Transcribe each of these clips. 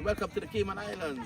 Welcome to the Cayman Islands.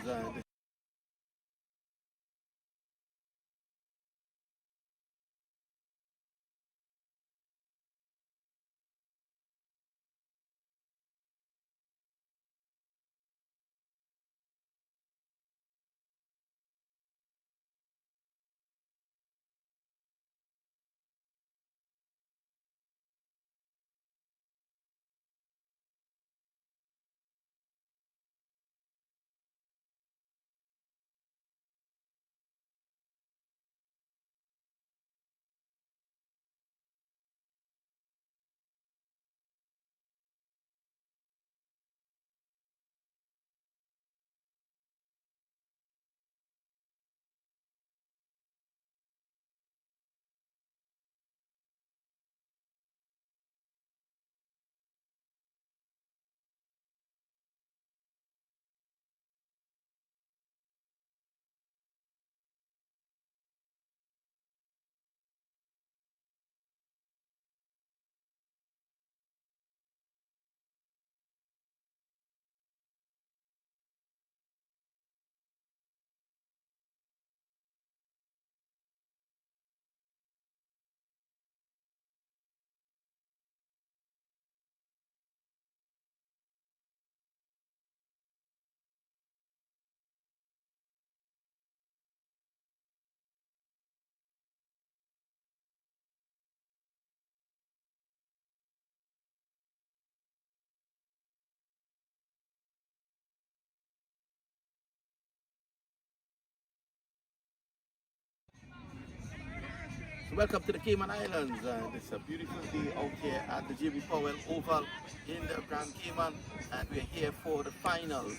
Welcome to the Cayman Islands. It's a beautiful day out here at the JB Powell Oval in the Grand Cayman, and we're here for the finals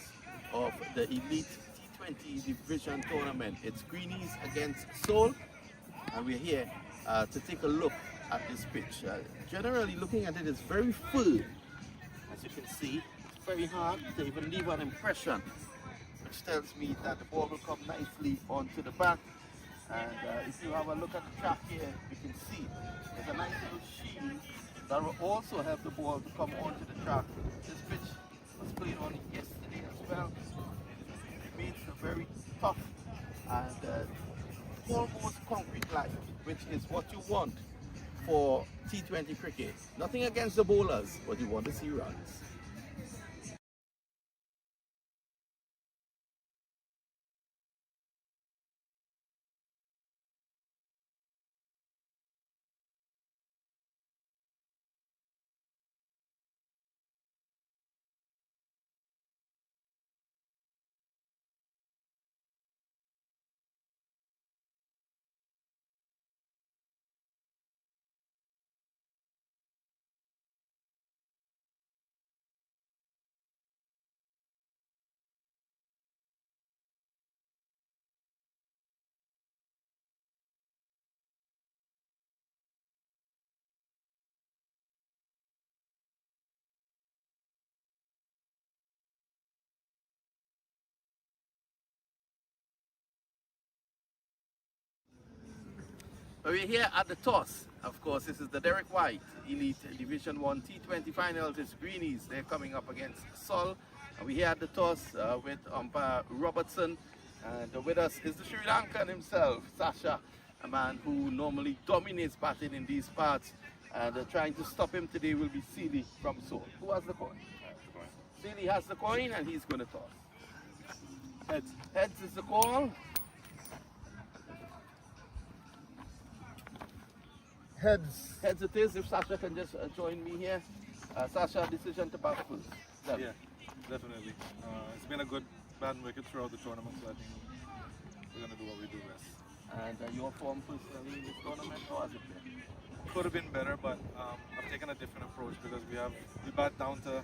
of the Elite T20 Division Tournament. It's Greenies against Seoul, and we're here to take a look at this pitch. Generally, looking at it, it's very full. As you can see, it's very hard to even leave an impression, which tells me that the ball will come nicely onto the bat. And if you have a look at the track here, you can see there's a nice little shield that will also help the ball to come onto the track. This pitch was played on yesterday as well. It remains very tough and almost concrete-like, which is what you want for T20 cricket. Nothing against the bowlers, but you want to see runs. We're here at the toss. Of course, this is the Derek White Elite Division 1 T20 Finals. It's Greenies. They're coming up against Seoul. And we're here at the toss with umpire Robertson. And with us is the Sri Lankan himself, Sasha, a man who normally dominates batting in these parts. And trying to stop him today will be Seely from Seoul. Who has the coin? Seely has the coin and he's going to toss. Heads. Heads is the call. Heads. Heads it is, if Sasha can just join me here. Sasha, decision to bat first. Yeah, definitely. It's been a good band wicket throughout the tournament, so I think we're going to do what we do best. And your form personally in this tournament, how has it been? Could have been better, but I've taken a different approach because we bat down to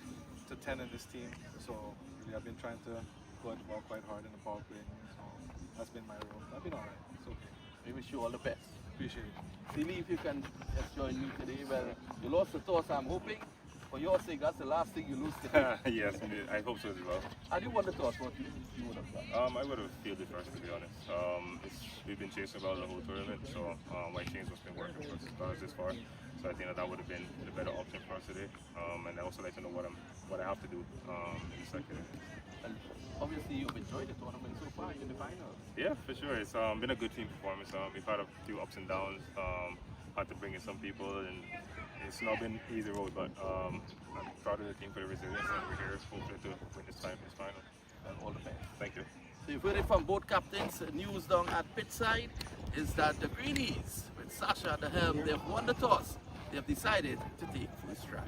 10 in this team, so really I've been trying to go at the ball quite hard in the power play, so that's been my role. I've been alright, it's okay. We wish you all the best. Appreciate it. Seely, if you can just join me today. Well, you lost the toss, I'm hoping For your sake, that's the last thing you lose today. Yes, I hope so as well. And you won the toss, what you would have done? I would have fielded first, to be honest. We've been chasing about the whole tournament, so my change has been working for us got us this far. So I think that would have been the better option for us today. And I also like to know what I have to do in the second. And obviously, you've enjoyed the tournament so far in the finals. Yeah, for sure. It's been a good team performance. We've had a few ups and downs. Had to bring in some people, and it's not been an easy road. But I'm proud of the team for the resilience, and we're here hopefully to win this final. And all the best. Thank you. So you've heard it from both captains. News down at pitchside is that the Greenies, with Sasha at the helm, they've won the toss. They've decided to take first strike.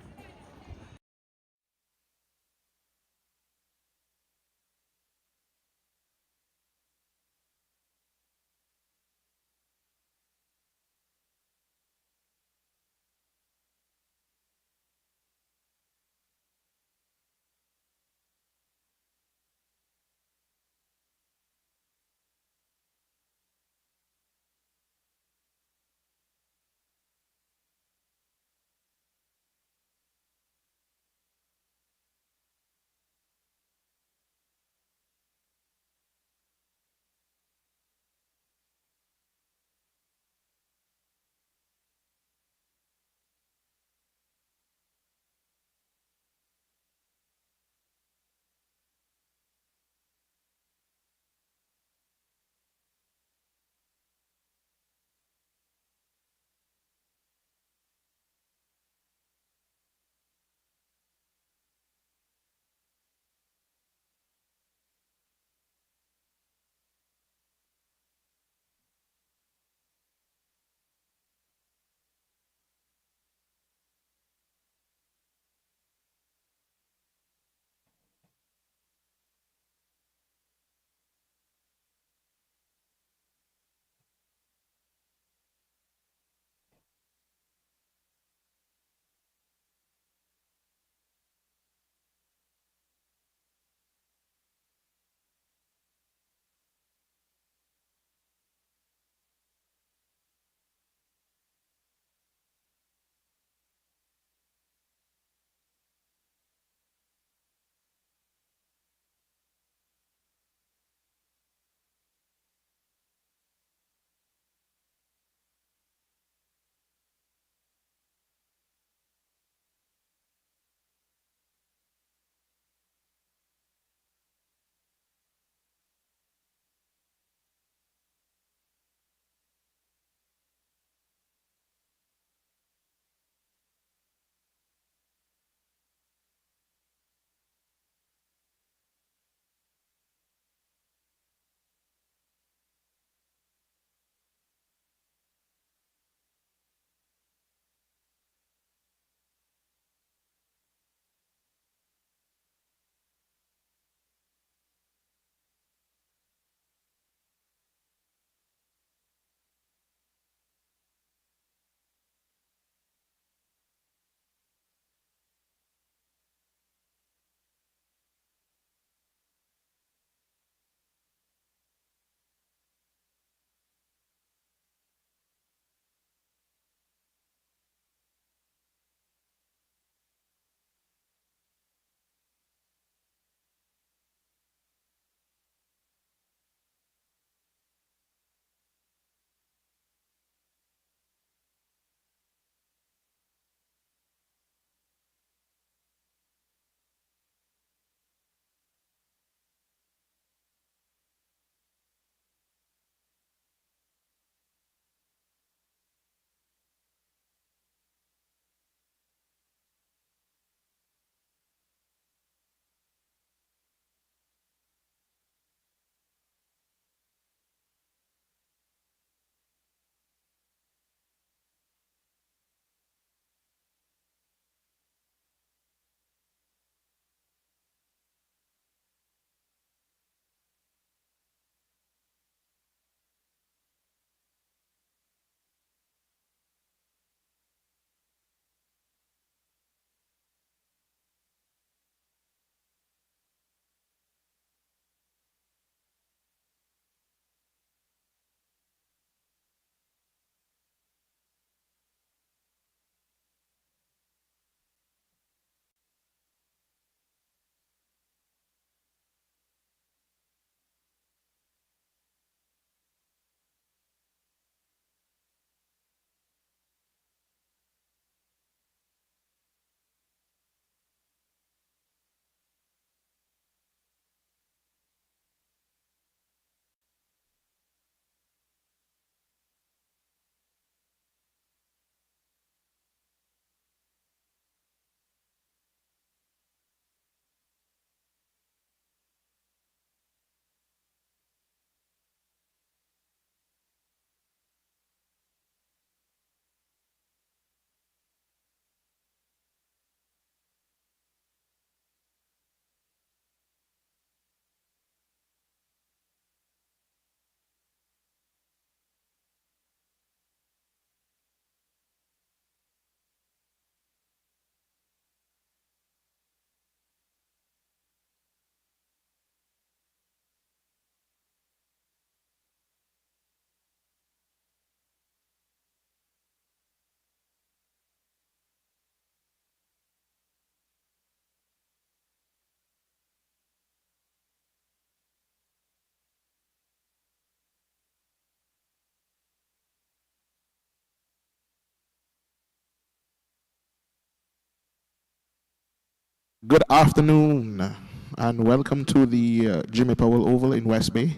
Good afternoon, and welcome to the Jimmy Powell Oval in West Bay.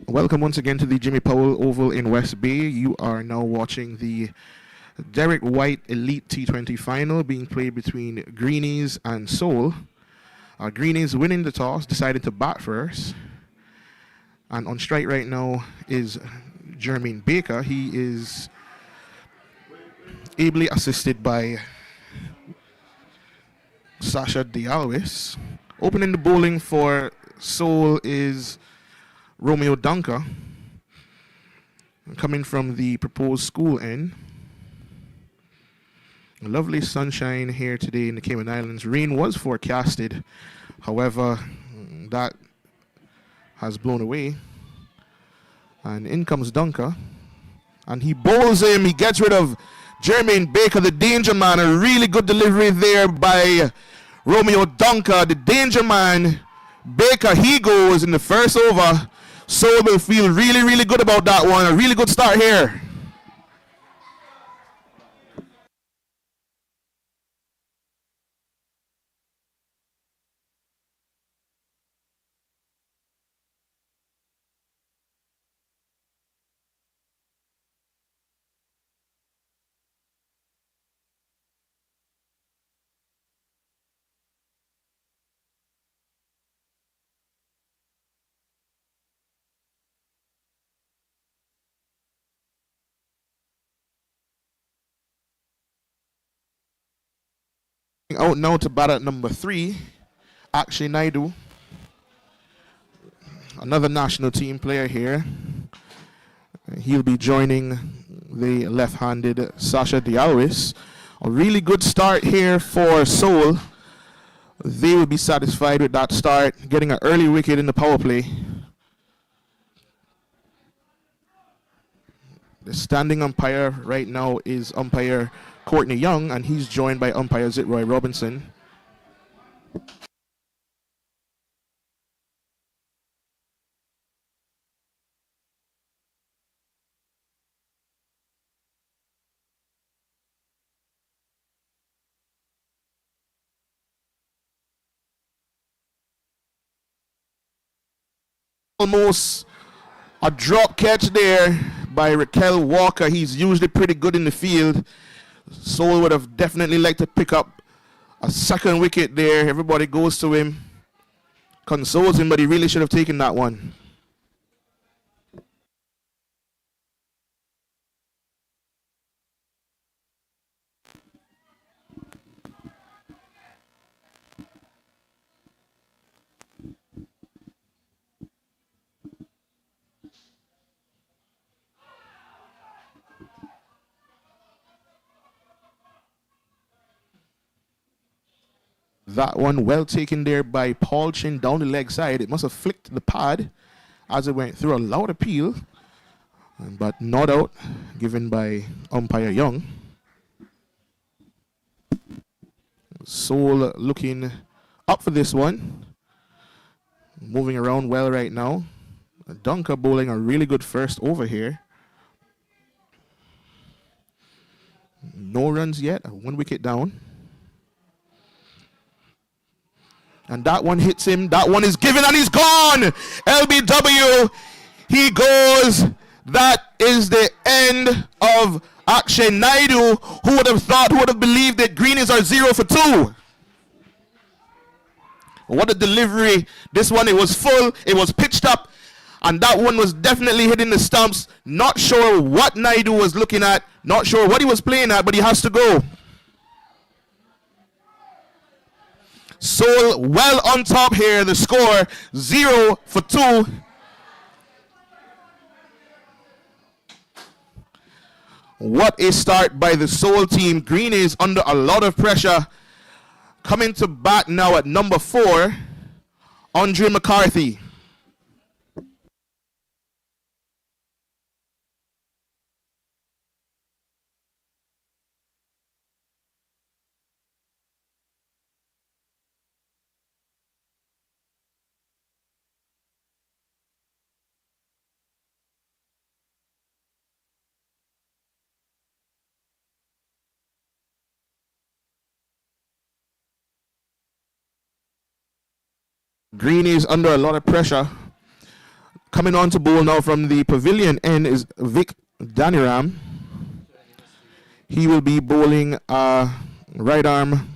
Welcome once again to the Jimmy Powell Oval in West Bay. You are now watching the Derek White Elite T20 final being played between Greenies and Seoul. Greenies winning the toss, decided to bat first. And on strike right now is Jermaine Baker. He is ably assisted by Sasha Dialwis. Opening the bowling for Seoul is Romeo Dunker, coming from the proposed school end. Lovely sunshine here today in the Cayman Islands. Rain was forecasted, however, that has blown away. And in comes Dunker, and he bowls him. He gets rid of Jermaine Baker, the danger man. A really good delivery there by Romeo Dunker, the danger man. Baker, he goes in the first over. Seoul will feel really, really good about that one. A really good start here. Out now to bat at number 3, Akshay Naidu, another national team player here. He'll be joining the left-handed Sasha Dialwis. A really good start here for Seoul. They will be satisfied with that start, getting an early wicket in the power play. The standing umpire right now is umpire Courtney Young, and he's joined by umpire Zitroy Robinson. Almost a drop catch there by Raquel Walker. He's usually pretty good in the field. Seoul would have definitely liked to pick up a second wicket there. Everybody goes to him, consoles him, but he really should have taken that one. That one well taken there by Paul Chin down the leg side. It must have flicked the pad as it went through. A loud appeal, but not out, given by umpire Young. Seoul looking up for this one. Moving around well right now. Dunker bowling a really good first over here. No runs yet, 1 wicket down. And that one hits him. That one is given and he's gone. LBW. He goes. That is the end of Akshay Naidu. Who would have thought, who would have believed that Greenies are 0 for 2? What a delivery. This one, it was full. It was pitched up. And that one was definitely hitting the stumps. Not sure what Naidu was looking at. Not sure what he was playing at, but he has to go. Seoul well on top here. The score 0 for 2. What a start by the Seoul team. Greenies under a lot of pressure. Coming to bat now at number 4, Andre McCarthy. Greenies under a lot of pressure. Coming on to bowl now from the pavilion end is Vic Daniram. He will be bowling right arm.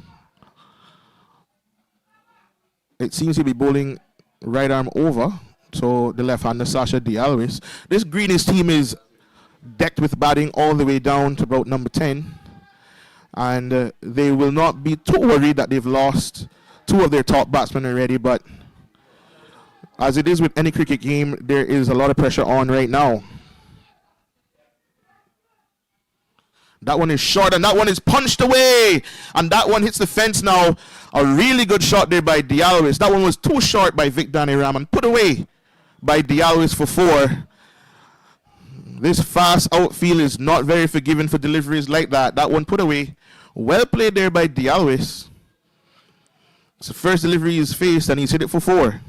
It seems he'll be bowling right arm over. So the left-hander, Sasha Dialwis. This Greenies team is decked with batting all the way down to about number 10. And they will not be too worried that they've lost two of their top batsmen already. But as it is with any cricket game, there is a lot of pressure on right now. That one is short, and that one is punched away. And that one hits the fence now. A really good shot there by Dialwis. That one was too short by Vic Daniram and put away by Dialwis for 4. This fast outfield is not very forgiving for deliveries like that. That one put away. Well played there by Dialwis. It's the first delivery he's faced, and he's hit it for 4.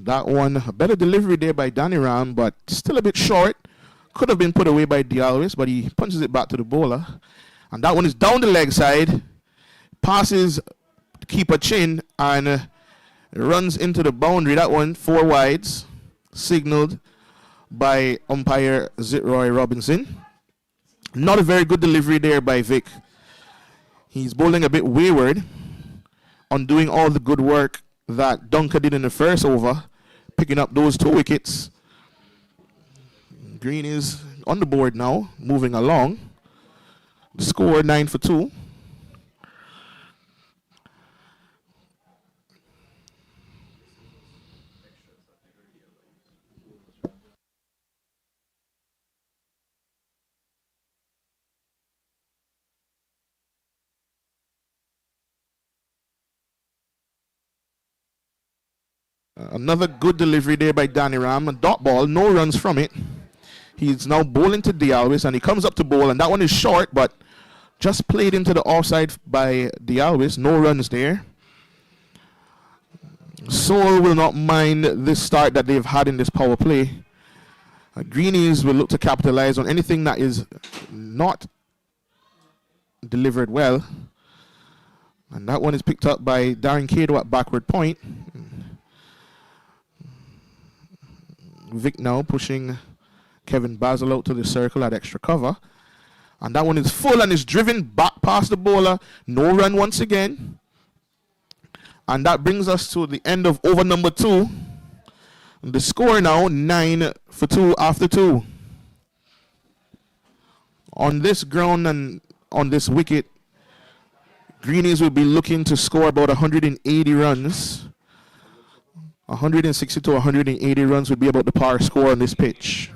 That one, a better delivery there by Daniram, but still a bit short. Could have been put away by Dialwis, but he punches it back to the bowler. And that one is down the leg side. Passes keeper Chin and runs into the boundary. That one, 4 wides, signaled by umpire Zitroy Robinson. Not a very good delivery there by Vic. He's bowling a bit wayward on doing all the good work that Dunker did in the first over, picking up those 2 wickets. Green is on the board now, moving along. The score 9 for 2. Another good delivery there by Daniram. A dot ball, no runs from it. He's now bowling to Dialwis, and he comes up to bowl, and that one is short, but just played into the offside by Dialwis. No runs there. Seoul will not mind this start that they've had in this power play. Greenies will look to capitalize on anything that is not delivered well. And that one is picked up by Darren Cato at backward point. Vic now pushing Kevin Basil out to the circle at extra cover. And that one is full and is driven back past the bowler. No run once again. And that brings us to the end of over number 2. The score now 9 for 2 after 2. On this ground and on this wicket, Greenies will be looking to score about 180 runs. 160 to 180 runs would be about the par score on this pitch.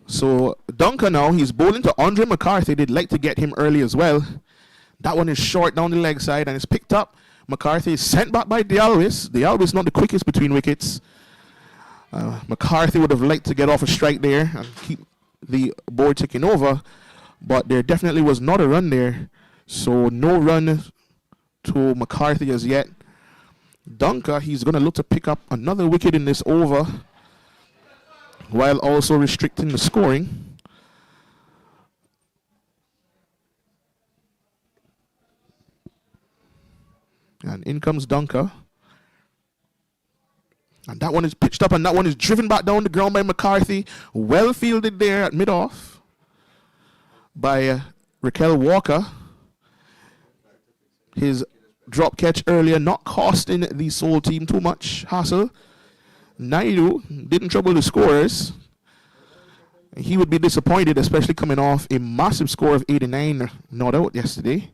So Dunker now, he's bowling to Andre McCarthy. They'd like to get him early as well. That one is short down the leg side and it's picked up. McCarthy is sent back by Dialwis. Dialwis not the quickest between wickets. McCarthy would have liked to get off a strike there and keep the board ticking over, but there definitely was not a run there. So no run to McCarthy as yet. Dunker, he's going to look to pick up another wicket in this over, while also restricting the scoring. And in comes Dunker. And that one is pitched up, and that one is driven back down the ground by McCarthy. Well fielded there at mid-off by Raquel Walker. His drop catch earlier not costing the Seoul team too much hassle. Naidu didn't trouble the scorers. He would be disappointed, especially coming off a massive score of 89 not out yesterday.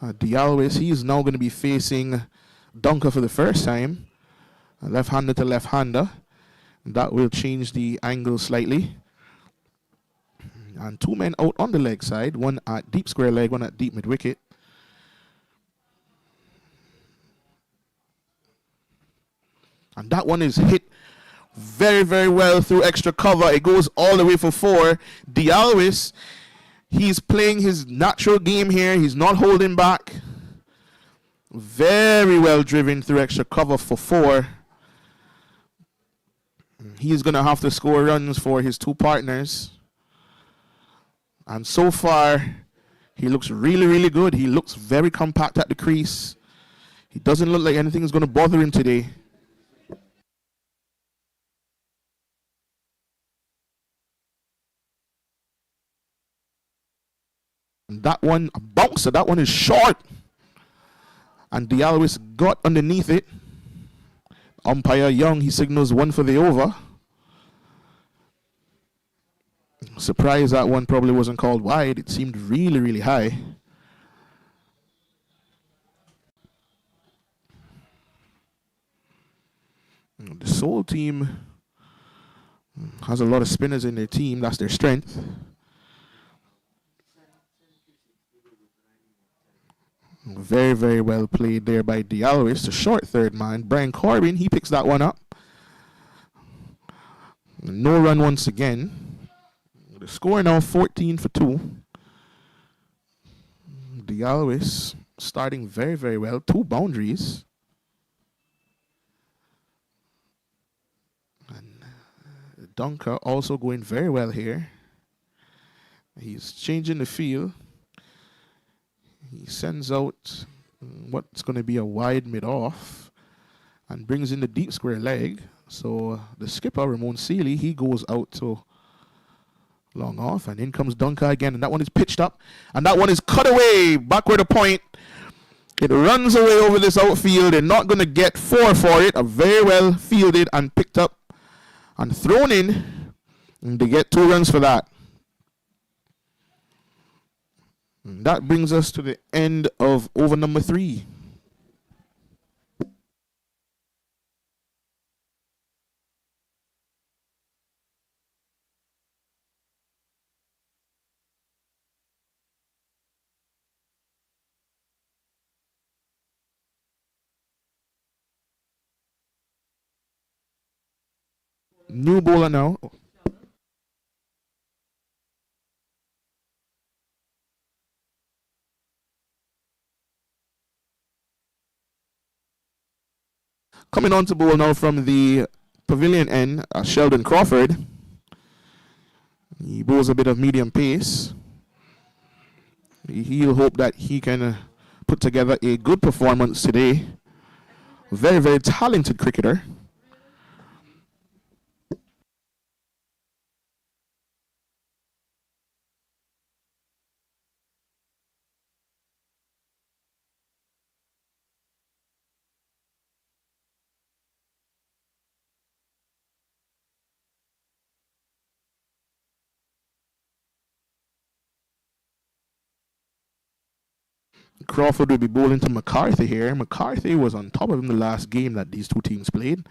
Dialwis, he's now going to be facing Dunker for the first time. Left-hander to left-hander. That will change the angle slightly. And two men out on the leg side, one at deep square leg, one at deep mid-wicket. And that one is hit very, very well through extra cover. It goes all the way for 4. Dialwis, he's playing his natural game here. He's not holding back. Very well driven through extra cover for 4. He's going to have to score runs for his two partners. And so far, he looks really, really good. He looks very compact at the crease. He doesn't look like anything is going to bother him today. And that one, a bouncer, that one is short. And Dialwis got underneath it. Umpire Young, he signals 1 for the over. Surprised that one probably wasn't called wide. It seemed really, really high. The Seoul team has a lot of spinners in their team. That's their strength. Very, very well played there by Dialwis. The short third man. Brian Corbin, he picks that one up. No run once again. The score now 14 for 2. Dialwis starting very, very well. 2 boundaries. And Dunker also going very well here. He's changing the field. He sends out what's going to be a wide mid-off and brings in the deep square leg. So the skipper, Ramon Seeley, he goes out to long off, and in comes Dunker again, and that one is pitched up, and that one is cut away, backward a point. It runs away over this outfield. They're not going to get 4 for it. A very well fielded and picked up and thrown in, and they get 2 runs for that. And that brings us to the end of over number 3. New bowler now. Coming on to bowl now from the pavilion end, Sheldon Crawford. He bowls a bit of medium pace. He'll hope that he can put together a good performance today. Very, very talented cricketer. Crawford will be bowling to McCarthy here. McCarthy was on top of him the last game that these two teams played.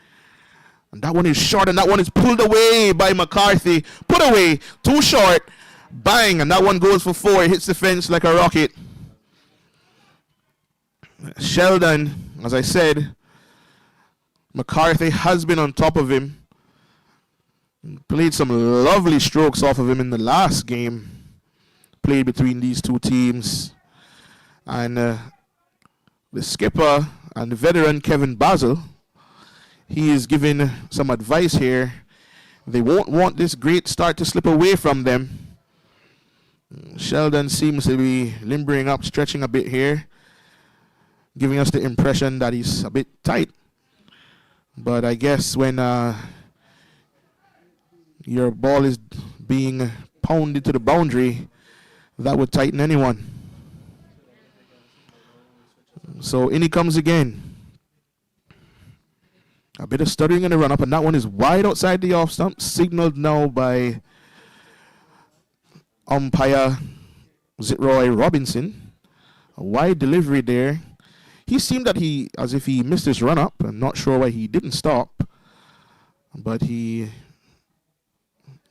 And that one is short, and that one is pulled away by McCarthy. Put away, too short. Bang, and that one goes for 4. It hits the fence like a rocket. Sheldon, as I said, McCarthy has been on top of him. Played some lovely strokes off of him in the last game played between these two teams. And the skipper and the veteran Kevin Basil, he is giving some advice here. They won't want this great start to slip away from them. Sheldon seems to be limbering up, stretching a bit here, giving us the impression that he's a bit tight. But I guess when your ball is being pounded to the boundary, that would tighten anyone. So in he comes again. A bit of stuttering in the run-up, and that one is wide outside the off stump, signaled now by umpire Zitroy Robinson. A wide delivery there. He seemed that as if he missed his run up. I'm not sure why he didn't stop, but he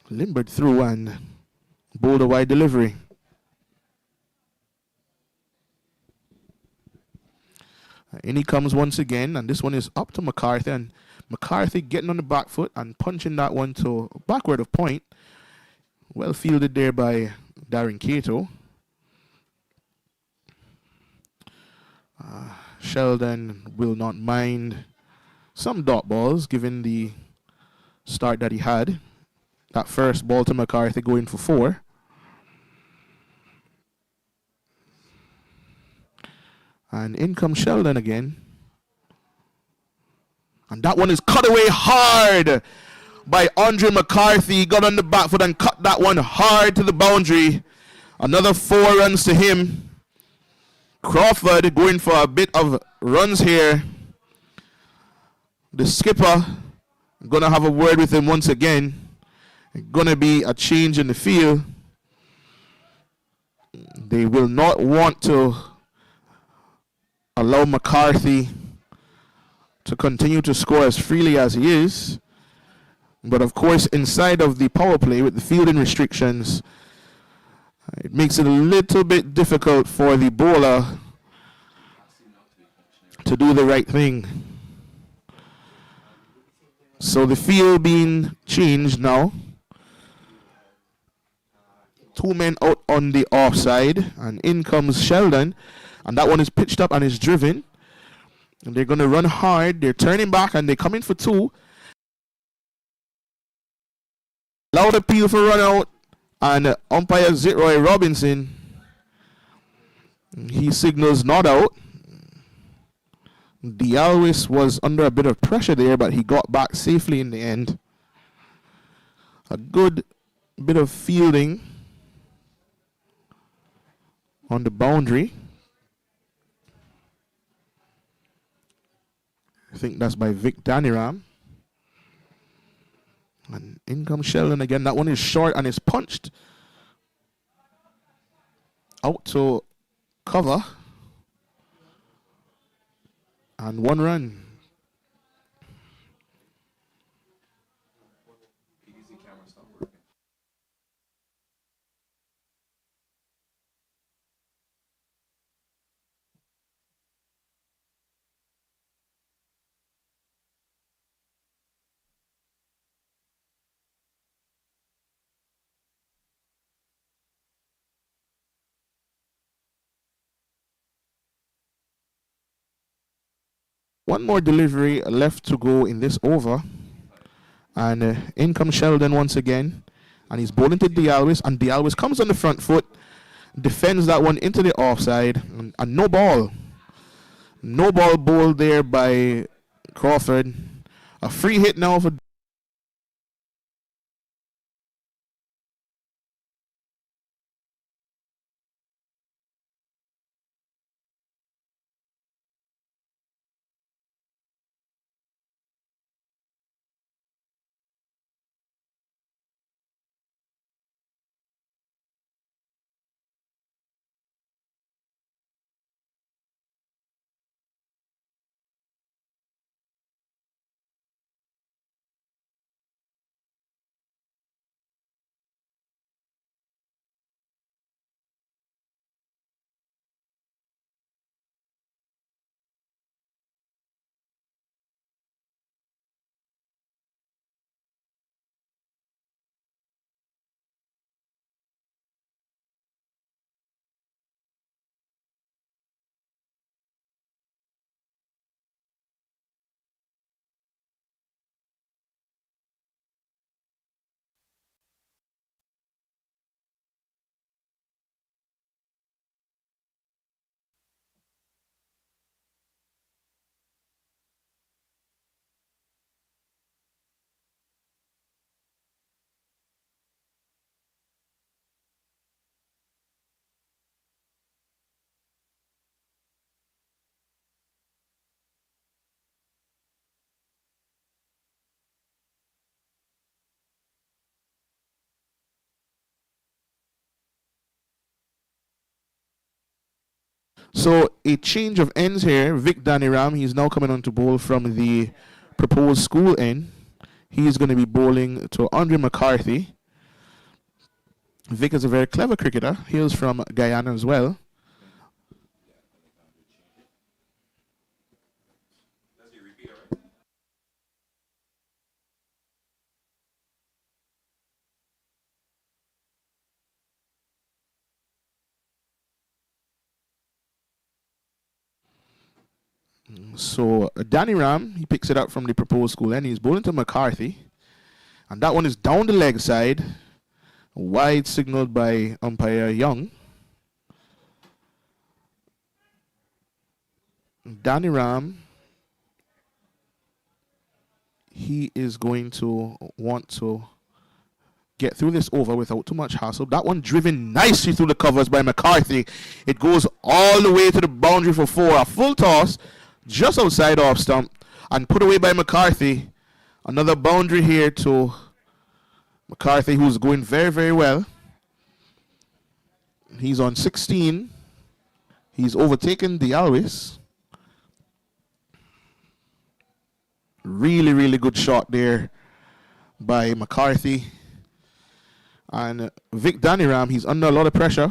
limbered through and bowled a wide delivery. In he comes once again, and this one is up to McCarthy, and McCarthy getting on the back foot and punching that one to backward of point. Well fielded there by Darren Cato. Sheldon will not mind some dot balls given the start that he had. That first ball to McCarthy going for 4. And in comes Sheldon again. And that one is cut away hard by Andre McCarthy. Got on the back foot and cut that one hard to the boundary. Another 4 runs to him. Crawford going for a bit of runs here. The skipper gonna have a word with him once again. Gonna be a change in the field. They will not want to allow McCarthy to continue to score as freely as he is. But of course, inside of the power play with the fielding restrictions, it makes it a little bit difficult for the bowler to do the right thing. So the field being changed now. 2 men out on the offside, and in comes Sheldon, and that one is pitched up and is driven. And they're going to run hard. They're turning back and they're coming for 2. Loud appeal for run out, and umpire Zitroy Robinson, he signals not out. Dialwis was under a bit of pressure there, but he got back safely in the end. A good bit of fielding on the boundary. I think that's by Vic Daniram. And in comes Sheldon again. That one is short and is punched out to cover. And 1 run. One more delivery left to go in this over. And in comes Sheldon once again. And he's bowling to Dialwis. And Dialwis comes on the front foot. Defends that one into the offside. And no ball. No ball bowled there by Crawford. A free hit now for So a change of ends here. Vic Daniram, he's now coming on to bowl from the proposed school end. He's going to be bowling to Andre McCarthy. Vic is a very clever cricketer. Hails from Guyana as well. So Danny Ram, he picks it up from the proposed school end. He's bowling to McCarthy. And that one is down the leg side. Wide signaled by umpire Young. Danny Ram, he is going to want to get through this over without too much hassle. That one driven nicely through the covers by McCarthy. It goes all the way to the boundary for 4. A full toss just outside off stump and put away by McCarthy. Another boundary here to McCarthy, who's going very, very well. He's on 16. He's overtaken Dialwis. Really, really good shot there by McCarthy. And Vic Daniram, he's under a lot of pressure.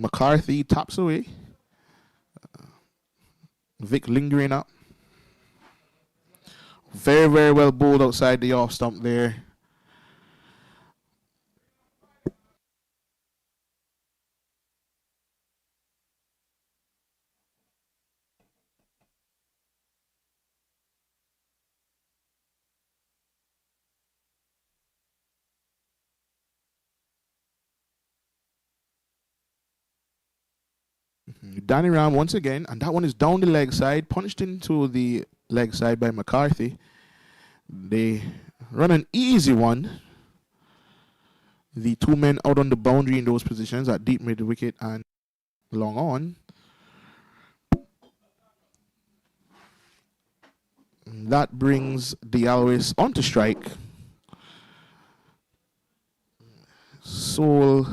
McCarthy taps away. Vic lingering up. Very, very well bowled outside the off stump there. Danny Ram once again, and that one is down the leg side, punched into the leg side by McCarthy. They run an easy one. The two men out on the boundary in those positions at deep mid wicket and long on. That brings Dialwis onto strike. Soul,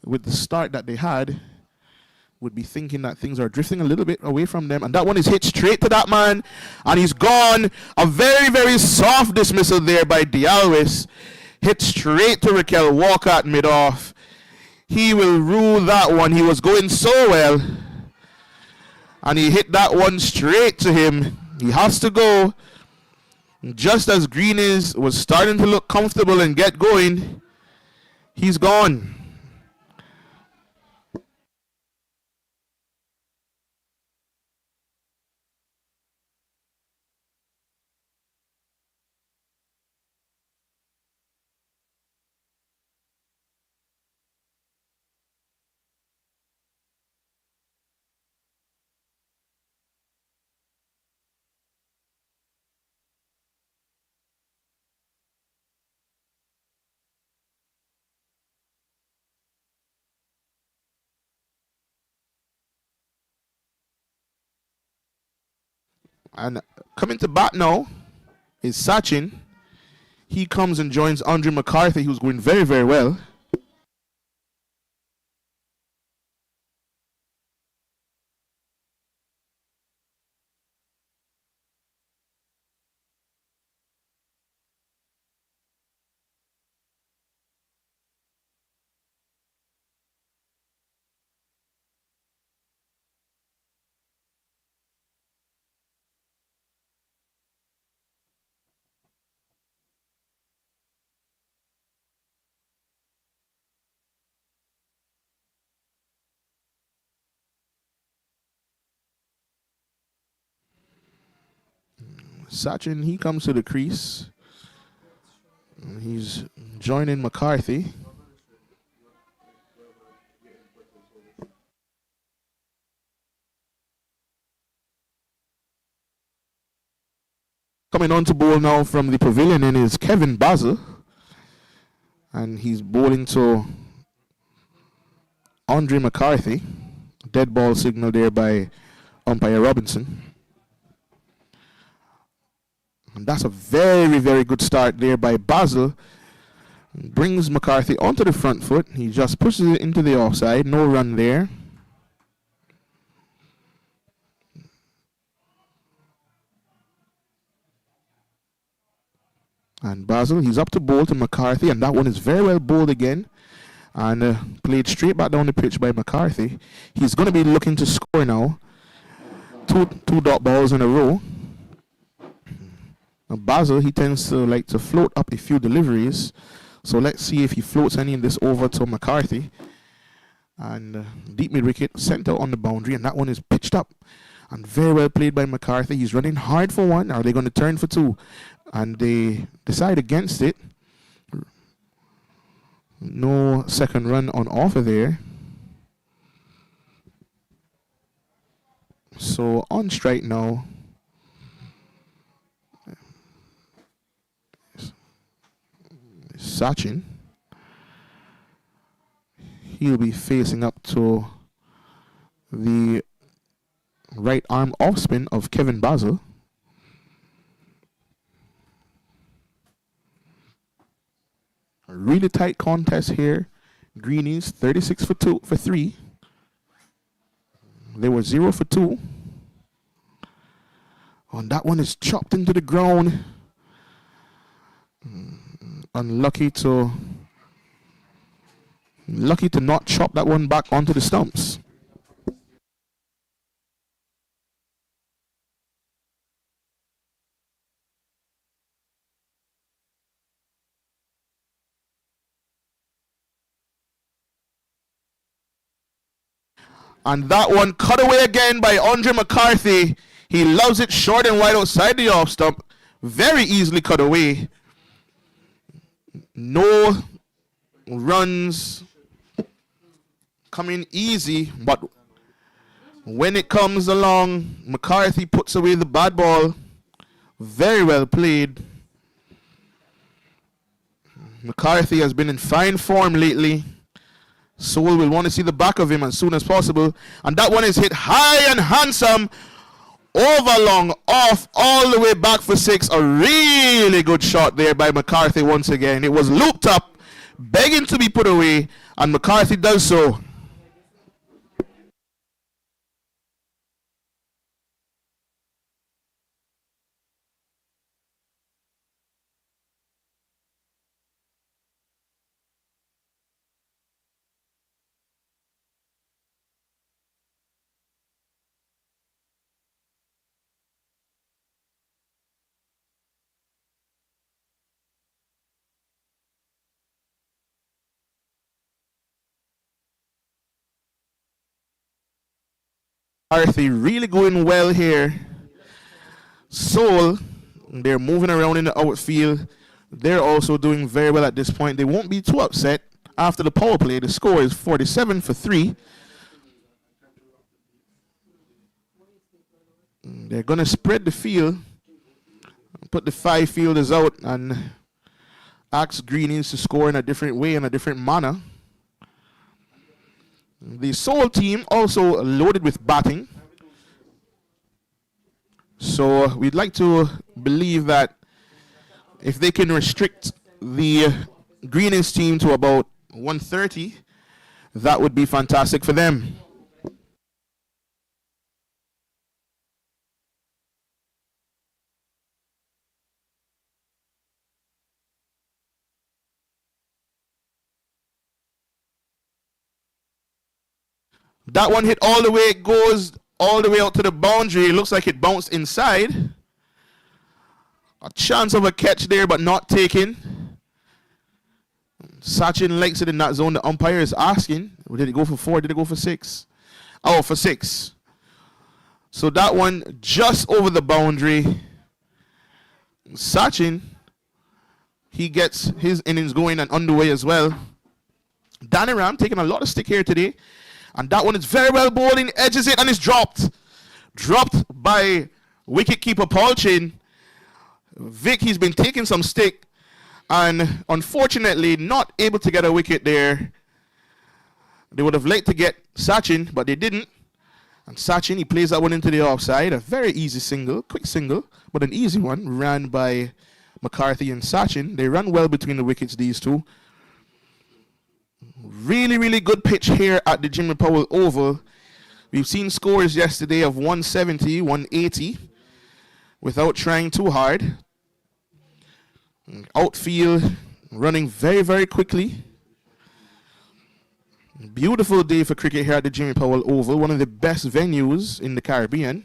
with the start that they had, would be thinking that things are drifting a little bit away from them. And that one is hit straight to that man. And he's gone. A very, very soft dismissal there by Dialwis. Hit straight to Raquel Walcott mid-off. He will rule that one. He was going so well. And he hit that one straight to him. He has to go. Just as Greenies was starting to look comfortable and get going, he's gone. And coming to bat now is Sachin. He comes and joins Andre McCarthy, who's going very, very well. Sachin, he comes to the crease. He's joining McCarthy. Coming on to bowl now from the pavilion in is Kevin Basil. And he's bowling to Andre McCarthy. Dead ball signal there by umpire Robinson. And that's a very, very good start there by Basil. Brings McCarthy onto the front foot. He just pushes it into the offside. No run there. And Basil, he's up to bowl to McCarthy, and that one is very well bowled again. And played straight back down the pitch by McCarthy. He's going to be looking to score now. Two dot balls in a row. Now Basil, he tends to like to float up a few deliveries. So let's see if he floats any in this over to McCarthy. And deep mid wicket, sent out on the boundary, and that one is pitched up. And very well played by McCarthy. He's running hard for one. Are they going to turn for two? And they decide against it. No second run on offer there. So on strike now. Sachin. He'll be facing up to the right arm off spin of Kevin Basil. A really tight contest here. Greenies 36 for 3. They were 0 for 2. And that one is chopped into the ground. Unlucky to not chop that one back onto the stumps. And that one cut away again by Andre McCarthy. He loves it short and wide outside the off stump. Very easily cut away. No runs coming easy, but when it comes along, McCarthy puts away the bad ball. Very well played. McCarthy has been in fine form lately. Soul will want to see the back of him as soon as possible. And that one is hit high and handsome. Over long, off, all the way back for 6. A really good shot there by McCarthy once again. It was looped up, begging to be put away, and McCarthy does so. McCarthy really going well here. Soul, they're moving around in the outfield. They're also doing very well at this point. They won't be too upset after the power play. The score is 47 for 3. They're going to spread the field, put the 5 fielders out, and ask Greenies to score in a different way, in a different manner. The Soul team also loaded with batting. So we'd like to believe that if they can restrict the Greenies team to about 130, that would be fantastic for them. That one hit all the way, it goes all the way out to the boundary. It looks like it bounced inside. A chance of a catch there, but not taken. Sachin likes it in that zone. The umpire is asking, did it go for 4? Did it go for 6? Oh, for 6. So that one just over the boundary. Sachin, he gets his innings going and underway as well. Danny Ram taking a lot of stick here today. And that one is very well bowling, edges it, and it's dropped. Dropped by wicketkeeper Paul Chin. Vic, he's been taking some stick. And unfortunately, not able to get a wicket there. They would have liked to get Sachin, but they didn't. And Sachin, he plays that one into the offside. A very easy single, quick single, but an easy one, ran by McCarthy and Sachin. They run well between the wickets, these two. Really, really good pitch here at the Jimmy Powell Oval. We've seen scores yesterday of 170, 180, without trying too hard. Outfield running very, very quickly. Beautiful day for cricket here at the Jimmy Powell Oval, one of the best venues in the Caribbean.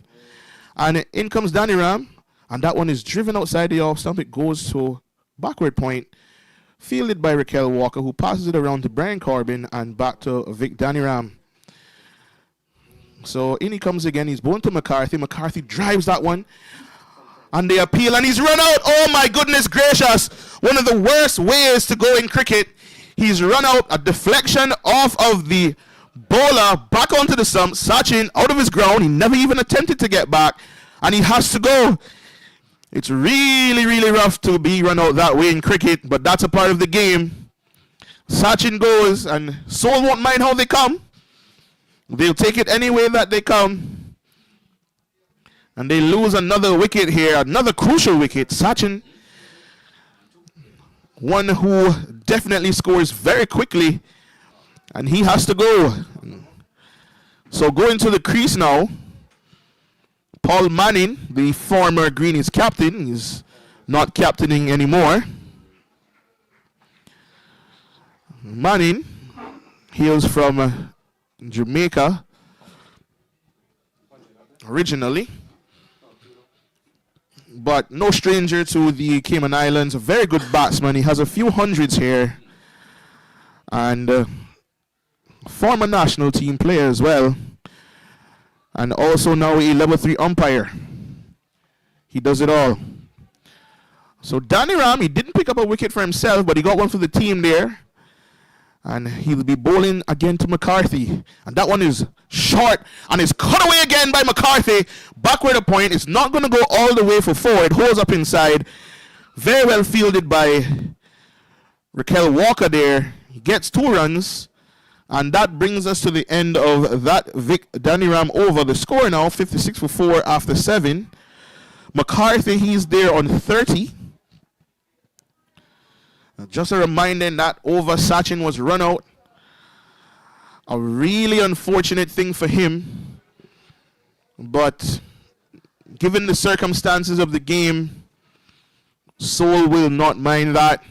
And in comes Danny Ram, and that one is driven outside the off stump. It goes to backward point, fielded by Raquel Walker, who passes it around to Brian Corbin and back to Vic Danny Ram. So in he comes again. He's bowling to McCarthy. McCarthy drives that one. And they appeal, and he's run out. Oh, my goodness gracious. One of the worst ways to go in cricket. He's run out, a deflection off of the bowler, back onto the stump. Sachin out of his ground. He never even attempted to get back, and he has to go. It's really, really rough to be run out that way in cricket, but that's a part of the game. Sachin goes, and Seoul won't mind how they come. They'll take it any way that they come. And they lose another wicket here, another crucial wicket. Sachin, one who definitely scores very quickly, and he has to go. So going to the crease now, Paul Manning, the former Greenies captain, is not captaining anymore. Manning hails from Jamaica originally, but no stranger to the Cayman Islands. A very good batsman. He has a few hundreds here. And former national team player as well. And also now a level 3 umpire. He does it all. So Danny Ram, he didn't pick up a wicket for himself, but he got one for the team there. And he'll be bowling again to McCarthy. And that one is short and is cut away again by McCarthy. Backward a point. It's not going to go all the way for 4. It holds up inside. Very well fielded by Raquel Walker there. He gets 2 runs. And that brings us to the end of that Vic Danny Ram over. The score now 56 for 4 after 7. McCarthy, he's there on 30. Just a reminder that over Sachin was run out. A really unfortunate thing for him. But given the circumstances of the game, Seoul will not mind that.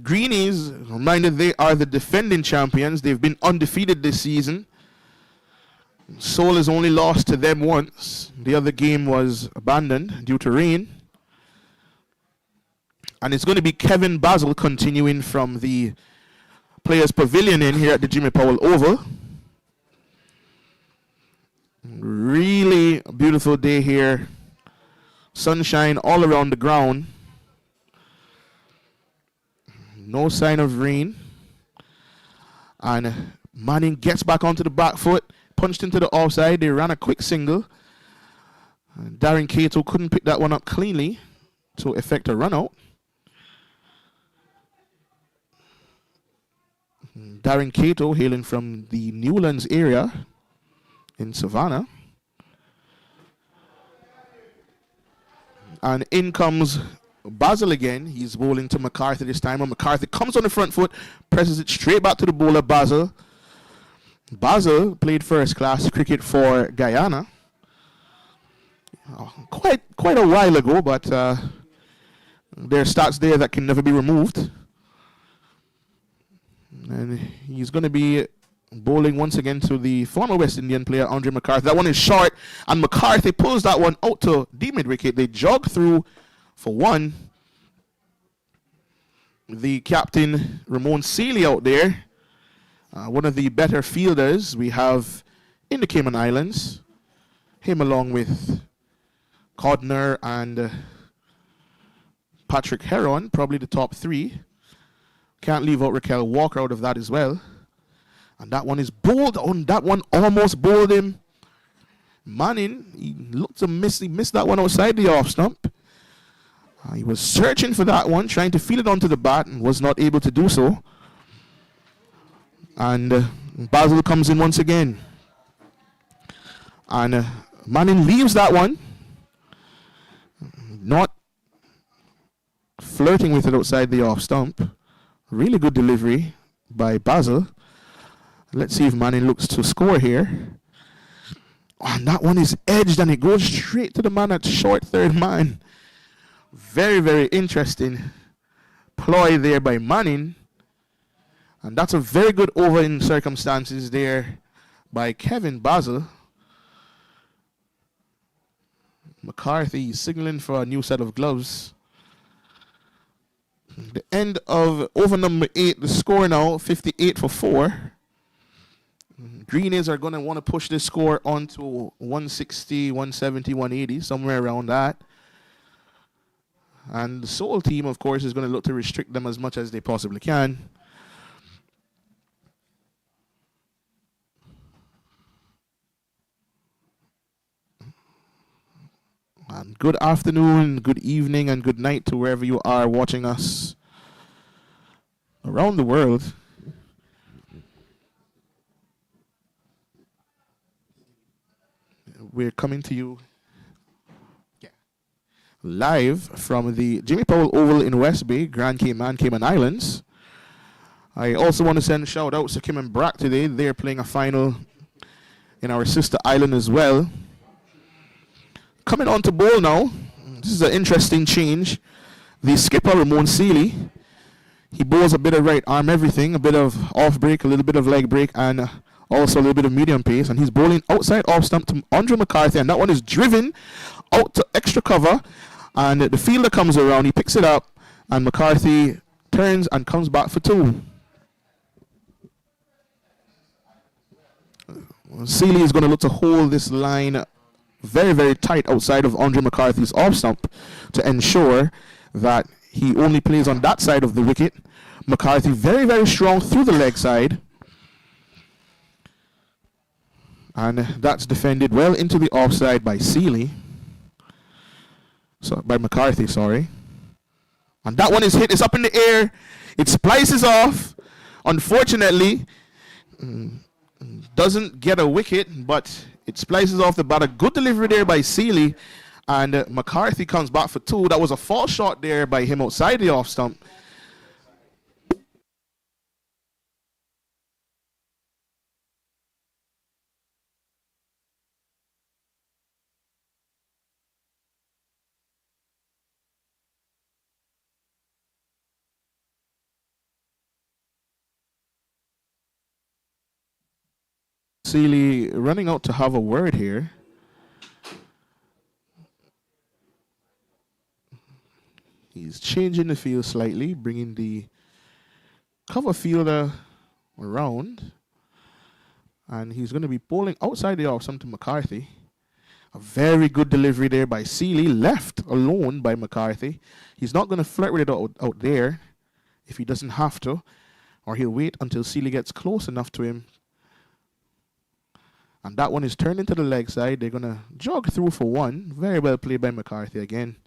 Greenies, reminder, they are the defending champions. They've been undefeated this season. Seoul has only lost to them once. The other game was abandoned due to rain. And it's going to be Kevin Basil continuing from the Players Pavilion in here at the Jimmy Powell Oval. Really beautiful day here. Sunshine all around the ground. No sign of rain. And Manning gets back onto the back foot. Punched into the offside. They ran a quick single. Darren Cato couldn't pick that one up cleanly to effect a run out. Darren Cato, hailing from the Newlands area in Savannah. And in comes Basil again. He's bowling to McCarthy this time. And McCarthy comes on the front foot, presses it straight back to the bowler, Basil. Basil played first class cricket for Guyana. Quite a while ago, but there are stats there that can never be removed. And he's going to be bowling once again to the former West Indian player, Andre McCarthy. That one is short, and McCarthy pulls that one out to the mid-wicket. They jog through for 1. The captain, Ramon Seeley, out there. One of the better fielders we have in the Cayman Islands. Him along with Codner and Patrick Heron, probably the top 3. Can't leave out Raquel Walker out of that as well. And that one is bowled on. That one almost bowled him. Manning, he looked to miss. He missed that one outside the off stump. He was searching for that one, trying to feel it onto the bat, and was not able to do so. And Basil comes in once again. And Manning leaves that one. Not flirting with it outside the off stump. Really good delivery by Basil. Let's see if Manning looks to score here. And that one is edged and it goes straight to the man at short third man. Very, very interesting ploy there by Manning. And that's a very good over in circumstances there by Kevin Basil. McCarthy signaling for a new set of gloves. The end of over number 8, the score now 58-4. Greenies are going to want to push this score on to 160, 170, 180, somewhere around that. And the Soul team, of course, is going to look to restrict them as much as they possibly can. And good afternoon, good evening, and good night to wherever you are watching us around the world. We're coming to you live from the Jimmy Powell Oval in West Bay, Grand Cayman, Cayman Islands. I also want to send shout outs to Kim and Brack today. They're playing a final in our sister island as well. Coming on to bowl now. This is an interesting change. The skipper, Ramon Seeley, he bowls a bit of right arm everything, a bit of off break, a little bit of leg break, and also a little bit of medium pace. And he's bowling outside off stump to Andre McCarthy, and that one is driven out to extra cover. And the fielder comes around, he picks it up, and McCarthy turns and comes back for 2. Seeley is going to look to hold this line very, very tight outside of Andre McCarthy's off stump to ensure that he only plays on that side of the wicket. McCarthy very, very strong through the leg side. And that's defended well into the offside by Seeley. So by McCarthy, sorry. And that one is hit. It's up in the air. It splices off. Unfortunately, doesn't get a wicket, but it splices off the bat. A good delivery there by Seeley. And McCarthy comes back for 2. That was a false shot there by him outside the off stump. Seeley running out to have a word here. He's changing the field slightly, bringing the cover fielder around. And he's going to be bowling outside the off stump to McCarthy. A very good delivery there by Seeley, left alone by McCarthy. He's not going to flirt with it out there if he doesn't have to, or he'll wait until Seeley gets close enough to him. And that one is turned into the leg side. They're going to jog through for 1. Very well played by McCarthy again.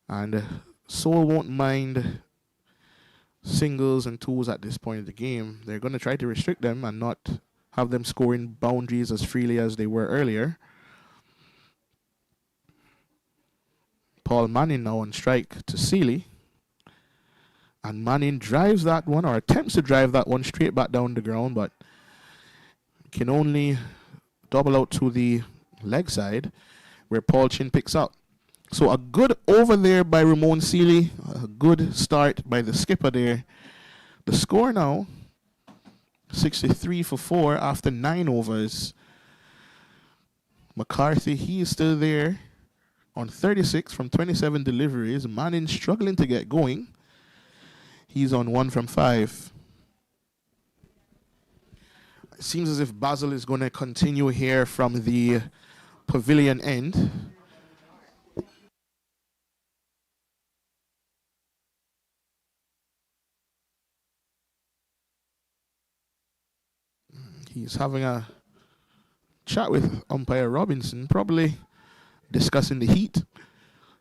And Soul won't mind singles and 2s at this point of the game. They're going to try to restrict them and not have them scoring boundaries as freely as they were earlier. Paul Manning now on strike to Seeley. And Manning drives that one, or attempts to drive that one straight back down the ground, but can only double out to the leg side where Paul Chin picks up. So a good over there by Ramon Seeley. A good start by the skipper there. The score now, 63-4 after 9 overs. McCarthy, he is still there on 36 from 27 deliveries. Manning struggling to get going. He's on 1 from 5. It seems as if Basil is going to continue here from the pavilion end. He's having a chat with umpire Robinson, probably discussing the heat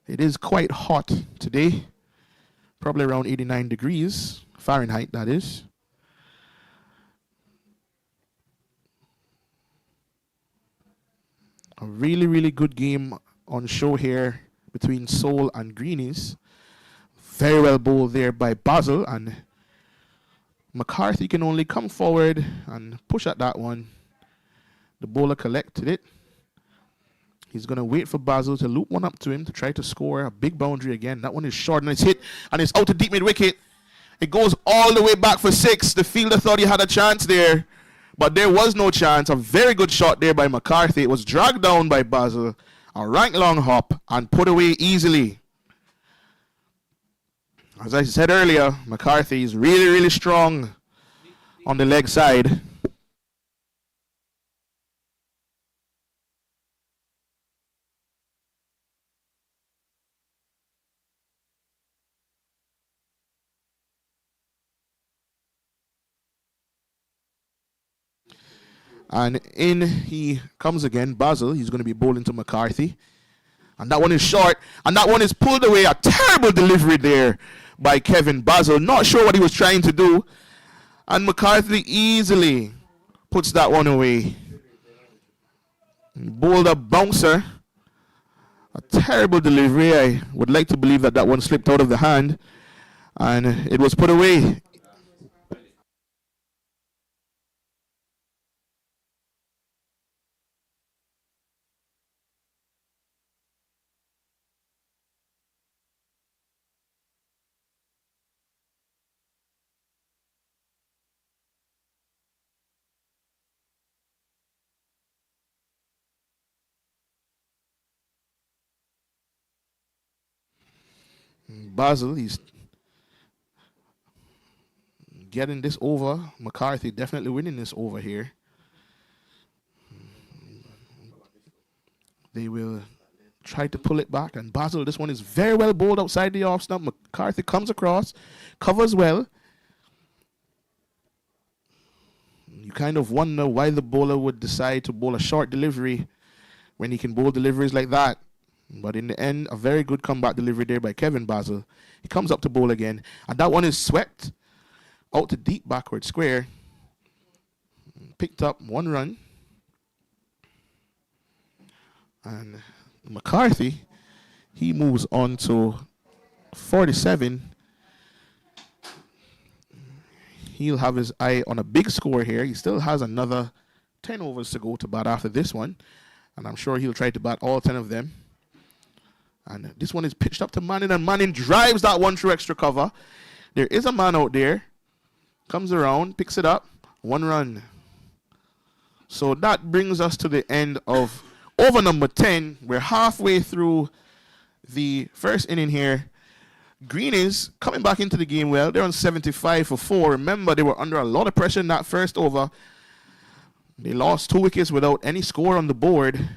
It is quite hot today, probably around 89 degrees Fahrenheit, that is. A really, really good game on show here between Seoul and Greenies. Very well bowled there by Basil, and McCarthy can only come forward and push at that one. The bowler collected it. He's going to wait for Basil to loop one up to him to try to score a big boundary again. That one is short and it's hit and it's out to deep mid-wicket. It goes all the way back for 6. The fielder thought he had a chance there, but there was no chance. A very good shot there by McCarthy. It was dragged down by Basil, a rank long hop, and put away easily. As I said earlier, McCarthy is really, really strong on the leg side. And in he comes again, Basil. He's going to be bowling to McCarthy. And that one is short. And that one is pulled away. A terrible delivery there by Kevin Basil. Not sure what he was trying to do. And McCarthy easily puts that one away. Bowled a bouncer. A terrible delivery. I would like to believe that that one slipped out of the hand. And it was put away. Basil, he's getting this over. McCarthy definitely winning this over here. They will try to pull it back. And Basil, this one is very well bowled outside the off stump. McCarthy comes across, covers well. You kind of wonder why the bowler would decide to bowl a short delivery when he can bowl deliveries like that. But in the end, a very good comeback delivery there by Kevin Basil. He comes up to bowl again. And that one is swept out to deep backward square. Picked up 1 run. And McCarthy, he moves on to 47. He'll have his eye on a big score here. He still has another 10 overs to go to bat after this one. And I'm sure he'll try to bat all 10 of them. And this one is pitched up to Manning, and Manning drives that one through extra cover. There is a man out there. Comes around, picks it up. 1 run. So that brings us to the end of over number 10. We're halfway through the first inning here. Greenies coming back into the game well. They're on 75 for 4. Remember, they were under a lot of pressure in that first over. They lost 2 wickets without any score on the board.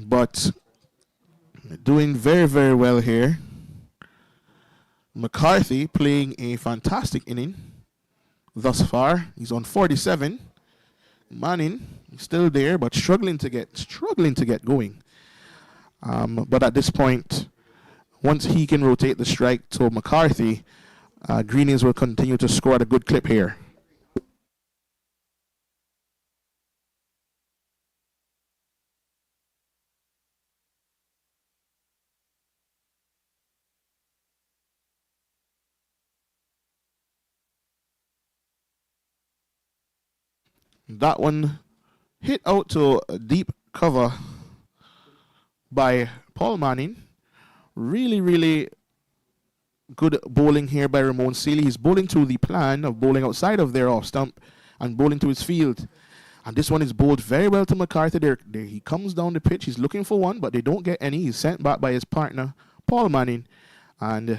But doing very, very well here. McCarthy playing a fantastic inning thus far. He's on 47. Manning still there, but struggling to get going. But at this point, once he can rotate the strike to McCarthy, Greenies will continue to score at a good clip here. That one hit out to a deep cover by Paul Manning. Really, really good bowling here by Ramon Sealy. He's bowling to the plan of bowling outside of their off stump and bowling to his field. And this one is bowled very well to McCarthy. There he comes down the pitch. He's looking for one, but they don't get any. He's sent back by his partner, Paul Manning. And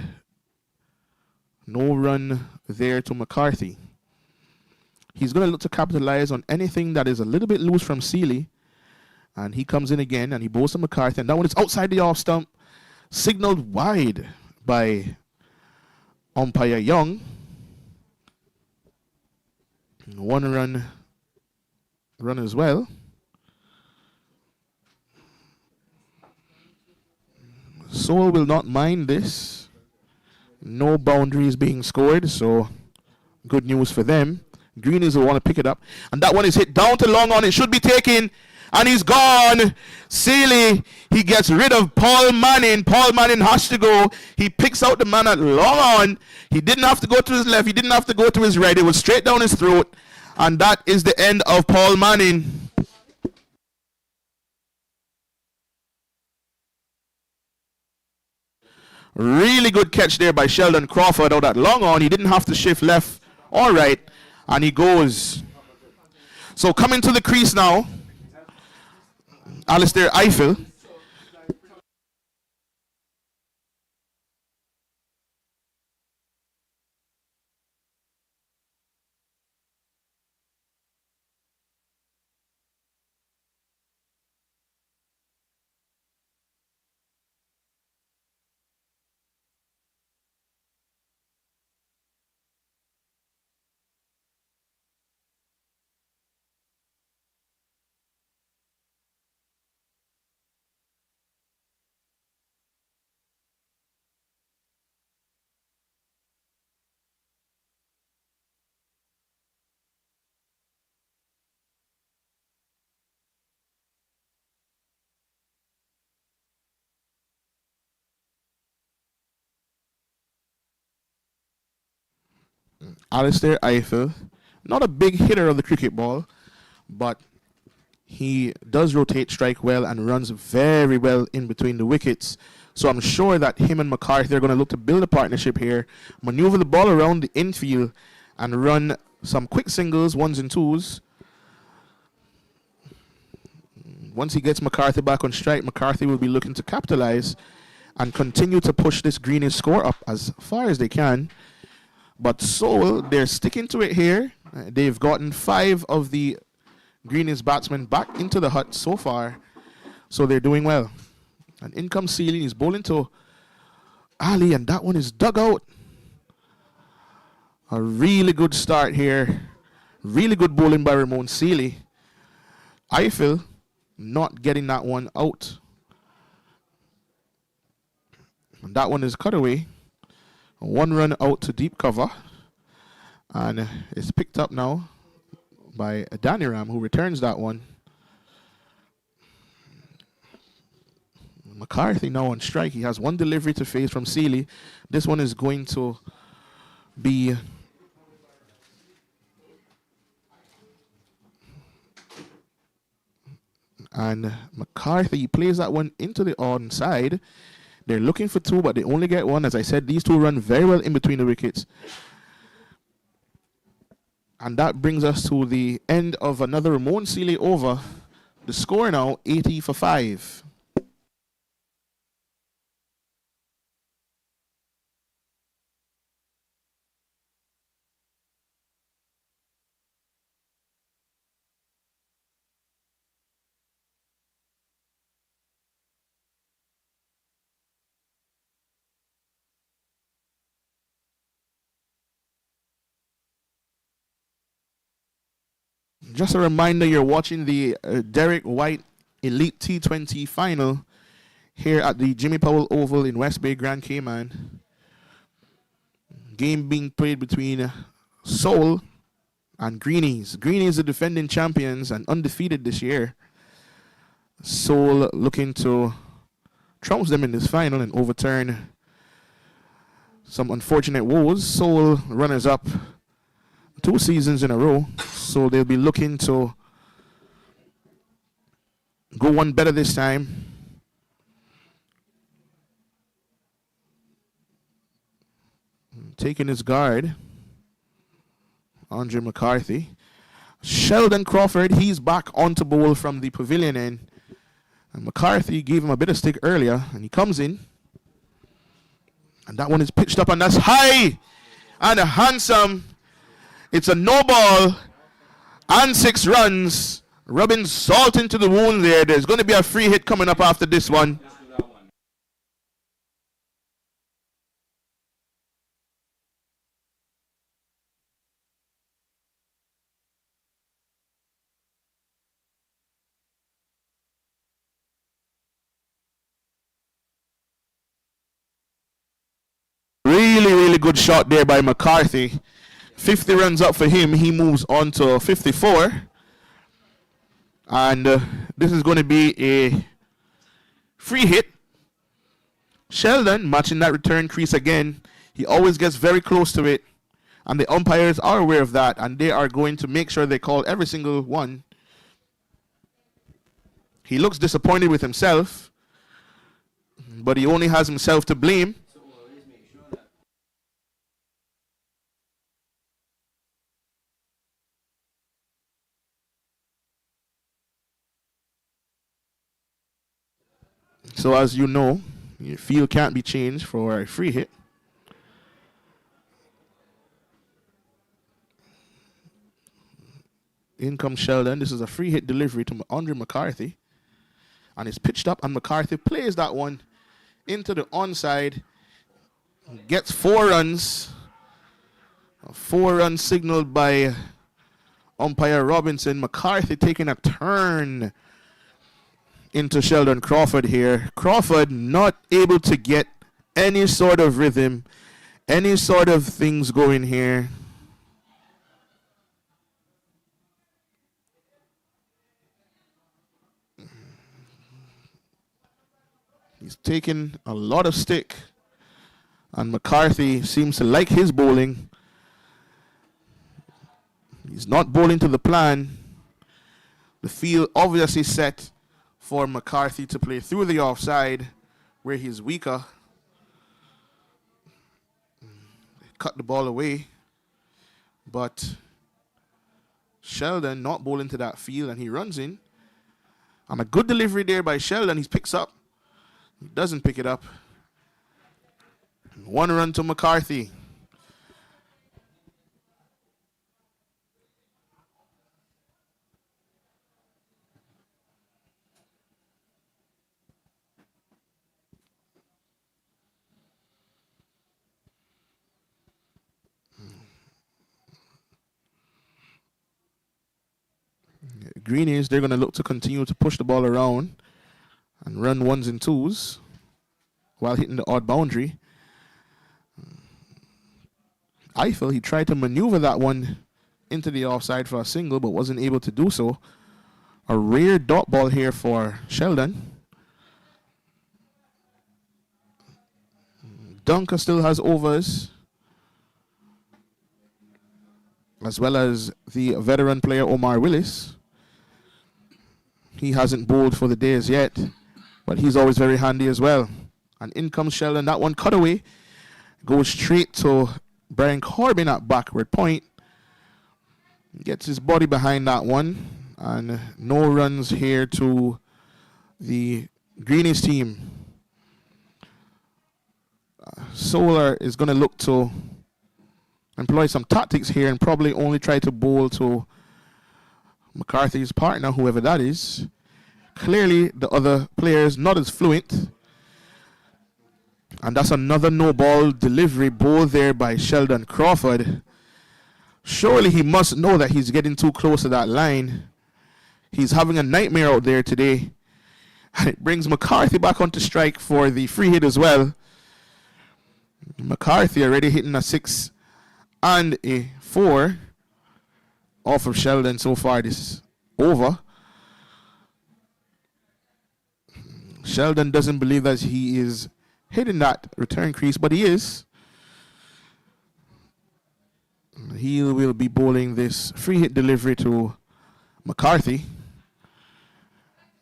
no run there to McCarthy. He's going to look to capitalize on anything that is a little bit loose from Sealy. And he comes in again, and he bowls to McCarthy. And that one is outside the off stump. Signaled wide by umpire Young. 1 run as well. Seoul will not mind this. No boundaries being scored, so good news for them. Greenies will want to pick it up. And that one is hit down to long on. It should be taken. And he's gone. Sealy, he gets rid of Paul Manning. Paul Manning has to go. He picks out the man at long on. He didn't have to go to his left. He didn't have to go to his right. It was straight down his throat. And that is the end of Paul Manning. Really good catch there by Sheldon Crawford out at long on. He didn't have to shift left or right. And he goes. So coming to the crease now, Alistair Eiffel. Alistair Eiffel, not a big hitter of the cricket ball, but he does rotate, strike well, and runs very well in between the wickets. So I'm sure that him and McCarthy are going to look to build a partnership here, maneuver the ball around the infield, and run some quick singles, ones and twos. Once he gets McCarthy back on strike, McCarthy will be looking to capitalize and continue to push this Greenies score up as far as they can. But Seoul, they're sticking to it here. They've gotten 5 of the Greenies batsmen back into the hut so far, so they're doing well. And in comes Sealy. He's bowling to Ali, and that one is dug out. A really good start here. Really good bowling by Ramon Sealy. Eiffel not getting that one out. And that one is cut away. 1 run out to deep cover. And it's picked up now by Adaniram, who returns that one. McCarthy now on strike. He has 1 delivery to face from Sealy. This one is going to be and McCarthy plays that one into the onside. They're looking for 2, but they only get 1. As I said, these 2 run very well in between the wickets. And that brings us to the end of another Ramon Sealy over. The score now, 80 for 5. Just a reminder, you're watching the Derek White Elite T20 final here at the Jimmy Powell Oval in West Bay, Grand Cayman. Game being played between Seoul and Greenies. Greenies are defending champions and undefeated this year. Seoul looking to trounce them in this final and overturn some unfortunate woes. Seoul runners up 2 seasons in a row, so they'll be looking to go one better this time. Taking his guard, Andre McCarthy. Sheldon Crawford, he's back onto bowl from the pavilion end. And McCarthy gave him a bit of stick earlier, and he comes in. And that one is pitched up, and that's high and handsome. It's a no ball and 6 runs. Rubbing salt into the wound there. There's going to be a free hit coming up after this one. good shot there by McCarthy. 50 runs up for him. He moves on to 54. And this is going to be a free hit. Sheldon matching that return crease again. He always gets very close to it. And the umpires are aware of that. And they are going to make sure they call every single one. He looks disappointed with himself. But he only has himself to blame. So as you know, your field can't be changed for a free hit. In comes Sheldon. This is a free hit delivery to Andre McCarthy. And it's pitched up, and McCarthy plays that one into the onside. Gets 4 runs. A 4-run signaled by umpire Robinson. McCarthy taking a turn into Sheldon Crawford here. Crawford not able to get any sort of rhythm, any sort of things going here. He's taking a lot of stick, and McCarthy seems to like his bowling. He's not bowling to the plan. The field obviously set for McCarthy to play through the offside where he's weaker. Cut the ball away. But Sheldon not bowling to that field, and he runs in. And a good delivery there by Sheldon. He picks up. He doesn't pick it up. 1 run to McCarthy. Greenies, they're going to look to continue to push the ball around and run 1s and 2s while hitting the odd boundary. Eiffel, he tried to maneuver that one into the offside for a single, but wasn't able to do so. A rare dot ball here for Sheldon. Dunker still has overs, as well as the veteran player Omar Willis. He hasn't bowled for the day as yet, but he's always very handy as well. And in comes Sheldon. That one cut away. Goes straight to Brian Corbin at backward point. Gets his body behind that one. And no runs here to the Greenies team. Solar is going to look to employ some tactics here and probably only try to bowl to McCarthy's partner, whoever that is. Clearly, the other players not as fluent. And that's another no-ball delivery ball there by Sheldon Crawford. Surely he must know that he's getting too close to that line. He's having a nightmare out there today. And it brings McCarthy back onto strike for the free hit as well. McCarthy already hitting a 6 and a 4 off of Sheldon so far this over. Sheldon doesn't believe that he is hitting that return crease, but he is. He will be bowling this free hit delivery to McCarthy.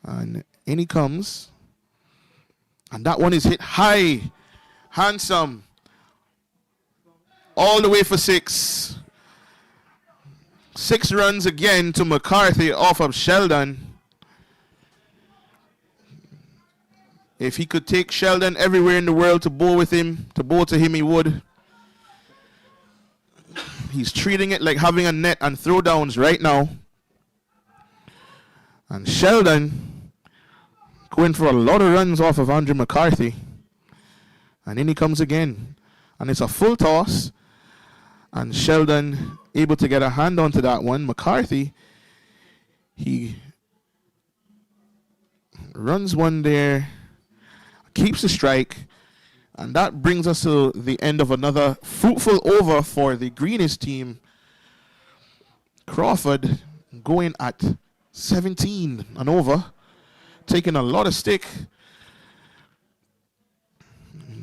And in he comes. And that one is hit high. Handsome. All the way for 6. 6 runs again to McCarthy off of Sheldon. If he could take Sheldon everywhere in the world to bowl with him, to bowl to him, he would. He's treating it like having a net and throwdowns right now. And Sheldon going for a lot of runs off of Andre McCarthy. And in he comes again. And it's a full toss. And Sheldon able to get a hand onto that one. McCarthy, he runs one there, keeps the strike, And that brings us to the end of another fruitful over for the Greenies team. Crawford going at 17 and over, taking a lot of stick.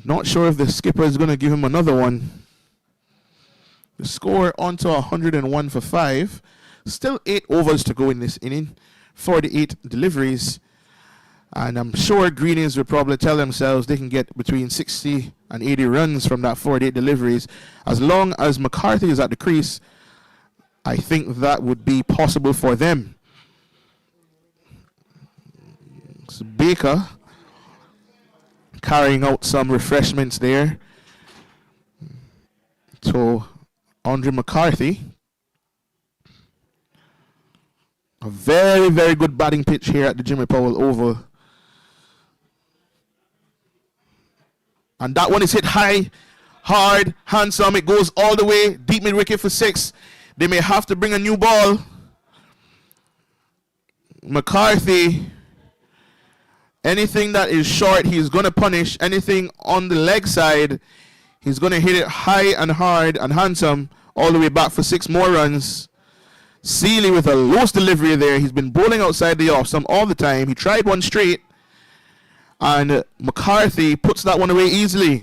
Not sure if the skipper is going to give him another one. The score onto 101 for 5. Still 8 overs to go in this inning. 48 deliveries. And I'm sure Greenies will probably tell themselves they can get between 60 and 80 runs from that 48 deliveries. As long as McCarthy is at the crease, I think that would be possible for them. So Baker carrying out some refreshments there to Andre McCarthy. A very, very good batting pitch here at the Jimmy Powell Oval. And that one is hit high, hard, handsome. It goes all the way deep mid wicket for 6. They may have to bring a new ball. McCarthy, anything that is short, he's going to punish. Anything on the leg side, he's going to hit it high and hard and handsome all the way back for 6 more runs. Seeley with a loose delivery there. He's been bowling outside the off stump all the time. He tried one straight. And McCarthy puts that one away easily.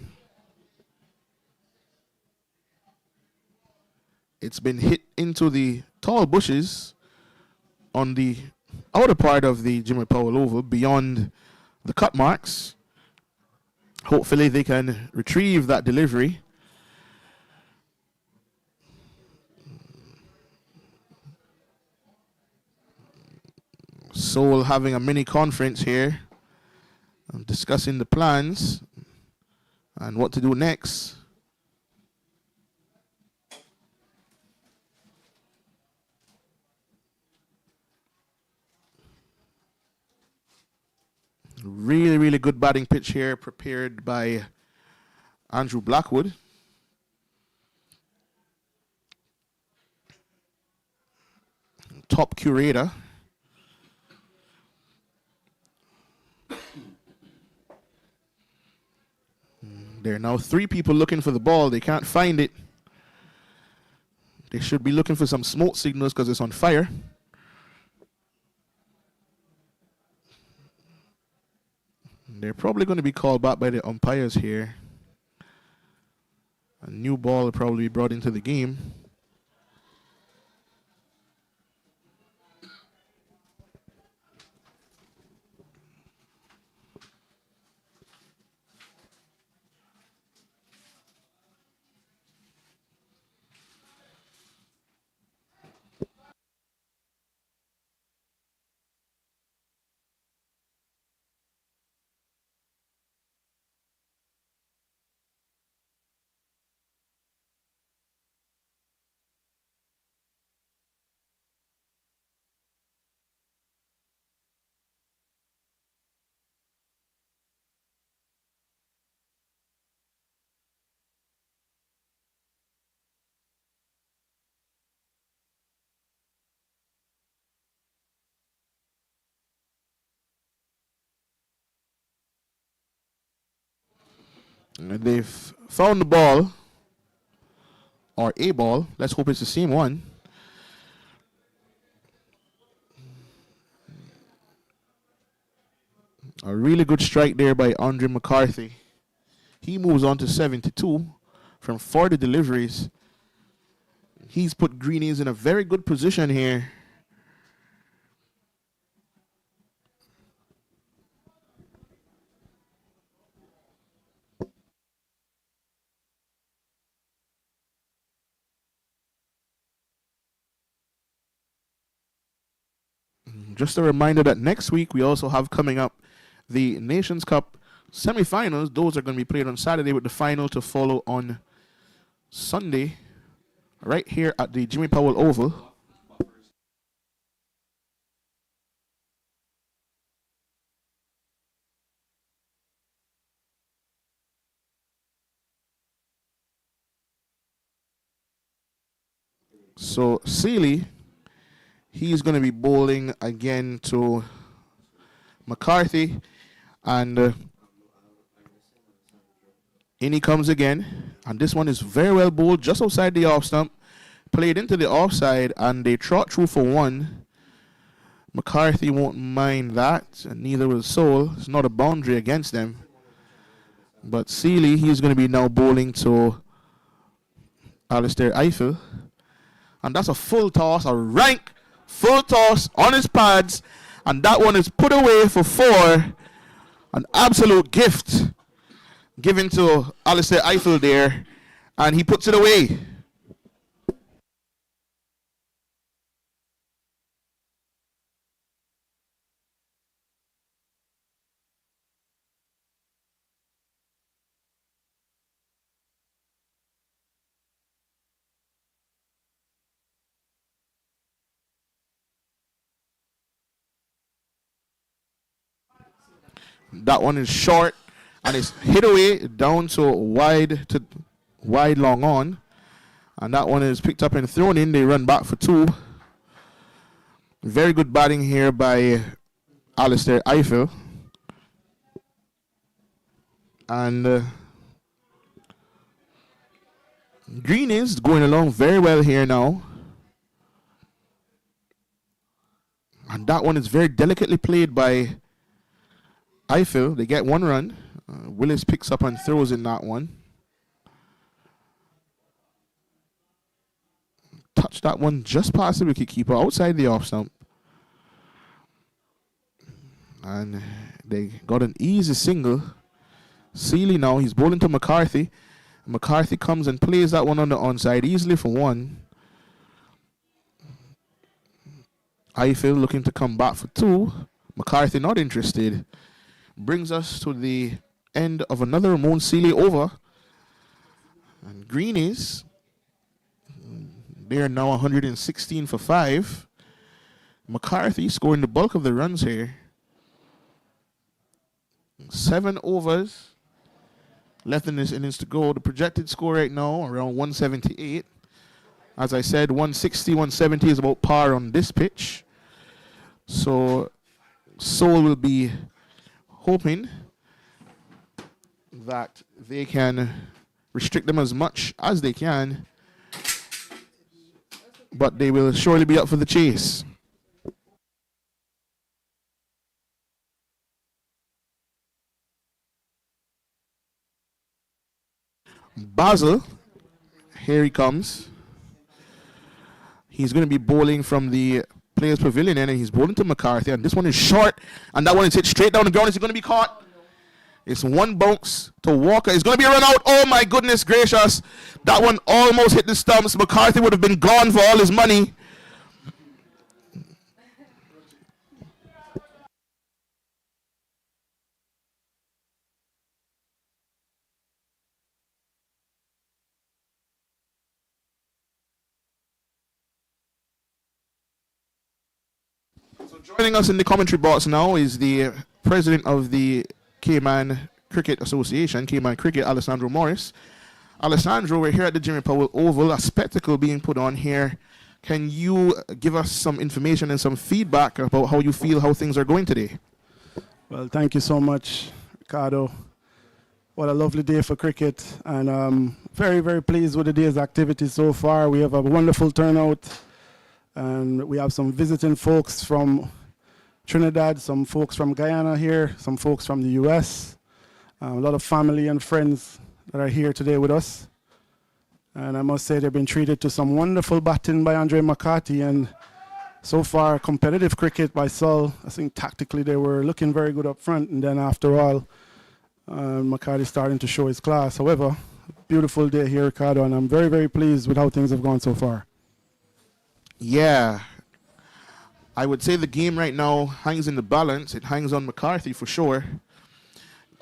It's been hit into the tall bushes on the outer part of the Jimmy Powell Oval beyond the cut marks. Hopefully they can retrieve that delivery. Seoul having a mini conference here, discussing the plans and what to do next. Really, really good batting pitch here prepared by Andrew Blackwood. Top curator. There are now 3 people looking for the ball. They can't find it. They should be looking for some smoke signals because it's on fire. They're probably going to be called back by the umpires here. A new ball will probably be brought into the game. And they've found the ball, or a ball. Let's hope it's the same one. A really good strike there by Andre McCarthy. He moves on to 72 from 40 deliveries. He's put Greenies in a very good position here. Just a reminder that next week we also have coming up the Nations Cup semifinals. Those are going to be played on Saturday with the final to follow on Sunday right here at the Jimmy Powell Oval. So Seeley, he's going to be bowling again to McCarthy, and In he comes again. And this one is very well bowled just outside the off stump. Played into the offside, and they trot through for one. McCarthy won't mind that, and neither will Sol. It's not a boundary against them. But Seeley, he's going to be now bowling to Alistair Eiffel. And that's a full toss, a rank full toss on his pads. And that one is put away for four. An absolute gift given to Alistair Eiffel there. And he puts it away. That one is short and it's hit away down to wide long on. And that one is picked up and thrown in. They run back for two. Very good batting here by Alistair Eiffel. And Greenies going along very well here now. And that one is very delicately played by Eiffel. They get one run. Willis picks up and throws in that one. Touch that one just past the wicketkeeper outside the off stump. And they got an easy single. Seeley now, he's bowling to McCarthy. McCarthy comes and plays that one on the onside easily for one. Eiffel looking to come back for two. McCarthy not interested. Brings us to the end of another Ramon Seeley over. And Greenies, they are now 116 for 5. McCarthy scoring the bulk of the runs here. 7 overs left in this innings to go. The projected score right now around 178. As I said, 160, 170 is about par on this pitch. So Sol will be hoping that they can restrict them as much as they can, but they will surely be up for the chase. Basil, here he comes. He's going to be bowling from the Players Pavilion and he's bowling to McCarthy, and this one is short, and that one is hit straight down the ground. Is he going to be caught? It's one bounce to Walker. It's going to be a run out. Oh my goodness gracious. That one almost hit the stumps. McCarthy would have been gone for all his money. Joining us in the commentary box now is the president of the Cayman Cricket Association, Cayman Cricket, Alessandro Morris. Alessandro, we're here at the Jimmy Powell Oval, a spectacle being put on here. Can you give us some information and some feedback about how you feel, how things are going today? Well, thank you so much, Ricardo. What a lovely day for cricket, and very, very pleased with the day's activities so far. We have a wonderful turnout. And we have some visiting folks from Trinidad, some folks from Guyana here, some folks from the US, a lot of family and friends that are here today with us. And I must say they've been treated to some wonderful batting by Andre McCarthy, and so far competitive cricket by Sol. I think tactically they were looking very good up front, and then after all, McCarthy starting to show his class. However, beautiful day here, Ricardo, and I'm very, very pleased with how things have gone so far. Yeah, I would say the game right now hangs in the balance. It hangs on McCarthy for sure.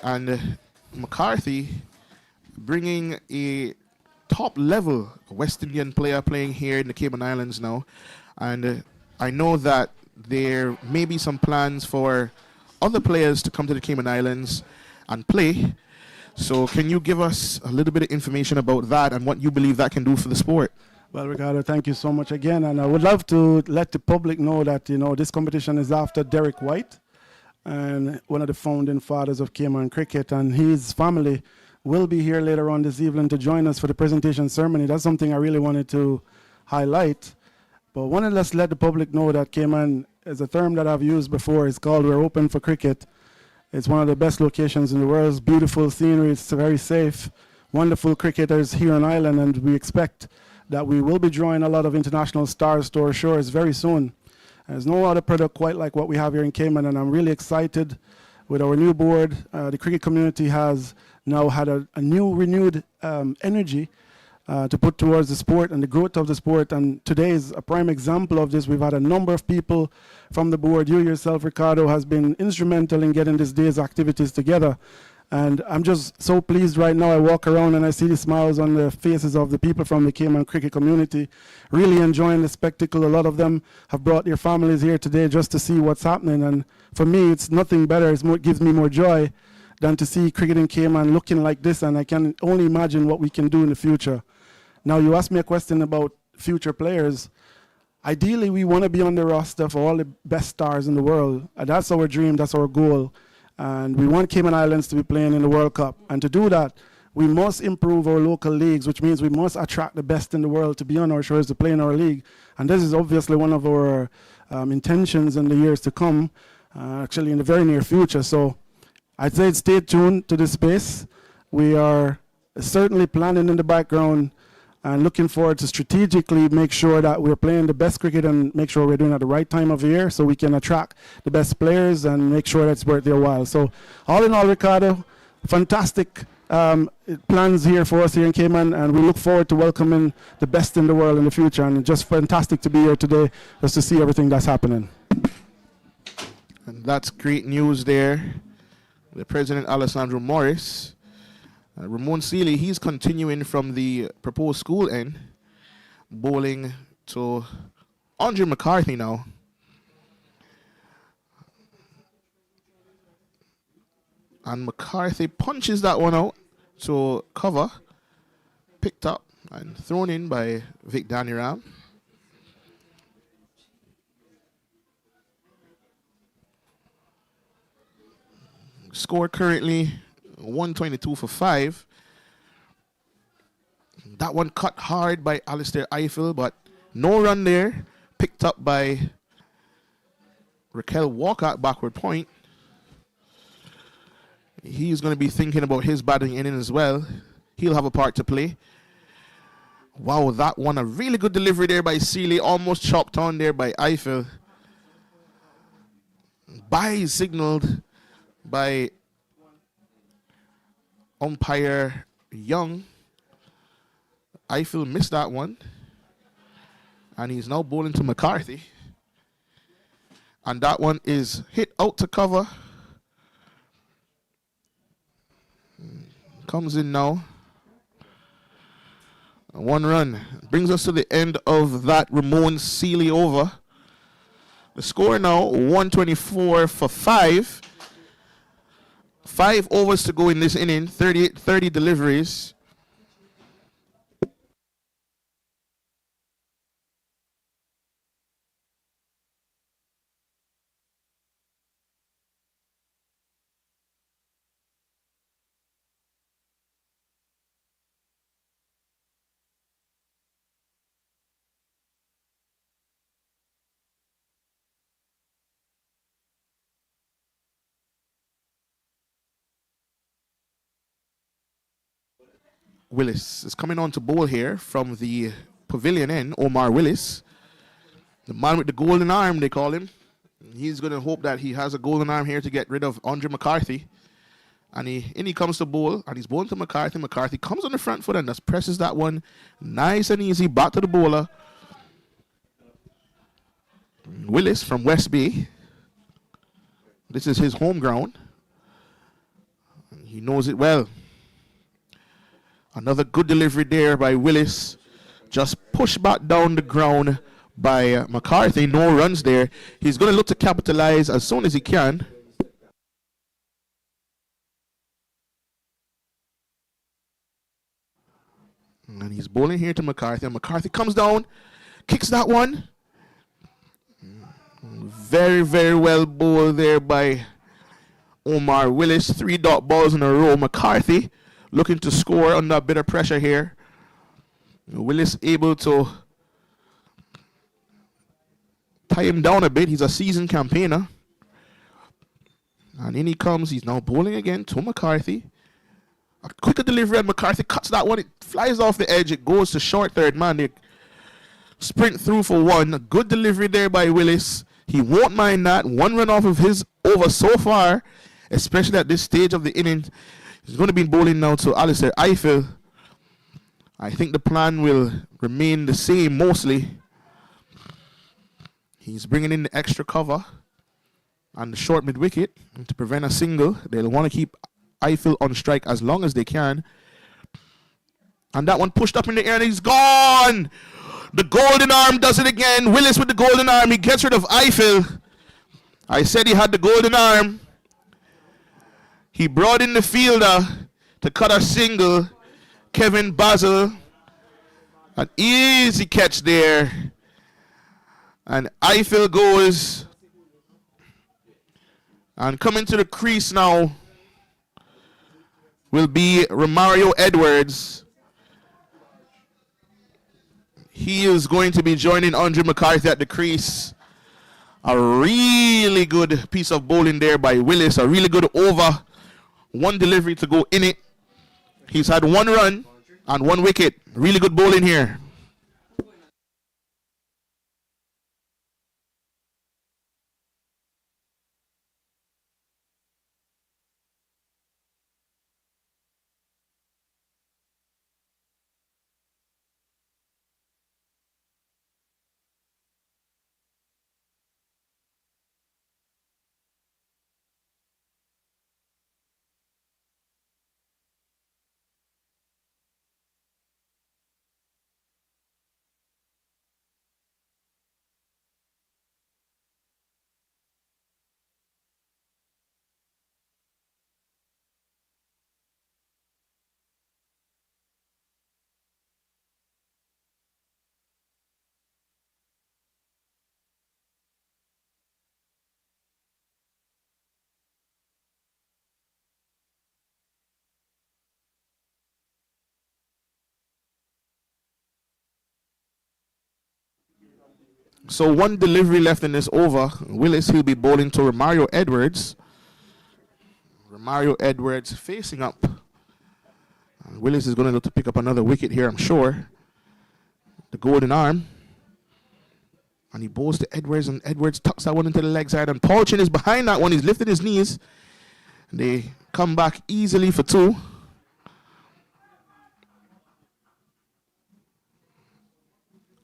And McCarthy bringing a top-level West Indian player playing here in the Cayman Islands now. And I know that there may be some plans for other players to come to the Cayman Islands and play. So can you give us a little bit of information about that and what you believe that can do for the sport? Well, Ricardo, thank you so much again. And I would love to let the public know that, this competition is after Derek White, and one of the founding fathers of Cayman cricket, and his family will be here later on this evening to join us for the presentation ceremony. That's something I really wanted to highlight. But wanted to let the public know that Cayman is a term that I've used before. It's called We're Open for Cricket. It's one of the best locations in the world. It's beautiful scenery. It's very safe. Wonderful cricketers here on Island, and we expect that we will be drawing a lot of international stars to our shores very soon. There's no other product quite like what we have here in Cayman, and I'm really excited with our new board. The cricket community has now had a new renewed energy to put towards the sport and the growth of the sport, and today is a prime example of this. We've had a number of people from the board. You yourself, Ricardo, has been instrumental in getting this day's activities together, and I'm just so pleased right now. I walk around and I see the smiles on the faces of the people from the Cayman cricket community, really enjoying the spectacle. A lot of them have brought their families here today just to see what's happening, and for me it's nothing better. It gives me more joy than to see cricket in Cayman looking like this, and I can only imagine what we can do in the future. Now, you asked me a question about future players. Ideally, we want to be on the roster for all the best stars in the world. That's our dream, that's our goal. And we want Cayman Islands to be playing in the World Cup. And to do that, we must improve our local leagues, which means we must attract the best in the world to be on our shores, to play in our league. And this is obviously one of our intentions in the years to come, actually in the very near future. So I'd say stay tuned to this space. We are certainly planning in the background and looking forward to strategically make sure that we're playing the best cricket and make sure we're doing it at the right time of year so we can attract the best players and make sure that's worth their while. So all in all, Ricardo, fantastic plans here for us here in Cayman, and we look forward to welcoming the best in the world in the future, and just fantastic to be here today just to see everything that's happening. And that's great news there. The President Alessandro Morris. Ramon Seeley, he's continuing from the proposed school end, bowling to Andre McCarthy now. And McCarthy punches that one out to cover, picked up and thrown in by Vic Daniram. Score currently 122 for 5. That one cut hard by Alistair Eiffel, but no run there. Picked up by Raquel Walker at backward point. He's going to be thinking about his batting inning as well. He'll have a part to play. Wow, that one, a really good delivery there by Seeley. Almost chopped on there by Eiffel. Bye signaled by umpire Young. Eiffel missed that one. And he's now bowling to McCarthy. And that one is hit out to cover. Comes in now. 1 run. Brings us to the end of that Ramon Seeley over. The score now 124 for 5. 5 overs to go in this inning, 30 deliveries. Willis is coming on to bowl here from the pavilion end. Omar Willis, the man with the golden arm, they call him. He's going to hope that he has a golden arm here to get rid of Andre McCarthy. And he comes to bowl, and he's bowling to McCarthy. McCarthy comes on the front foot and just presses that one nice and easy back to the bowler. Willis from West Bay. This is his home ground. He knows it well. Another good delivery there by Willis. Just pushed back down the ground by McCarthy. No runs there. He's going to look to capitalize as soon as he can. And he's bowling here to McCarthy. And McCarthy comes down, kicks that one. Very, very well bowled there by Omar Willis. 3 dot balls in a row. McCarthy looking to score under a bit of pressure here. Willis able to tie him down a bit. He's a seasoned campaigner. And in he comes. He's now bowling again to McCarthy. A quicker delivery, and McCarthy cuts that one. It flies off the edge. It goes to short third man. They sprint through for one. A good delivery there by Willis. He won't mind that. One run off of his over so far, especially at this stage of the inning. He's going to be bowling now to Alistair Eiffel. I think the plan will remain the same mostly. He's bringing in the extra cover and the short mid-wicket to prevent a single. They'll want to keep Eiffel on strike as long as they can. And that one pushed up in the air and he's gone. The golden arm does it again. Willis with the golden arm. He gets rid of Eiffel. I said he had the golden arm. He brought in the fielder to cut a single. Kevin Basil. An easy catch there. And Eiffel goes. And coming to the crease now will be Romario Edwards. He is going to be joining Andre McCarthy at the crease. A really good piece of bowling there by Willis. A really good over. One delivery to go in it. He's had one run and one wicket. Really good bowling here. So one delivery left in this over. Willis, he'll be bowling to Romario Edwards. Romario Edwards facing up. Willis is going to look to pick up another wicket here, I'm sure. The golden arm. And he bowls to Edwards, and Edwards tucks that one into the leg side. And Paul Chin is behind that one. He's lifted his knees. They come back easily for two.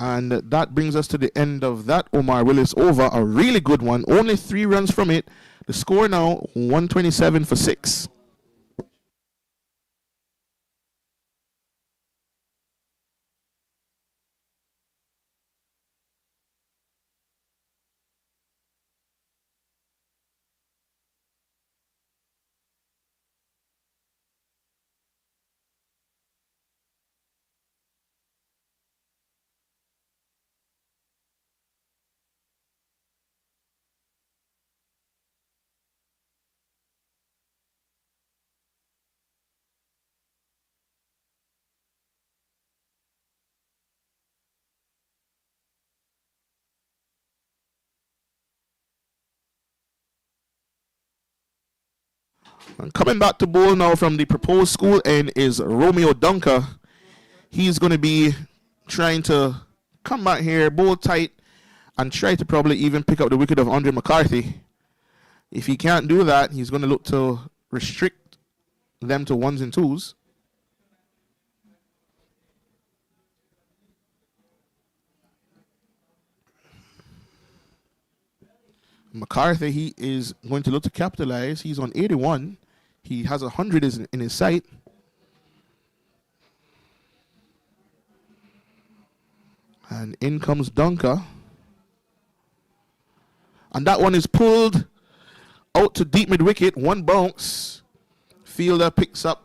And that brings us to the end of that Omar Willis over. A really good one. Only 3 runs from it. The score now, 127 for 6. And coming back to bowl now from the proposed school end is Romeo Dunker. He's going to be trying to come back here, bowl tight, and try to probably even pick up the wicket of Andre McCarthy. If he can't do that, he's going to look to restrict them to 1s and 2s. McCarthy, he is going to look to capitalize. He's on 81. He has 100 in his sight. And in comes Dunker. And that one is pulled out to deep mid-wicket. One bounce. Fielder picks up.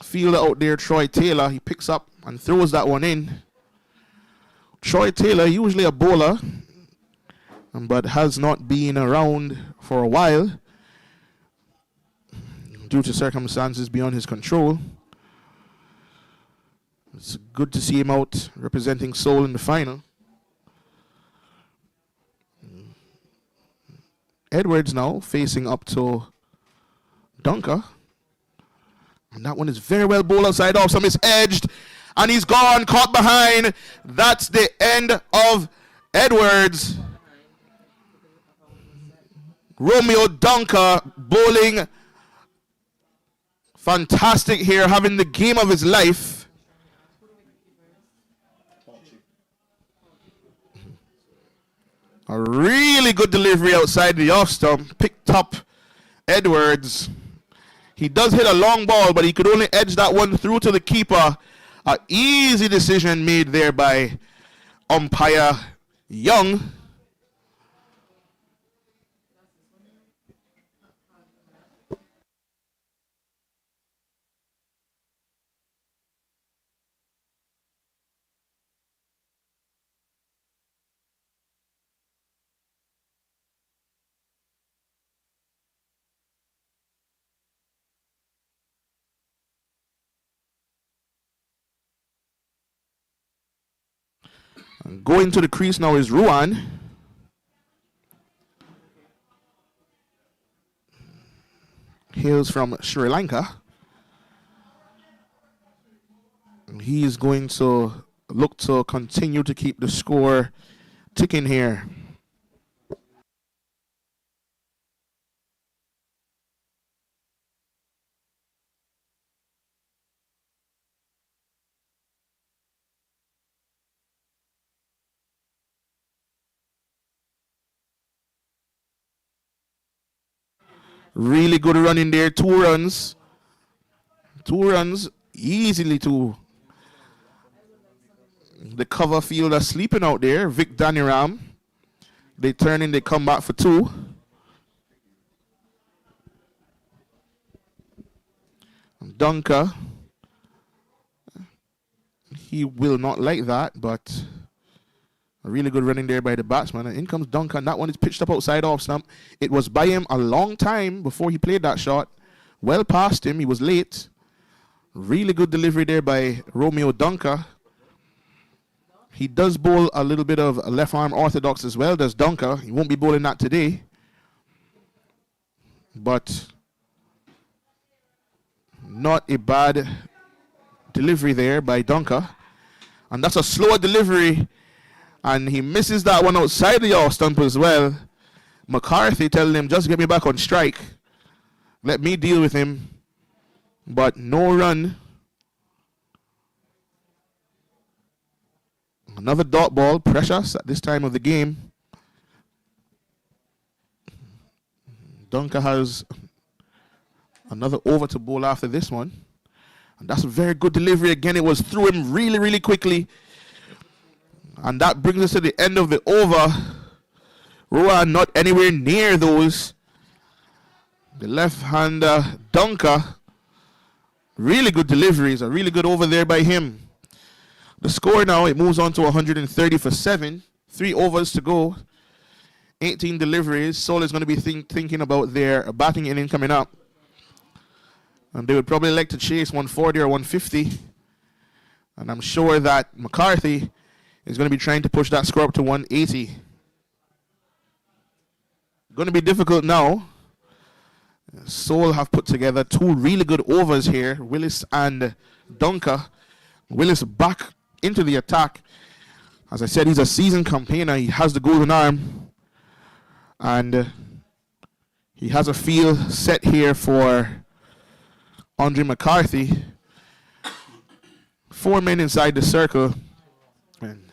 Fielder out there, Troy Taylor. He picks up and throws that one in. Troy Taylor, usually a bowler, but has not been around for a while. due to circumstances beyond his control. It's good to see him out representing Seoul in the final. Edwards now facing up to Dunker. And that one is very well bowled outside off. Some is edged. And he's gone, caught behind. That's the end of Edwards. Romeo Dunker bowling fantastic here, having the game of his life. A really good delivery outside the off stump. Picked up Edwards. He does hit a long ball, but he could only edge that one through to the keeper. An easy decision made there by umpire Young. Going to the crease now is Ruan. Hails from Sri Lanka. He is going to look to continue to keep the score ticking here. Really good run in there. 2 runs. 2 runs easily to the cover fielder sleeping out there. Vic Daniram. They turn in, they come back for 2. Dunker. He will not like that, but a really good running there by the batsman. And in comes Dunker, and that one is pitched up outside off stump. It was by him a long time before he played that shot. Well past him. He was late. Really good delivery there by Romeo Dunker. He does bowl a little bit of left arm orthodox as well, does Dunker. He won't be bowling that today. But not a bad delivery there by Dunker. And that's a slower delivery. And he misses that one outside the off stump as well. McCarthy telling him, just get me back on strike. Let me deal with him. But no run. Another dot ball. Precious at this time of the game. Dunker has another over to bowl after this one. And that's a very good delivery. Again, it was through him really, really quickly. And that brings us to the end of the over. Ruan not anywhere near those. The left-hander Dunker. Really good deliveries. A really good over there by him. The score now, it moves on to 130 for 7. 3 overs to go. 18 deliveries. Seoul is going to be thinking about their batting inning coming up. And they would probably like to chase 140 or 150. And I'm sure that McCarthy is going to be trying to push that score up to 180. Going to be difficult now. Seoul have put together 2 really good overs here. Willis and Dunker. Willis back into the attack. As I said, he's a seasoned campaigner. He has the golden arm. And he has a field set here for Andre McCarthy. 4 men inside the circle. And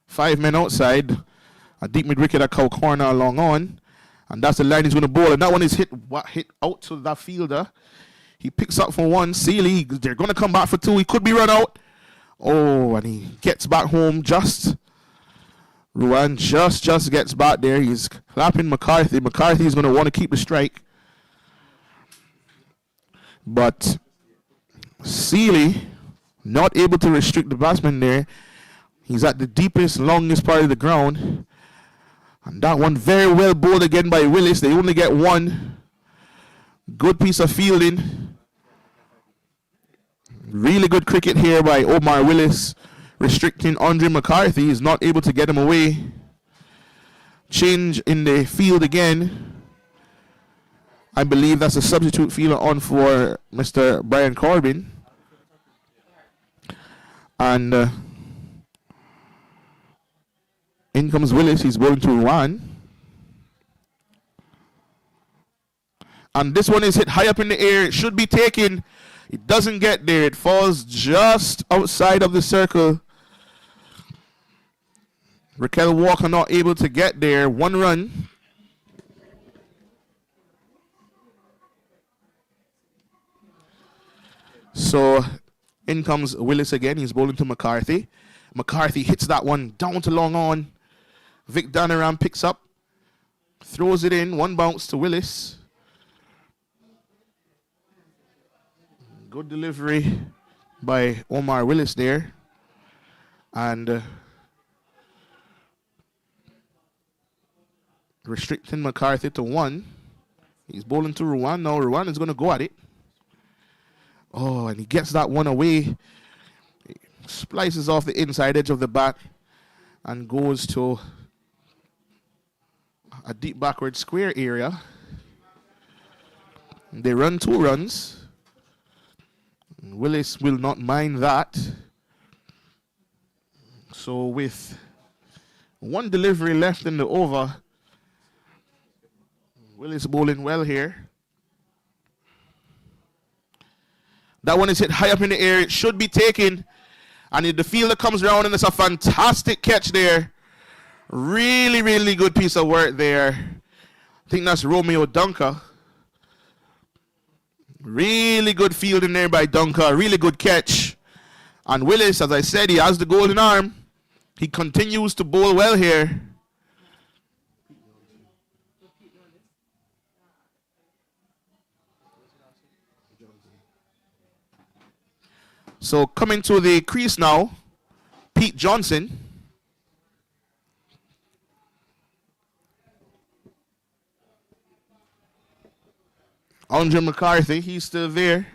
5 men outside. A deep mid-wicket at cow corner along on. And that's the line he's going to bowl. And that one is hit out to that fielder. He picks up for 1. Sealy, they're going to come back for 2. He could be run out. Oh, and he gets back home just. Ruan just gets back there. He's clapping McCarthy. McCarthy is going to want to keep the strike. But Sealy not able to restrict the batsman there. He's at the deepest, longest part of the ground. And that one very well bowled again by Willis. They only get 1. Good piece of fielding. Really good cricket here by Omar Willis, restricting Andre McCarthy. He's not able to get him away. Change in the field again. I believe that's a substitute fielder on for Mr. Brian Corbin. And in comes Willis. He's bowling to Ruan. And this one is hit high up in the air. It should be taken. It doesn't get there. It falls just outside of the circle. Raquel Walker not able to get there. 1 run. So in comes Willis again. He's bowling to McCarthy. McCarthy hits that one down to long on. Vic Danaram picks up. Throws it in. 1 bounce to Willis. Good delivery by Omar Willis there. And restricting McCarthy to 1. He's bowling to Ruan now. Ruan is going to go at it. Oh, and he gets that one away. He splices off the inside edge of the bat and goes to a deep backward square area. They run 2 runs. Willis will not mind that. So with 1 delivery left in the over, Willis bowling well here. That one is hit high up in the air. It should be taken. And if the fielder comes around, and it's a fantastic catch there. Really, really good piece of work there. I think that's Romeo Dunker. Really good fielding there by Dunker. Really good catch. And Willis, as I said, he has the golden arm. He continues to bowl well here. So coming to the crease now, Pete Johnson. Andre McCarthy, he's still there.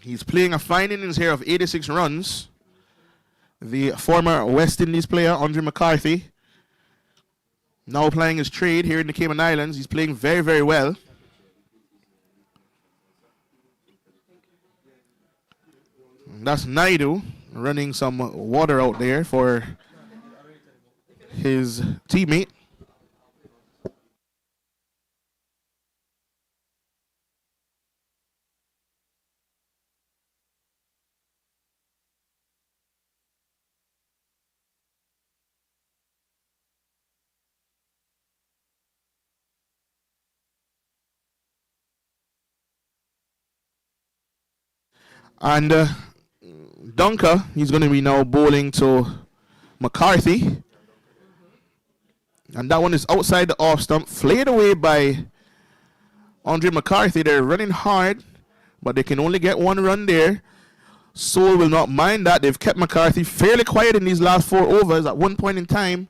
He's playing a fine innings here of 86 runs. The former West Indies player, Andre McCarthy, now playing his trade here in the Cayman Islands. He's playing very, very well. And that's Naidu running some water out there for his teammate. And Dunker, he's going to be now bowling to McCarthy. And that one is outside the off stump, flayed away by Andre McCarthy. They're running hard, but they can only get 1 run there. Seoul will not mind that. They've kept McCarthy fairly quiet in these last 4 overs. At one point in time,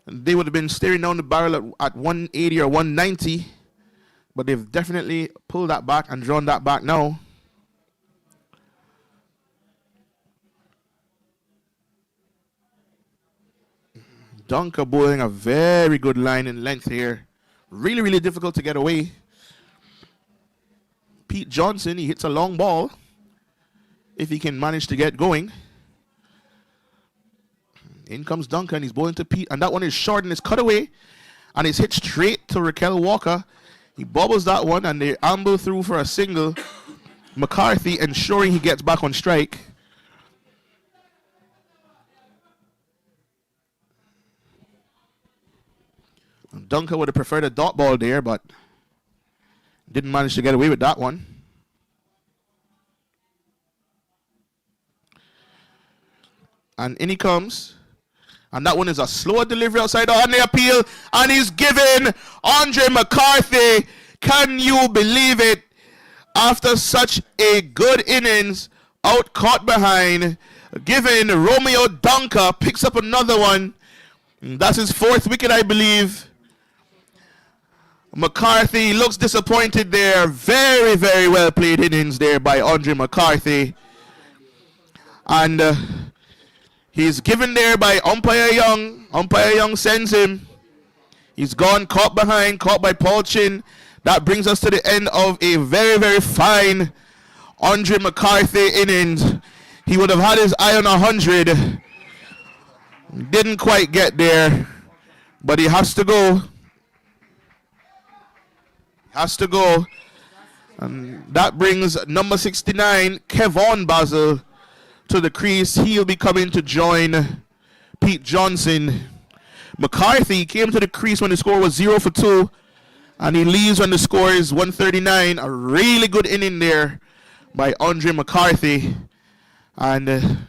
they would have been staring down the barrel at 180 or 190. But they've definitely pulled that back and drawn that back now. Dunker bowling a very good line in length here. Really, really difficult to get away. Pete Johnson, he hits a long ball if he can manage to get going. In comes Dunker, and he's bowling to Pete, and that one is short and it's cut away, and it's hit straight to Raquel Walker. He bobbles that one, and they amble through for a single. McCarthy ensuring he gets back on strike. Dunker would have preferred a dot ball there, but didn't manage to get away with that one. And in he comes. And that one is a slower delivery outside on the appeal. And he's given Andre McCarthy. Can you believe it? After such a good innings, out caught behind, given Romeo Dunker picks up another one. That's his 4th wicket, I believe. McCarthy looks disappointed there. Very, very well played innings there by Andre McCarthy. And he's given there by umpire Young. Umpire Young sends him. He's gone, caught behind, caught by Paul Chin. That brings us to the end of a very, very fine Andre McCarthy innings. He would have had his eye on 100. Didn't quite get there, but he has to go. Has to go. And that brings number 69, Kevon Basil, to the crease. He'll be coming to join Pete Johnson. McCarthy came to the crease when the score was 0 for 2, and he leaves when the score is 139. A really good inning there by Andre McCarthy. And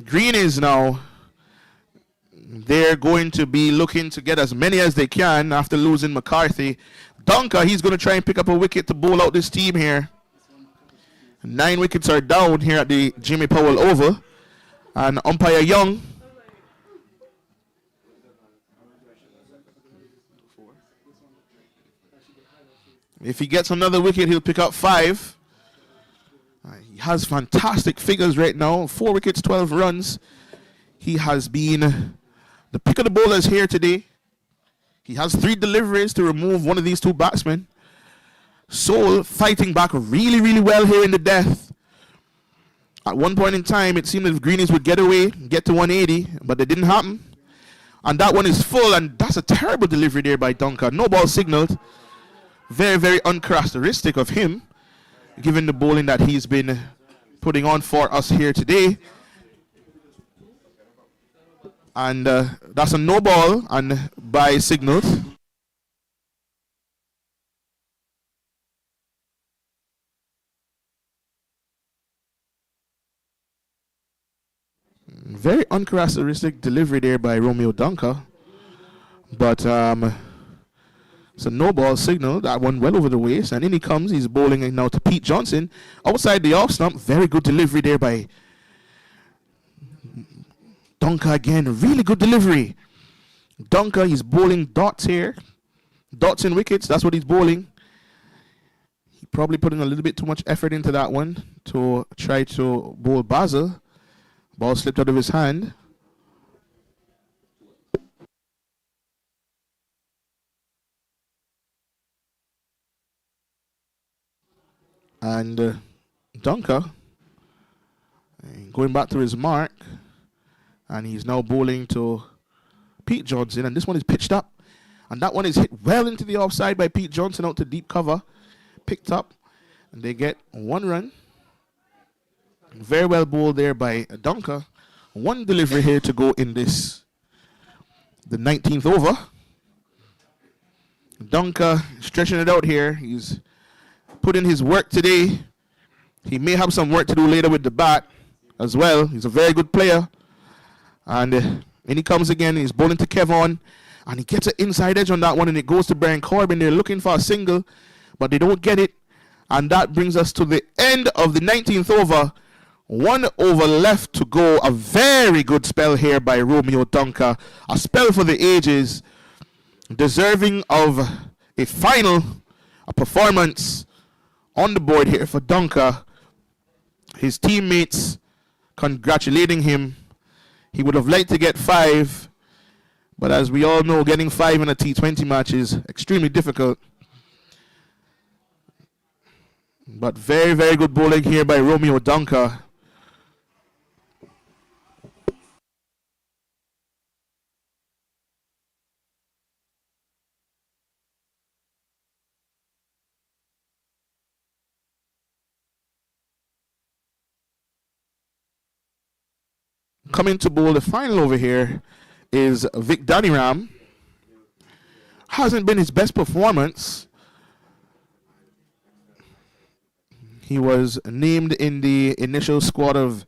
Greenies now, they're going to be looking to get as many as they can after losing McCarthy. Dunker, he's going to try and pick up a wicket to bowl out this team here. 9 wickets are down here at the Jimmy Powell Oval. And umpire Young, if he gets another wicket, he'll pick up 5. He has fantastic figures right now. 4 wickets, 12 runs. He has been the pick of the bowlers here today. He has 3 deliveries to remove one of these 2 batsmen. Soul fighting back really, really well here in the death. At one point in time, it seemed as if Greenies would get away, get to 180, but it didn't happen. And that one is full, and that's a terrible delivery there by Dunker. No ball signaled. Very, very uncharacteristic of him, given the bowling that he's been putting on for us here today. And that's a no ball and by signals. Very uncharacteristic delivery there by Romeo Dunker. But it's a no ball signal. That one well over the waist. And in he comes. He's bowling now to Pete Johnson. Outside the off stump. Very good delivery there by Dunker again. Really good delivery. Dunker, he's bowling dots here. Dots and wickets. That's what he's bowling. He probably putting a little bit too much effort into that one to try to bowl Basil. Ball slipped out of his hand. And Dunker going back to his mark. And he's now bowling to Pete Johnson. And this one is pitched up. And that one is hit well into the offside by Pete Johnson out to deep cover. Picked up. And they get 1 run. Very well bowled there by Dunker. 1 delivery here to go in this, the 19th over. Dunker stretching it out here. He's put in his work today. He may have some work to do later with the bat as well. He's a very good player. And in he comes again. He's bowling to Kevon. And he gets an inside edge on that one. And it goes to Brian Corbin. They're looking for a single. But they don't get it. And that brings us to the end of the 19th over. 1 over left to go. A very good spell here by Romeo Dunker. A spell for the ages. Deserving of a final, a performance on the board here for Dunker. His teammates congratulating him. He would have liked to get 5. But as we all know, getting 5 in a T20 match is extremely difficult. But very, very good bowling here by Romeo Dunker. Coming to bowl the final over here is Vic Daniram. Hasn't been his best performance. He was named in the initial squad of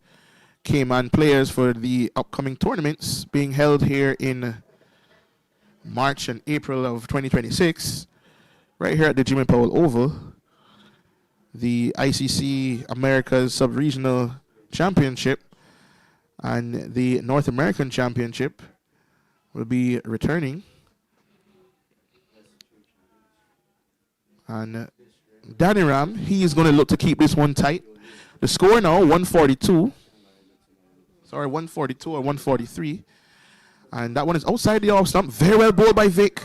Cayman players for the upcoming tournaments being held here in March and April of 2026, right here at the Jimmy Powell Oval. The ICC America's Sub-Regional Championship and the North American Championship will be returning. And Danny Ram, he is going to look to keep this one tight. The score now, 142. Sorry, 142 or 143. And that one is outside the off stump. Very well bowled by Vic.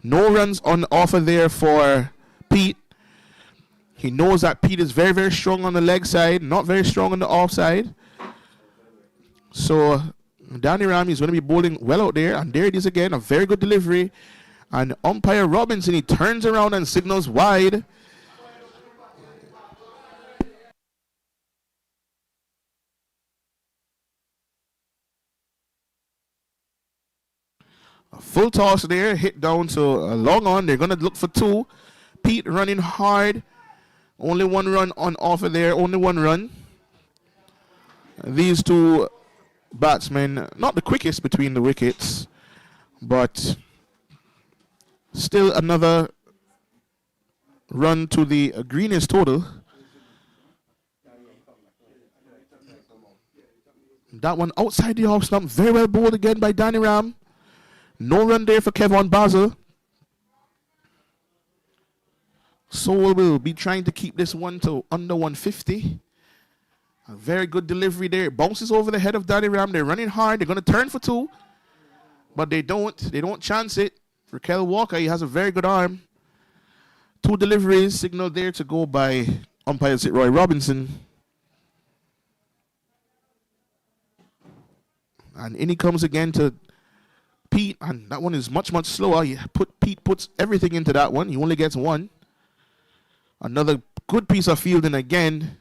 No runs on offer there for Pete. He knows that Pete is very, very strong on the leg side, not very strong on the off side. So Danny Ram is going to be bowling well out there. And there it is again, a very good delivery. And umpire Robinson, he turns around and signals wide. A full toss there, hit down to a long on. They're going to look for two. Pete running hard. Only one run on offer there, only one run. These two batsmen, not the quickest between the wickets, but still another run to the Greenies total. That one outside the off stump, very well bowled again by Danny Ram. No run there for Kevon Basel. Soul will be trying to keep this one to under 150. A very good delivery there. It bounces over the head of Danny Ram. They're running hard. They're going to turn for two. But they don't. They don't chance it. Raquel Walker, he has a very good arm. Two deliveries signaled there to go by umpire Roy Robinson. And in he comes again to Pete. And that one is much, much slower. Pete puts everything into that one. He only gets one. Another good piece of fielding again.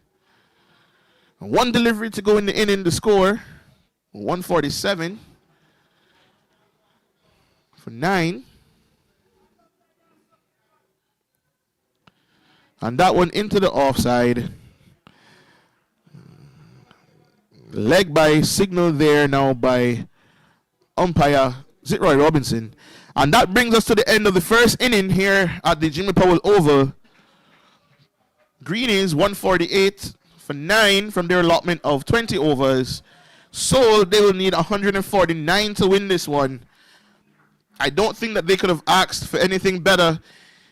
One delivery to go in the inning, the score, 147 for 9. And that one into the offside. Leg by signal there now by umpire Zitroy Robinson. And that brings us to the end of the first inning here at the Jimmy Powell Oval. Greenies 148 for 9 from their allotment of 20 overs. So they will need 149 to win this one. I don't think that they could have asked for anything better.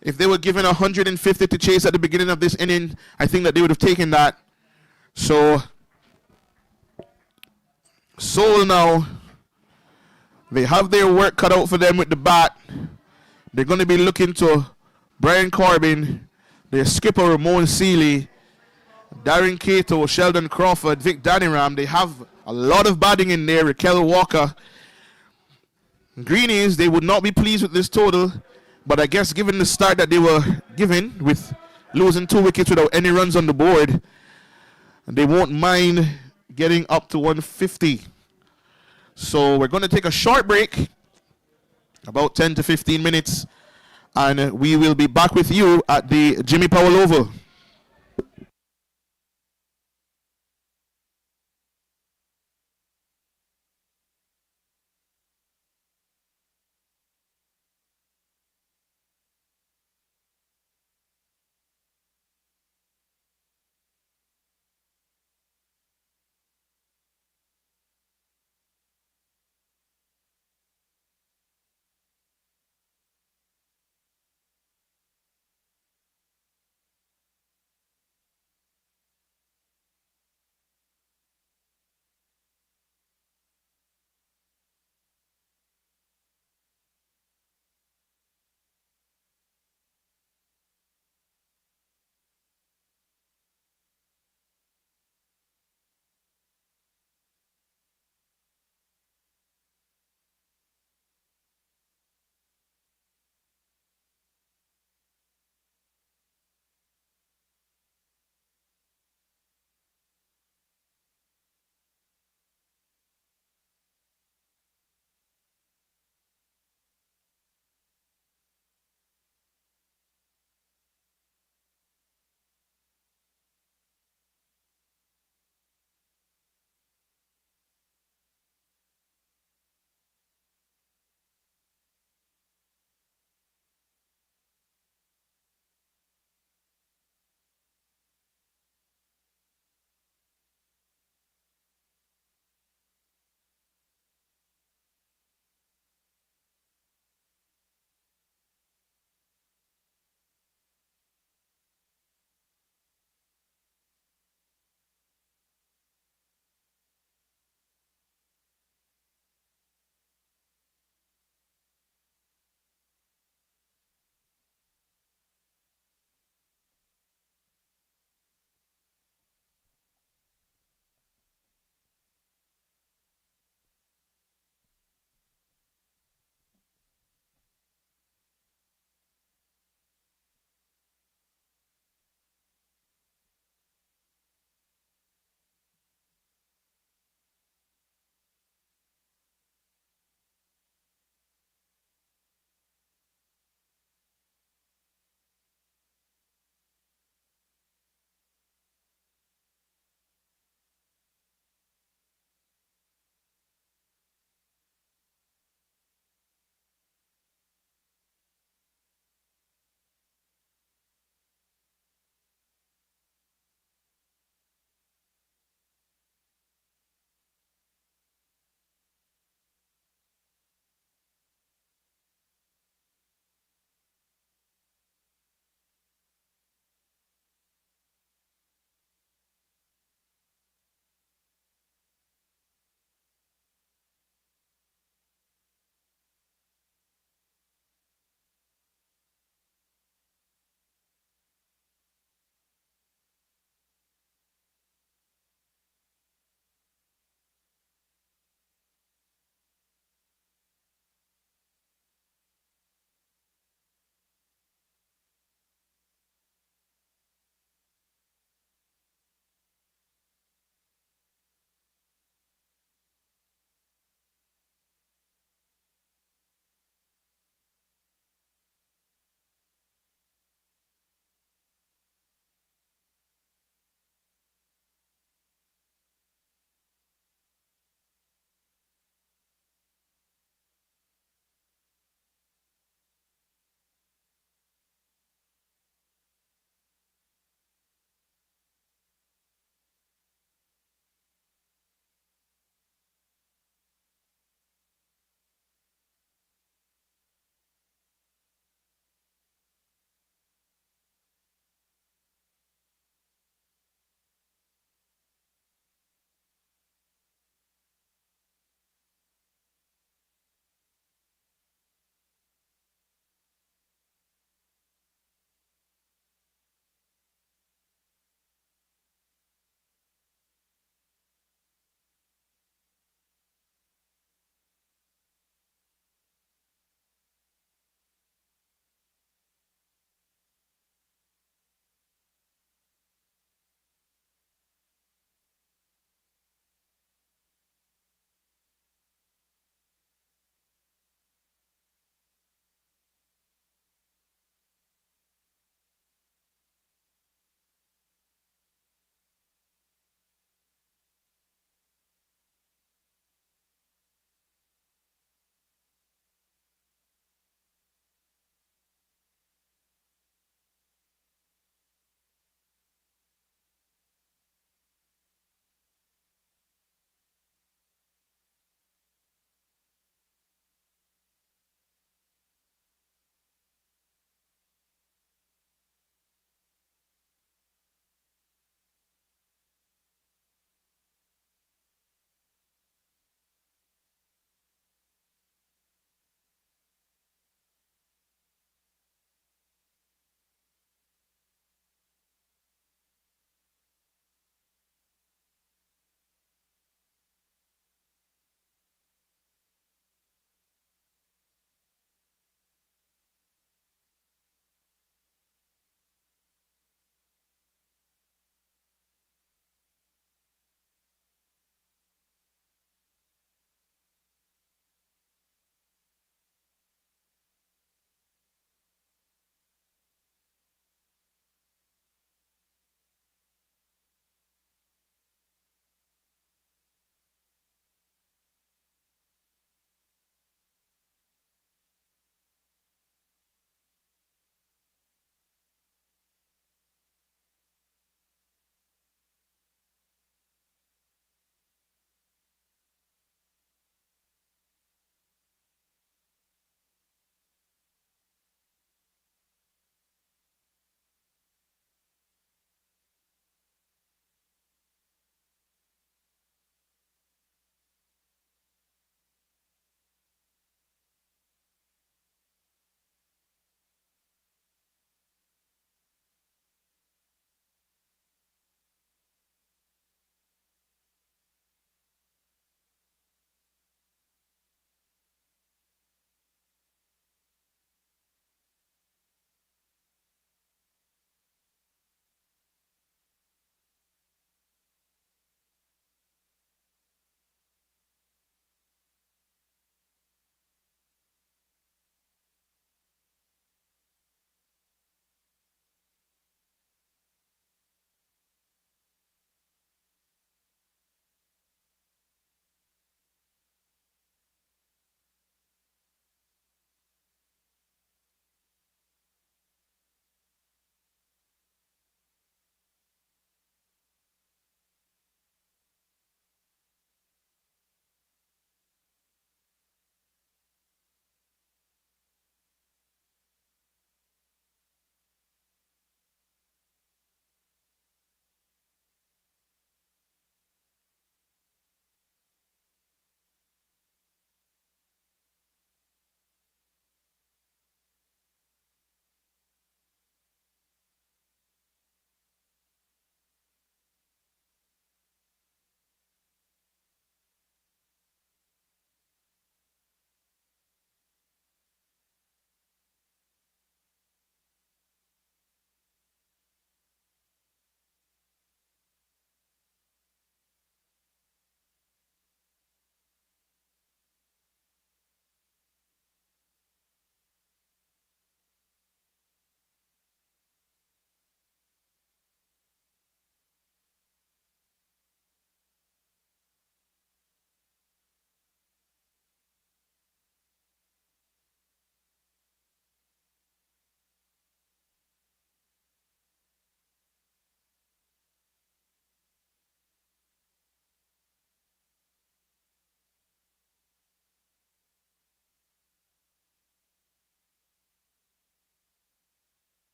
If they were given 150 to chase at the beginning of this inning, I think that they would have taken that. So Seoul now, they have their work cut out for them with the bat. They're going to be looking to Brian Corbin, their skipper Ramon Seeley, Darren Cato, Sheldon Crawford, Vic Daniram. They have a lot of batting in there. Raquel Walker. Greenies, they would not be pleased with this total, but I guess given the start that they were given with losing 2 wickets without any runs on the board, they won't mind getting up to 150. So we're going to take a short break, about 10 to 15 minutes, and we will be back with you at the Jimmy Powell Oval.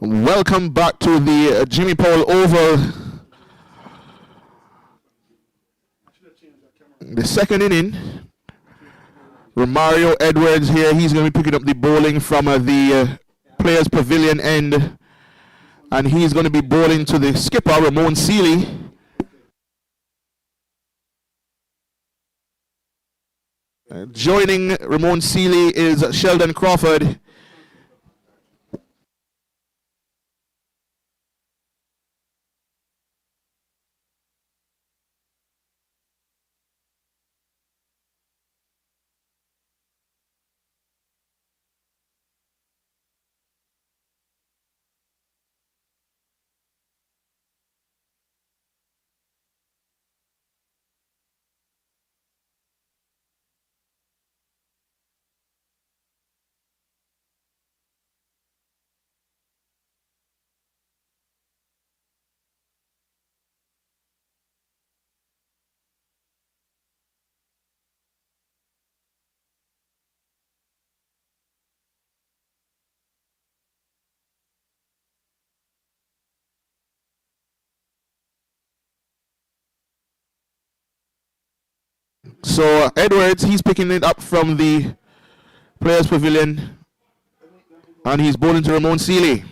Welcome back to the Jimmy Powell Oval. The second inning. Romario Edwards here. He's going to be picking up the bowling from the Players Pavilion end. And he's going to be bowling to the skipper, Ramon Seeley. Joining Ramon Seeley is Sheldon Crawford. So Edwards, he's picking it up from the Players Pavilion, and he's bowling to Ramon Seeley.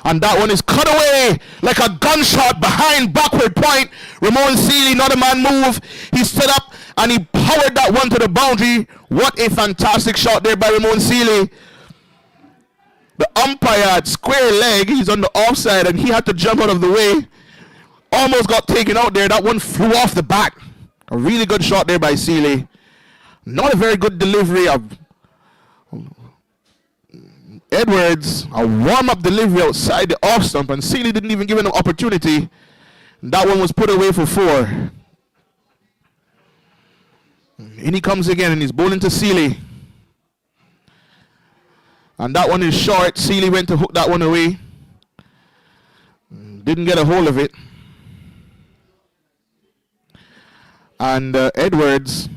And that one is cut away like a gunshot behind backward point. Ramon Seeley, not a man move. He stood up and he powered that one to the boundary. What a fantastic shot there by Ramon Seeley. The umpire had square leg. He's on the offside and he had to jump out of the way. Almost got taken out there. That one flew off the bat. A really good shot there by Seeley. Not a very good delivery of Edwards. A warm-up delivery outside the off stump, and Seeley didn't even give him an opportunity. That one was put away for 4. In he comes again, and he's bowling to Seeley. And that one is short. Seeley went to hook that one away. Didn't get a hold of it. And Edwards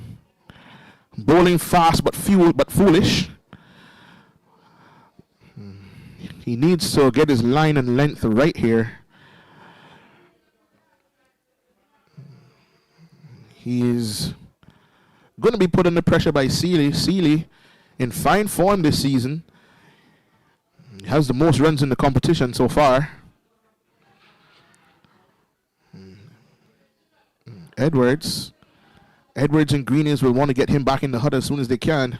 bowling fast but foolish. He needs to get his line and length right here. He is going to be put under pressure by Seeley. Seeley in fine form this season. He has the most runs in the competition so far. Edwards and Greenies will want to get him back in the hut as soon as they can.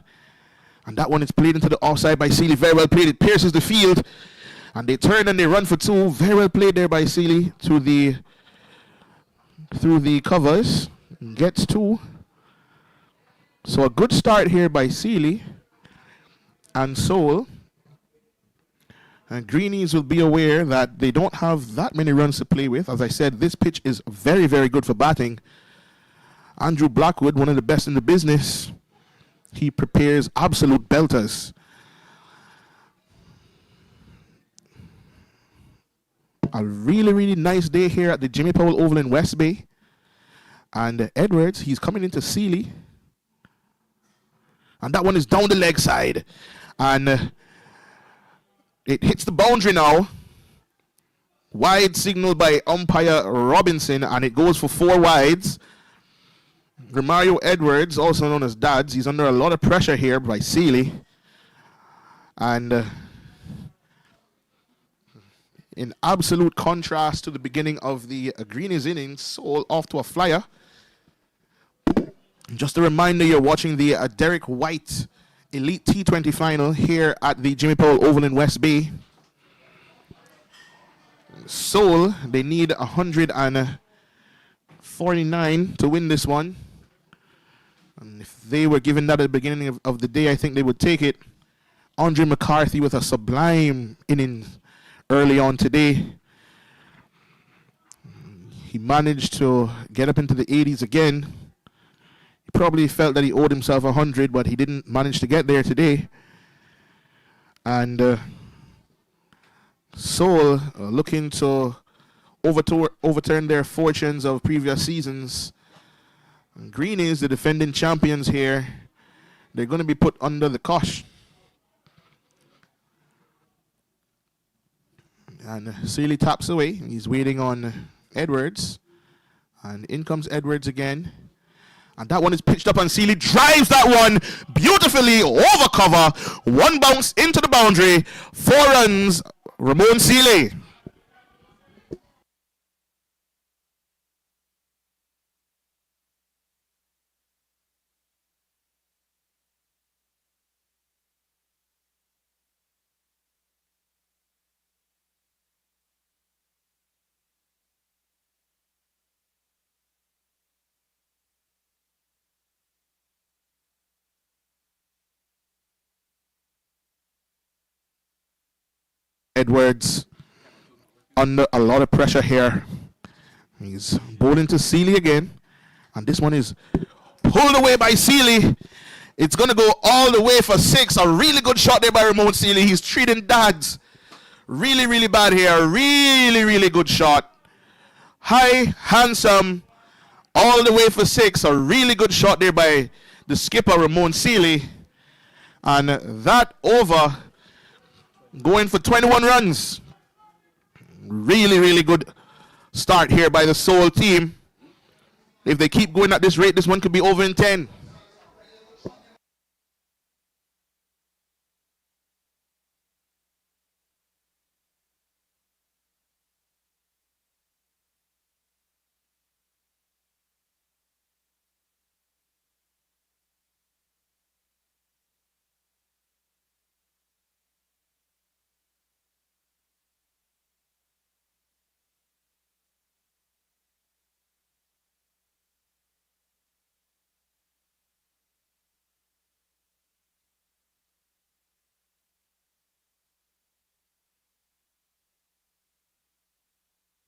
And that one is played into the offside by Seeley. Very well played. It pierces the field. And they turn and they run for 2. Very well played there by Seeley through the covers. Gets 2. So a good start here by Seeley and Soul. And Greenies will be aware that they don't have that many runs to play with. As I said, this pitch is very, very good for batting. Andrew Blackwood, one of the best in the business, he prepares absolute belters. A really, really nice day here at the Jimmy Powell Oval in West Bay. And Edwards, he's coming into Seeley. And that one is down the leg side. And it hits the boundary now. Wide signal by umpire Robinson, and it goes for 4 wides. Romario Edwards, also known as Dads, he's under a lot of pressure here by Seeley. And in absolute contrast to the beginning of the Greenies innings, Soul off to a flyer. Just a reminder, you're watching the Derek White Elite T20 final here at the Jimmy Powell Oval in West Bay. Soul, they need 149 to win this one. And if they were given that at the beginning of the day, I think they would take it. Andre McCarthy with a sublime inning early on today. He managed to get up into the 80s again. He probably felt that he owed himself 100, but he didn't manage to get there today. And Soul looking to overturn their fortunes of previous seasons. And Greenies, the defending champions here, they're going to be put under the cosh. And Sealy taps away. He's waiting on Edwards. And in comes Edwards again. And that one is pitched up, and Sealy drives that one beautifully over cover. One bounce into the boundary. 4 runs, Ramon Sealy. Edwards under a lot of pressure here. He's bowling to Sealy again. And this one is pulled away by Sealy. It's going to go all the way for 6. A really good shot there by Ramon Sealy. He's treating dads really, really bad here. Really, really good shot. High, handsome, all the way for 6. A really good shot there by the skipper, Ramon Sealy. And that over, going for 21 runs. Really, really good start here by the Seoul team. If they keep going at this rate, this one could be over in 10.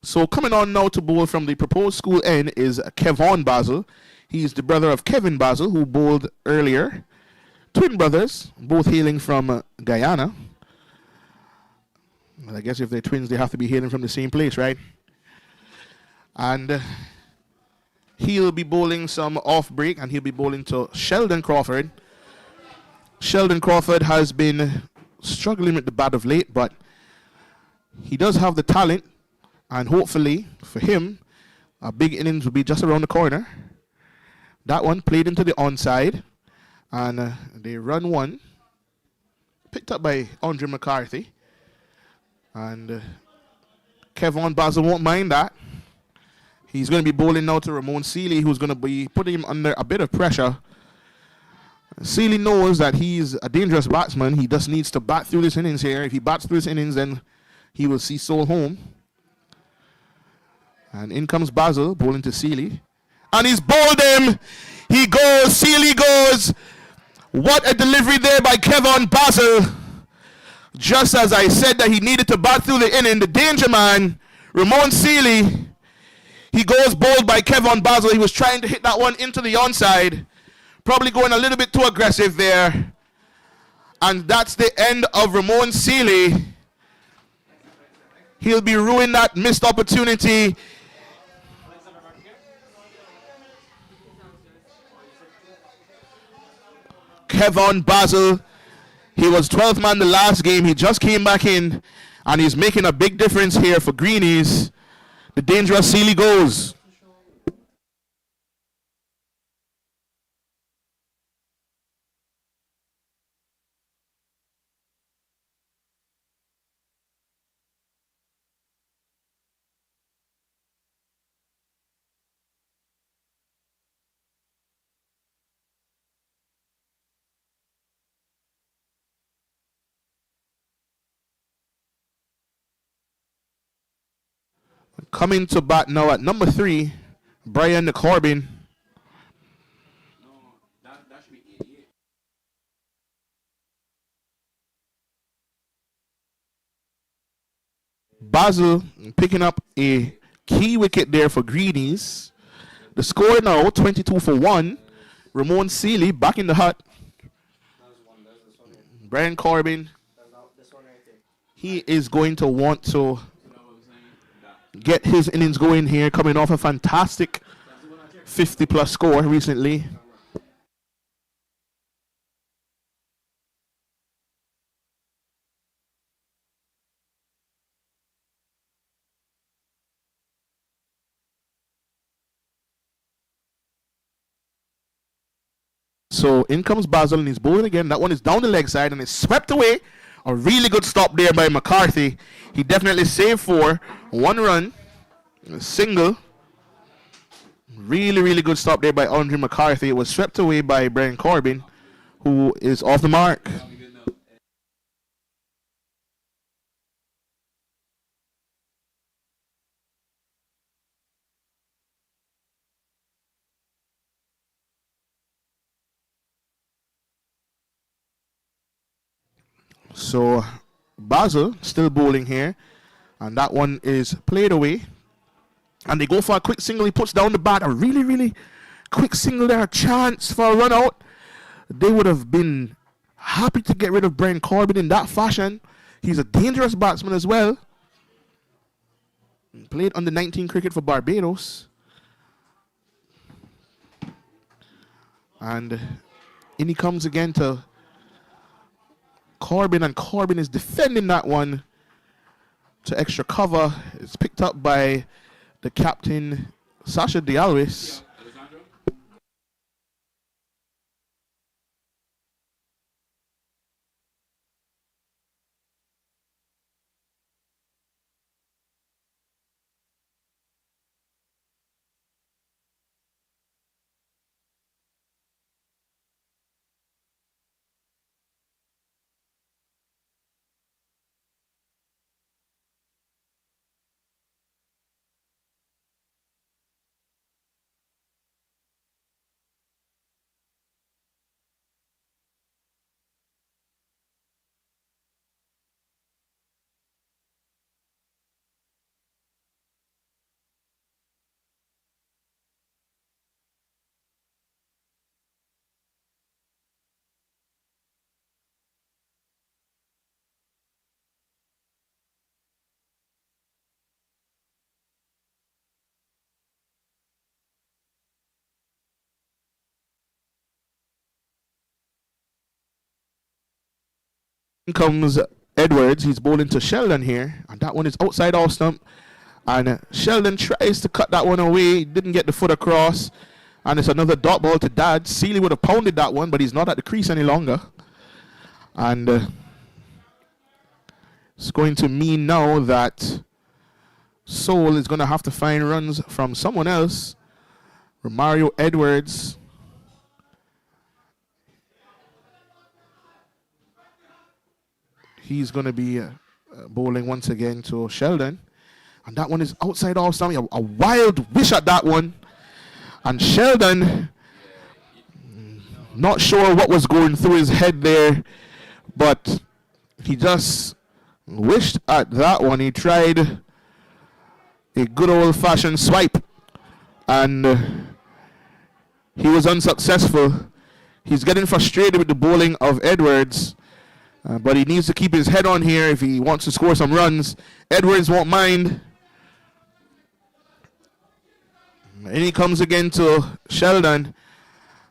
So coming on now to bowl from the proposed school end is Kevon Basil. He's the brother of Kevin Basil, who bowled earlier. Twin brothers, both hailing from Guyana. Well, I guess if they're twins, they have to be hailing from the same place, right? And he'll be bowling some off break, and he'll be bowling to Sheldon Crawford. Sheldon Crawford has been struggling with the bat of late, but he does have the talent. And hopefully, for him, a big innings will be just around the corner. That one played into the onside. And they run one. Picked up by Andre McCarthy. And Kevon Basil won't mind that. He's going to be bowling now to Ramon Sealy, who's going to be putting him under a bit of pressure. Sealy knows that he's a dangerous batsman. He just needs to bat through this innings here. If he bats through this innings, then he will see Seoul home. And in comes Basil, bowling to Sealy. And he's bowled him. He goes, Sealy goes. What a delivery there by Kevon Basil. Just as I said that he needed to bat through the inning, the danger man, Ramon Sealy, he goes bowled by Kevon Basil. He was trying to hit that one into the onside. Probably going a little bit too aggressive there. And that's the end of Ramon Sealy. He'll be ruining that missed opportunity. Kevon Basil, he was 12th man the last game. He just came back in, and he's making a big difference here for Greenies. The dangerous Sealy goes. Coming to bat now at number 3, Brian Corbin. Basil picking up a key wicket there for Greenies. The score now 22 for 1. Ramon Sealy back in the hut. Brian Corbin. He is going to want to get his innings going here, coming off a fantastic 50-plus score recently. So in comes Basil and he's bowling again. That one is down the leg side and it's swept away. A really good stop there by McCarthy. He definitely saved 4. 1 run. A single. Really, really good stop there by Andre McCarthy. It was swept away by Brian Corbin, who is off the mark. So Basil still bowling here. And that one is played away. And they go for a quick single. He puts down the bat. A really, really quick single there. A chance for a run out. They would have been happy to get rid of Brian Corbin in that fashion. He's a dangerous batsman as well. Played under 19 cricket for Barbados. And in he comes again to Corbin, and Corbin is defending that one to extra cover. It's picked up by the captain, Sasha Dialwis. In comes Edwards. He's bowling to Sheldon here, and that one is outside off stump. And Sheldon tries to cut that one away. Didn't get the foot across. And it's another dot ball to Dad. Seeley would have pounded that one, but he's not at the crease any longer. And it's going to mean now that Seoul is going to have to find runs from someone else. Romario Edwards. He's going to be bowling once again to Sheldon. And that one is outside off stump. A wild wish at that one. And Sheldon, not sure what was going through his head there, but he just wished at that one. He tried a good old-fashioned swipe, and he was unsuccessful. He's getting frustrated with the bowling of Edwards, but he needs to keep his head on here if he wants to score some runs. Edwards won't mind. And he comes again to Sheldon,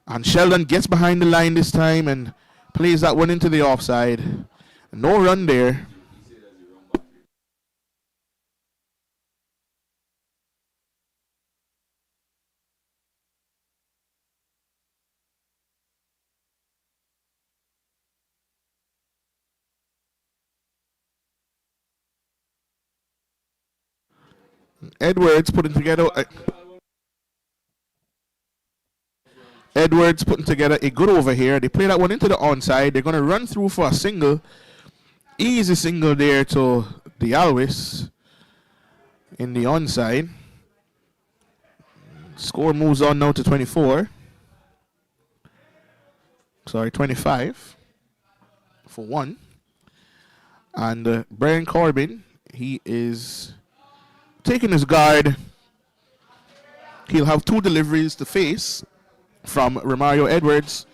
and Sheldon gets behind the line this time and plays that one into the offside. No run there. Edwards putting together a good over here. They play that one into the onside. They're going to run through for a single. Easy single there to Dialwis in the onside. Score moves on now to 24. Sorry, 25 for 1. And Brian Corbin, he is taking his guard. He'll have 2 deliveries to face from Romario Edwards.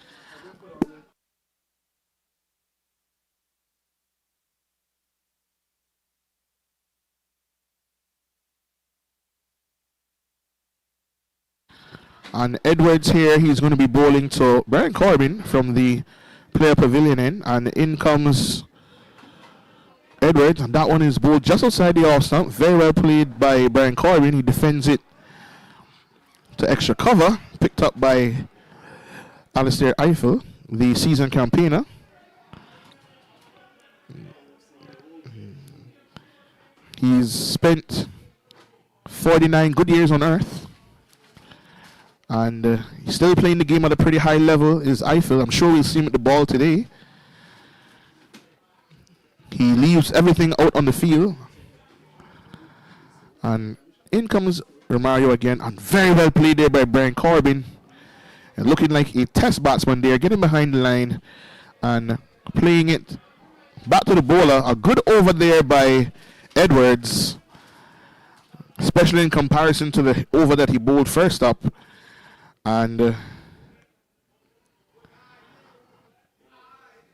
And Edwards here, he's going to be bowling to Brian Corbin from the player pavilion end. And in comes Edwards, and that one is bowled just outside the off stump. Very well played by Brian Corbin. He defends it to extra cover. Picked up by Alistair Eiffel, the season campaigner. He's spent 49 good years on Earth. And he's still playing the game at a pretty high level, is Eiffel. I'm sure we'll see him at the ball today. He leaves everything out on the field. And in comes Romario again. And very well played there by Brian Corbin. And looking like a test batsman there, getting behind the line and playing it back to the bowler. A good over there by Edwards, especially in comparison to the over that he bowled first up. And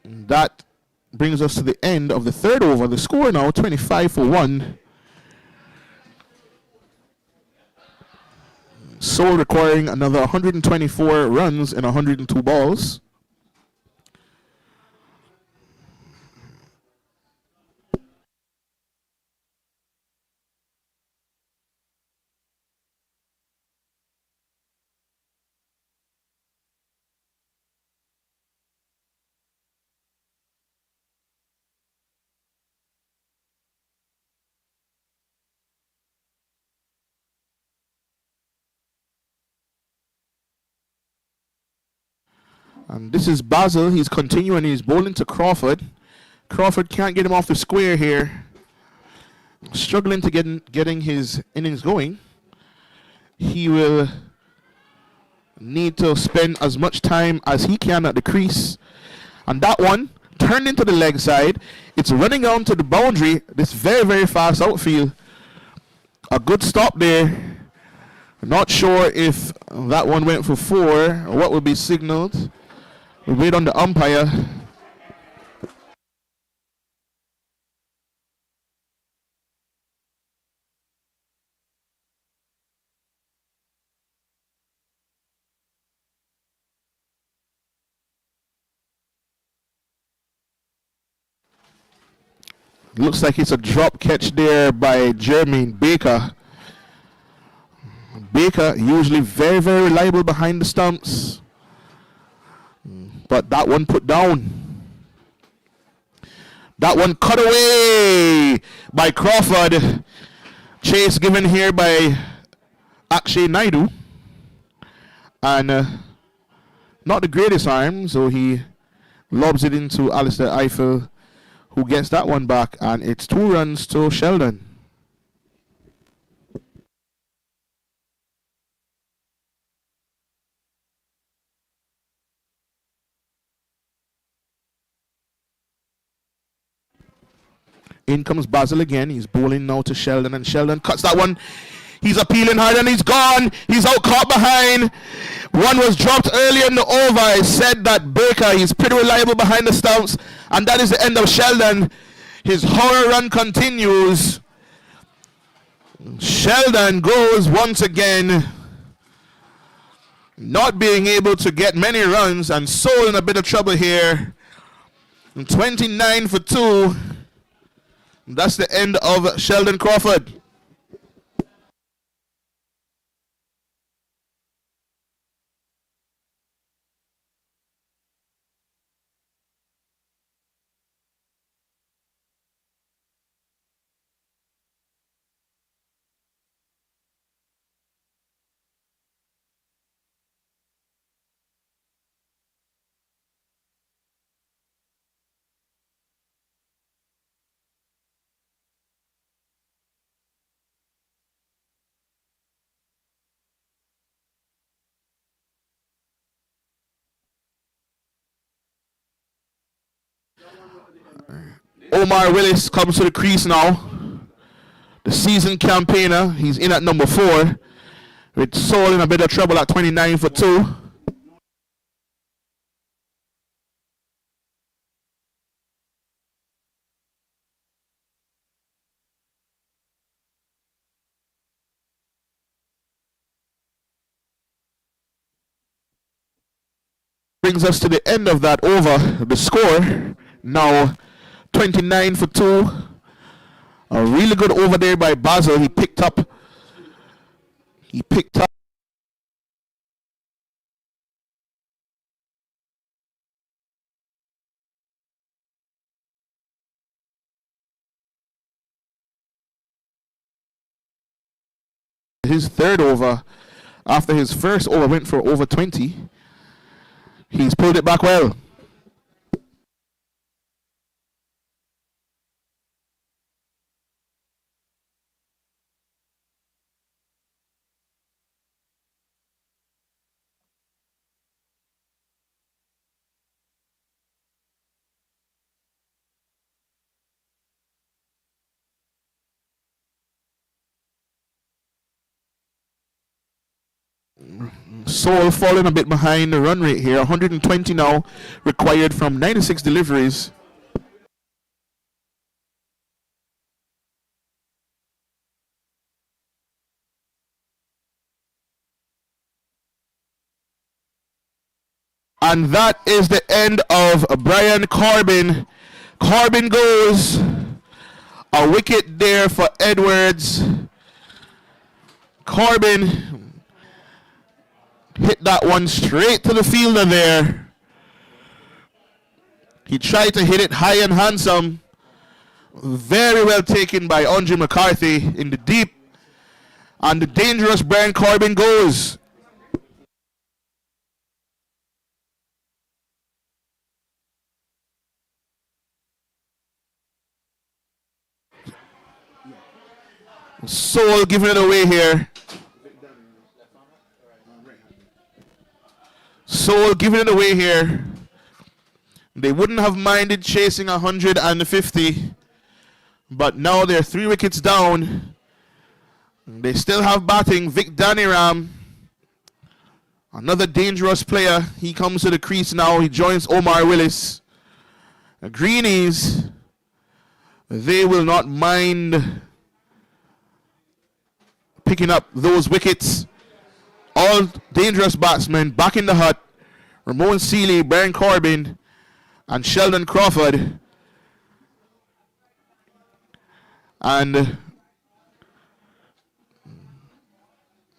that brings us to the end of the third over. The score now 25 for 1. Seoul requiring another 124 runs in 102 balls. And this is Basil. He's continuing. He's bowling to Crawford. Crawford can't get him off the square here. Struggling to getting his innings going. He will need to spend as much time as he can at the crease. And that one turned into the leg side. It's running down to the boundary. This very, very fast outfield. A good stop there. Not sure if that one went for 4 or what will be signaled. We'll wait on the umpire. Looks like it's a drop catch there by Jermaine Baker. Baker usually very, very reliable behind the stumps. But that one put down. That one cut away by Crawford. Chase given here by Akshay Naidu. And not the greatest arm, so he lobs it into Alistair Eiffel, who gets that one back. And it's 2 runs to Sheldon. In comes Basil again. He's bowling now to Sheldon, and Sheldon cuts that one. He's appealing hard, and he's gone. He's out caught behind. One was dropped earlier in the over. I said that Baker, he's pretty reliable behind the stumps, and that is the end of Sheldon. His horror run continues. Sheldon goes once again, not being able to get many runs, and so in a bit of trouble here. 29 for 2. That's the end of Sheldon Crawford. Omar Willis comes to the crease now. The season campaigner. He's in at number 4. With Seoul in a bit of trouble at 29 for 2. Brings us to the end of that over. The score now 29 for 2. A really good over there by Basil. He picked up his third over after his first over went for over 20. He's pulled it back well. Seoul falling a bit behind the run rate here. 120 now required from 96 deliveries. And that is the end of Brian Corbin. Corbin goes. A wicket there for Edwards. Corbin hit that one straight to the fielder there. He tried to hit it high and handsome. Very well taken by Andre McCarthy in the deep. And the dangerous Brian Corbin goes. Seoul giving it away here. Seoul giving it away here. They wouldn't have minded chasing 150, but now they're 3 wickets down. They still have batting. Vic Daniram, another dangerous player. He comes to the crease now. He joins Omar Willis. Greenies, they will not mind picking up those wickets. All dangerous batsmen back in the hut. Ramon Seeley, Brian Corbin, and Sheldon Crawford. And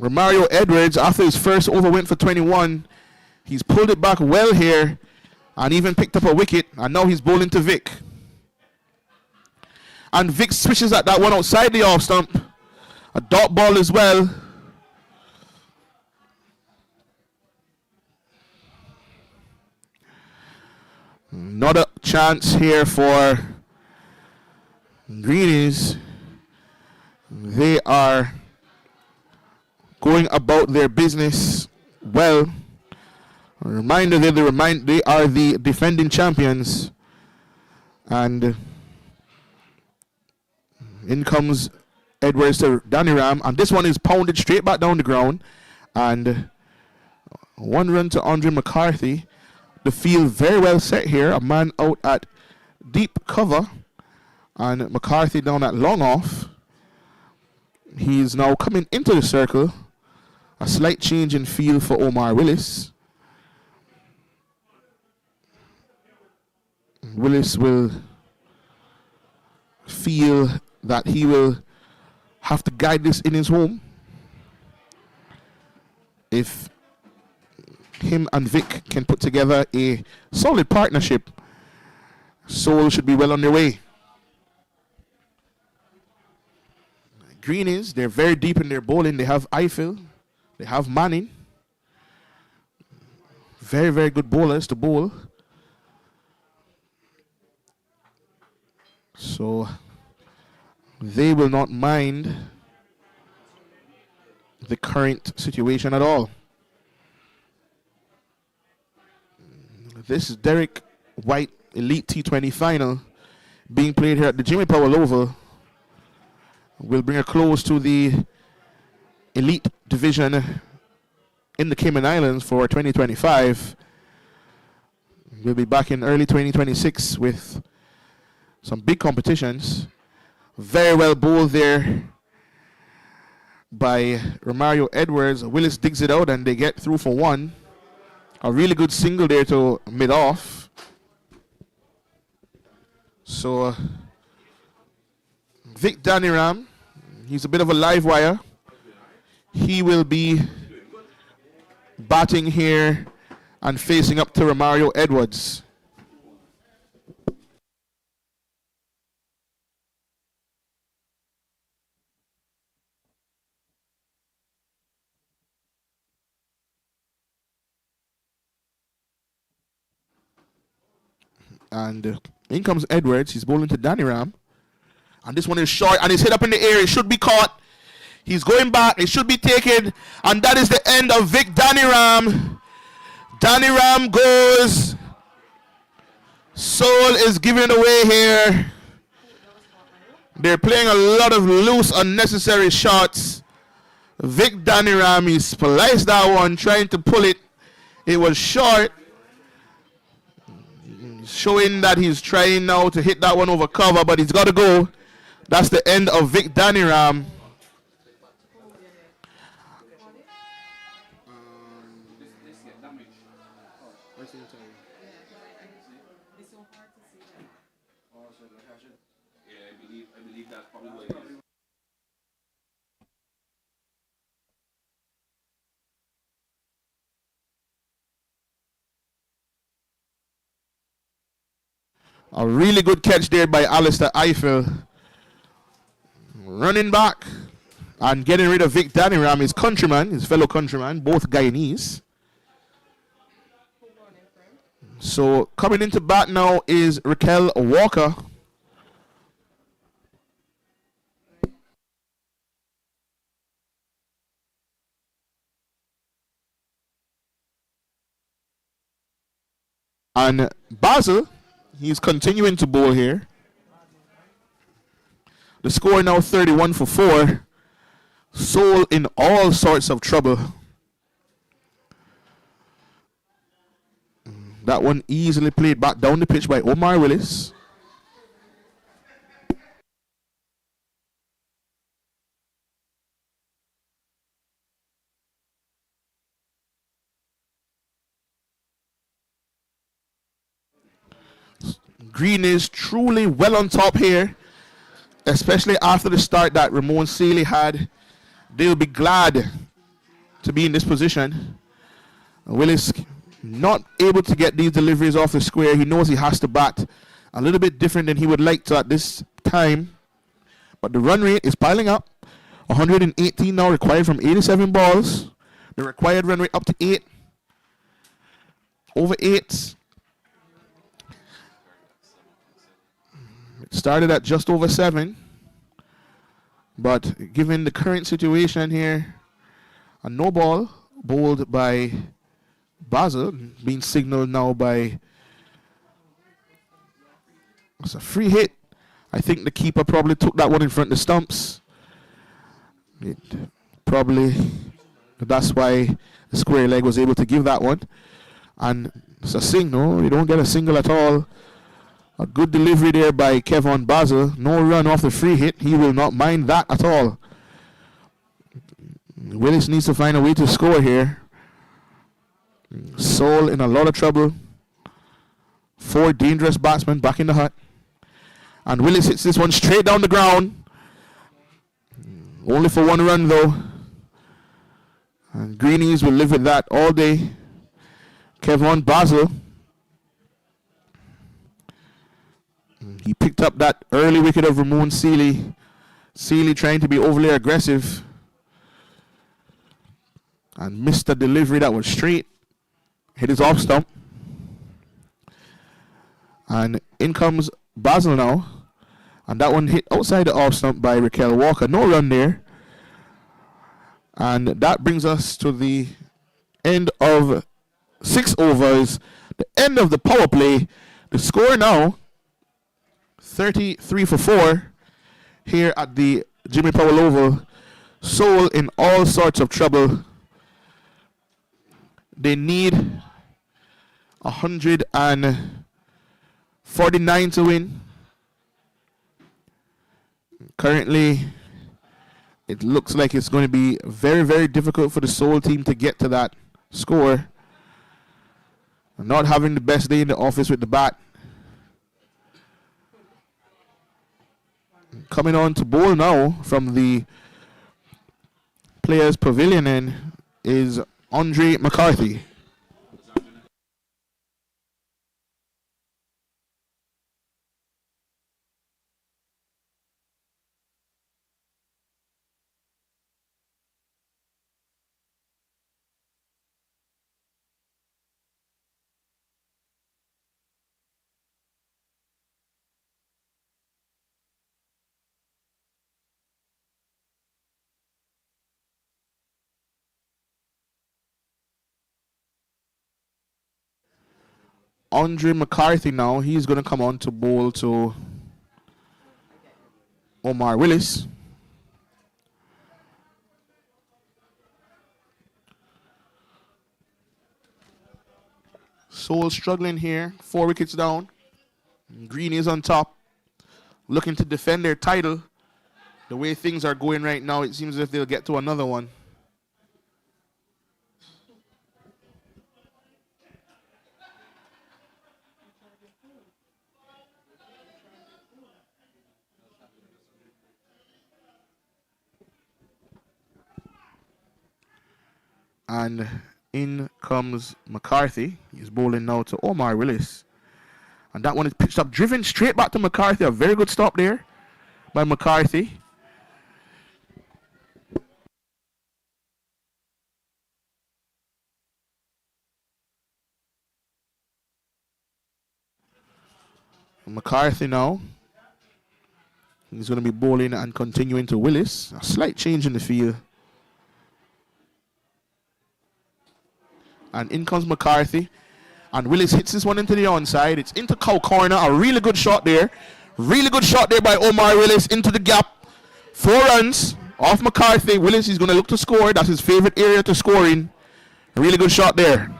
Romario Edwards, after his first over went for 21, he's pulled it back well here and even picked up a wicket, and now he's bowling to Vic. And Vic switches at that one outside the off stump. A dot ball as well. Not a chance here for Greenies. They are going about their business well. A reminder that they are the defending champions. And in comes Edwards to Daniram, and this one is pounded straight back down the ground. And 1 run to Andre McCarthy. The field very well set here. A man out at deep cover, and McCarthy down at long off. He's now coming into the circle. A slight change in field for Omar Willis. Willis will feel that he will have to guide this innings home. If him and Vic can put together a solid partnership, Seoul should be well on their way. Greenies, they're very deep in their bowling. They have Eiffel, they have Manning. Very, very good bowlers to bowl. So they will not mind the current situation at all. This is Derek White Elite T20 final being played here at the Jimmy Powell Oval. Will bring a close to the Elite Division in the Cayman Islands for 2025. We'll be back in early 2026 with some big competitions. Very well bowled there by Romario Edwards. Willis digs it out and they get through for 1. A really good single there to mid-off. So Vic Daniram, he's a bit of a live wire. He will be batting here and facing up to Romario Edwards. And in comes Edwards. He's bowling to Danny Ram. And this one is short and it's hit up in the air. It should be caught. He's going back. It should be taken. And that is the end of Vic Danny Ram. Danny Ram goes. Soul is giving it away here. They're playing a lot of loose, unnecessary shots. Vic Danny Ram, he spliced that one, trying to pull it. It was short. Showing that he's trying now to hit that one over cover, but he's got to go. That's the end of Vic Danny Ram. A really good catch there by Alistair Eiffel. Running back and getting rid of Vic Danny Ram, his countryman, his fellow countryman, both Guyanese. So coming into bat now is Raquel Walker. And Basil, he's continuing to bowl here. The score now 31 for 4. Soul in all sorts of trouble. That one easily played back down the pitch by Omar Willis. Greenies truly well on top here, especially after the start that Ramon Seeley had. They'll be glad to be in this position. Willis not able to get these deliveries off the square. He knows he has to bat a little bit different than he would like to at this time. But the run rate is piling up. 118 now required from 87 balls. The required run rate up to 8. Over 8. It started at just over 7. But given the current situation here, a no ball bowled by Basil, being signaled now by, it's a free hit. I think the keeper probably took that one in front of the stumps. That's why the square leg was able to give that one. And it's a single. You don't get a single at all. A good delivery there by Kevin Basil. No run off the free hit. He will not mind that at all. Willis needs to find a way to score here. Soul in a lot of trouble. 4 dangerous batsmen back in the hut. And Willis hits this one straight down the ground. Only for 1 run though. And Greenies will live with that all day. Kevin Basil. He picked up that early wicket of Ramon Seeley. Seeley trying to be overly aggressive. And missed the delivery that was straight. Hit his off stump. And in comes Basil now. And that one hit outside the off stump by Raquel Walker. No run there. And that brings us to the end of 6 overs. The end of the power play. The score now 33 for 4 here at the Jimmy Powell Oval. Soul in all sorts of trouble. They need 149 to win. Currently, it looks like it's going to be very, very difficult for the Soul team to get to that score. Not having the best day in the office with the bat. Coming on to bowl now from the Players Pavilion end is Andre McCarthy. Andre McCarthy now. He's going to come on to bowl to Omar Willis. Soul struggling here. 4 wickets down. Greenies on top, looking to defend their title. The way things are going right now, it seems as if they'll get to another one. And in comes McCarthy. He's bowling now to Omar Willis. And that one is pitched up, driven straight back to McCarthy. A very good stop there by McCarthy. McCarthy now. He's going to be bowling and continuing to Willis. A slight change in the field. And in comes McCarthy. And Willis hits this one into the onside. It's into cow corner. A really good shot there. Really good shot there by Omar Willis into the gap. 4 runs off McCarthy. Willis is going to look to score. That's his favorite area to score in. A really good shot there.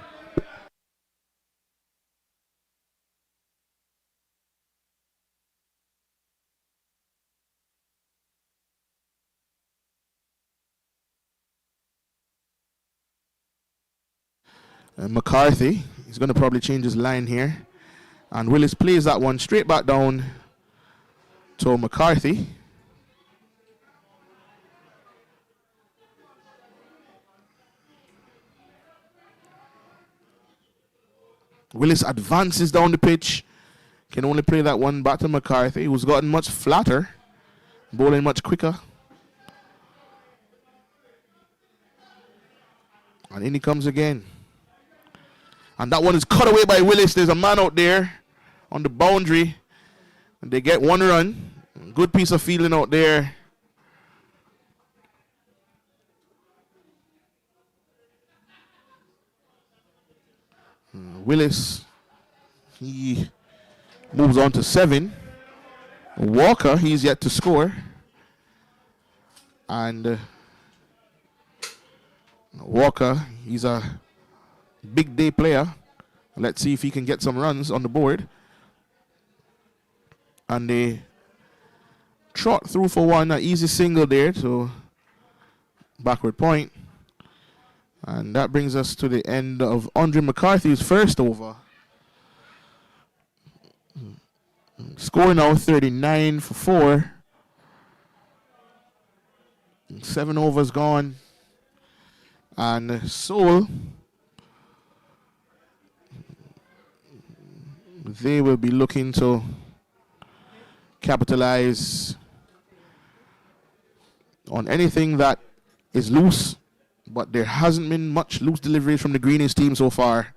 And McCarthy, he's going to probably change his line here. And Willis plays that one straight back down to McCarthy. Willis advances down the pitch. Can only play that one back to McCarthy, who's gotten much flatter, bowling much quicker. And in he comes again. And that one is cut away by Willis. There's a man out there on the boundary. And they get 1 run. Good piece of fielding out there. Willis, he moves on to 7. Walker, he's yet to score. And Walker, he's a big day player. Let's see if he can get some runs on the board. And they trot through for 1, an easy single there to backward point. And that brings us to the end of Andre McCarthy's first over. Score now 39 for 4. 7 overs gone. And Seoul, they will be looking to capitalize on anything that is loose, but there hasn't been much loose deliveries from the Greenies team so far.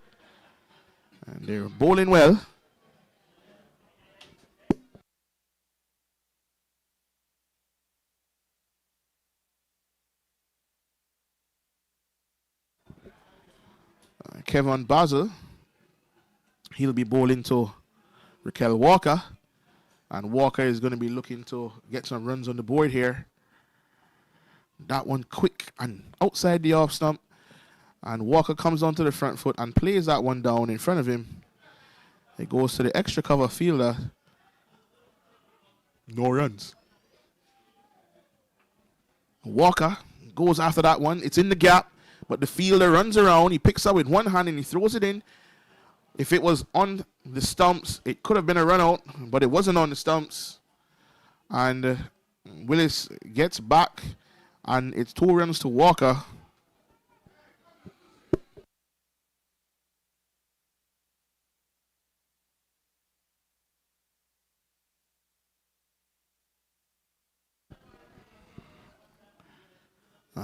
And they're bowling well. Kevin Basil, he'll be bowling to Raquel Walker. And Walker is going to be looking to get some runs on the board here. That one quick and outside the off stump. And Walker comes onto the front foot and plays that one down in front of him. It goes to the extra cover fielder. No runs. Walker goes after that one. It's in the gap, but the fielder runs around. He picks up with one hand and he throws it in. If it was on the stumps, it could have been a run out, but it wasn't on the stumps. And Willis gets back, and it's 2 runs to Walker.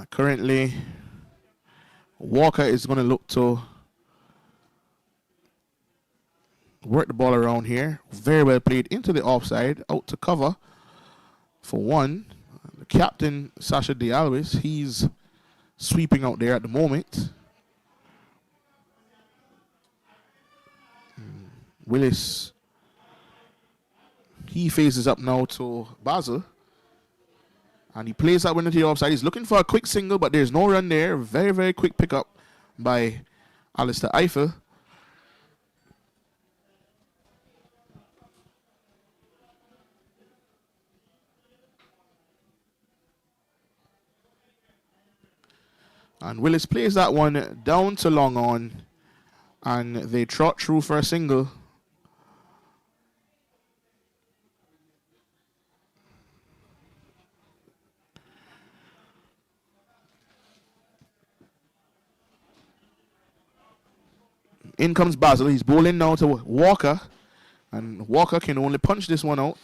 Currently, Walker is going to look to work the ball around here. Very well played into the offside, out to cover for 1. The captain, Sasha De Alves, he's sweeping out there at the moment. Willis, he faces up now to Basel. And he plays that one into the offside. He's looking for a quick single, but there's no run there. Very, very quick pickup by Alistair Eiffel. And Willis plays that one down to long on. And they trot through for a single. In comes Basel. He's bowling now to Walker. And Walker can only punch this one out.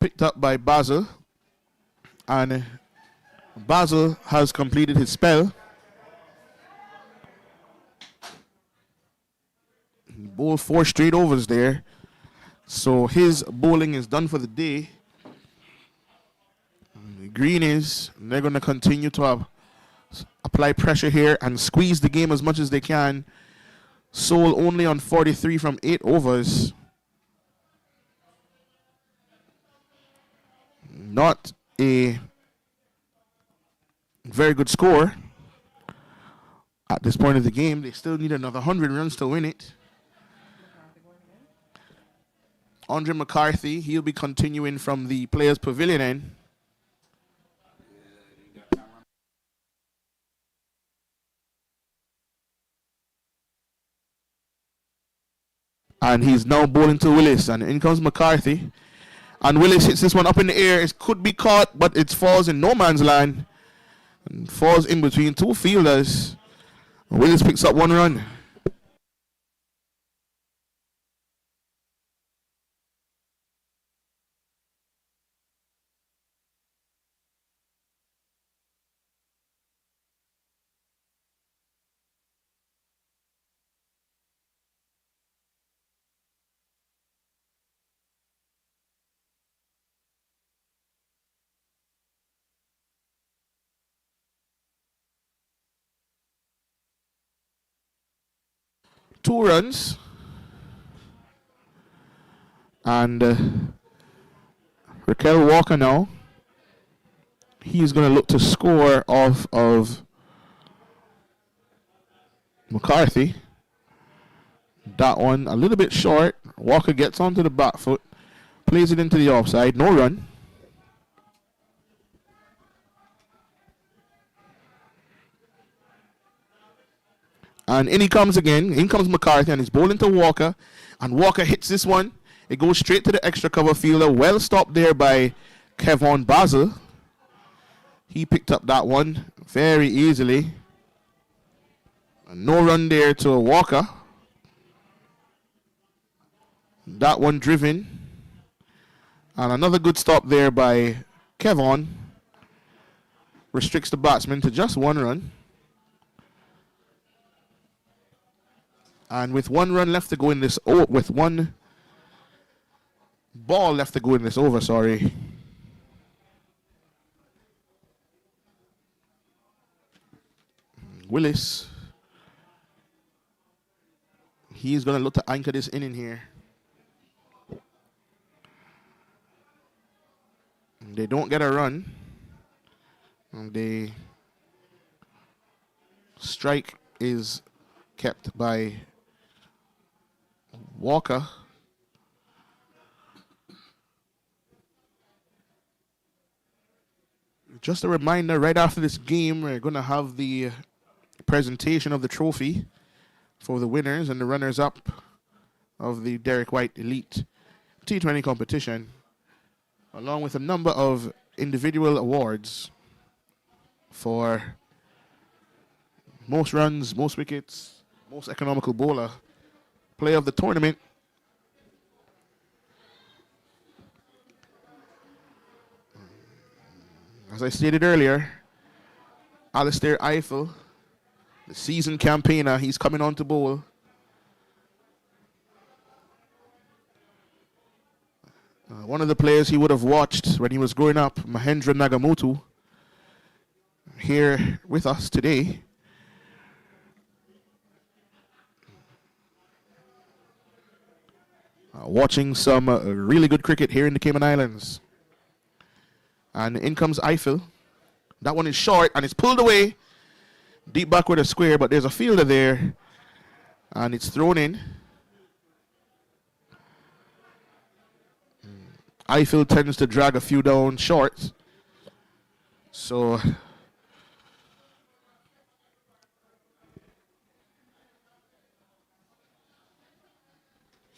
Picked up by Basel. And Basel has completed his spell. He bowled 4 straight overs there. So his bowling is done for the day. The Greenies, they're going to continue to apply pressure here and squeeze the game as much as they can. Sole only on 43 from 8 overs. Not a very good score at this point of the game. They still need another 100 runs to win it. Andre McCarthy, he'll be continuing from the Players' Pavilion end. And he's now bowling to Willis, and in comes McCarthy. And Willis hits this one up in the air. It could be caught, but it falls in no man's land. And falls in between 2 fielders. Willis picks up 1 run. Two runs. And Raquel Walker now. He's going to look to score off of McCarthy. That one a little bit short. Walker gets onto the back foot. Plays it into the offside. No run. And in he comes again. In comes McCarthy and he's bowling to Walker. And Walker hits this one. It goes straight to the extra cover fielder. Well stopped there by Kevon Basel. He picked up that one very easily. And no run there to Walker. That one driven. And another good stop there by Kevon. Restricts the batsman to just 1 run. And with 1 run left to go in this, with 1 ball left to go in this over, sorry. Willis. He's going to look to anchor this inning here. They don't get a run. And the strike is kept by Walker. Just a reminder, right after this game, we're going to have the presentation of the trophy for the winners and the runners-up of the Derek White Elite T20 competition, along with a number of individual awards for most runs, most wickets, most economical bowler, player of the tournament. As I stated earlier, Alistair Eiffel, the seasoned campaigner, he's coming on to bowl. One of the players he would have watched when he was growing up, Mahendra Nagamutu, here with us today. Watching some really good cricket here in the Cayman Islands. And in comes Eiffel. That one is short and it's pulled away. Deep back with a square, but there's a fielder there. And it's thrown in. Eiffel tends to drag a few down short. So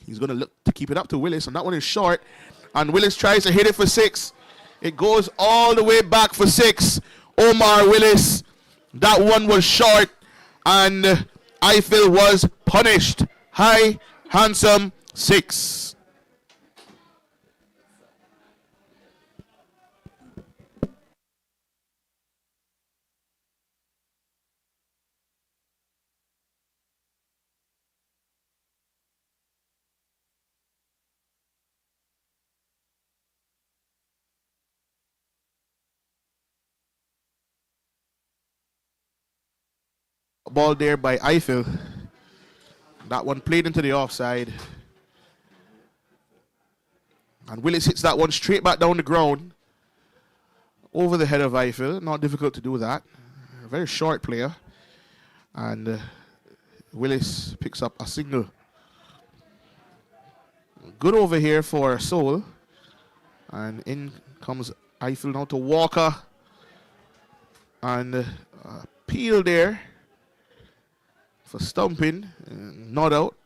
he's going to look to keep it up to Willis, and that one is short. And Willis tries to hit it for 6. It goes all the way back for 6. Omar Willis, that one was short, and Eiffel was punished. High, handsome, 6. Ball there by Eiffel. That one played into the offside. And Willis hits that one straight back down the ground. Over the head of Eiffel. Not difficult to do that. A very short player. And Willis picks up a single. Good over here for Seoul. And in comes Eiffel now to Walker. And Peel there. For stumping, not out,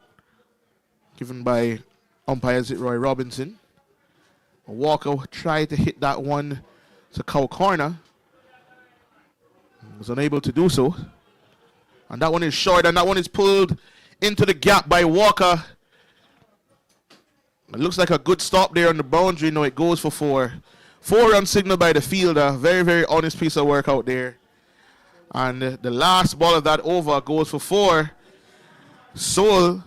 given by umpire Roy Robinson. Walker tried to hit that one to cow corner. Was unable to do so. And that one is short, and that one is pulled into the gap by Walker. It looks like a good stop there on the boundary. No, it goes for 4. 4-run signal by the fielder. Very, very honest piece of work out there. And the last ball of that over goes for 4. Seoul,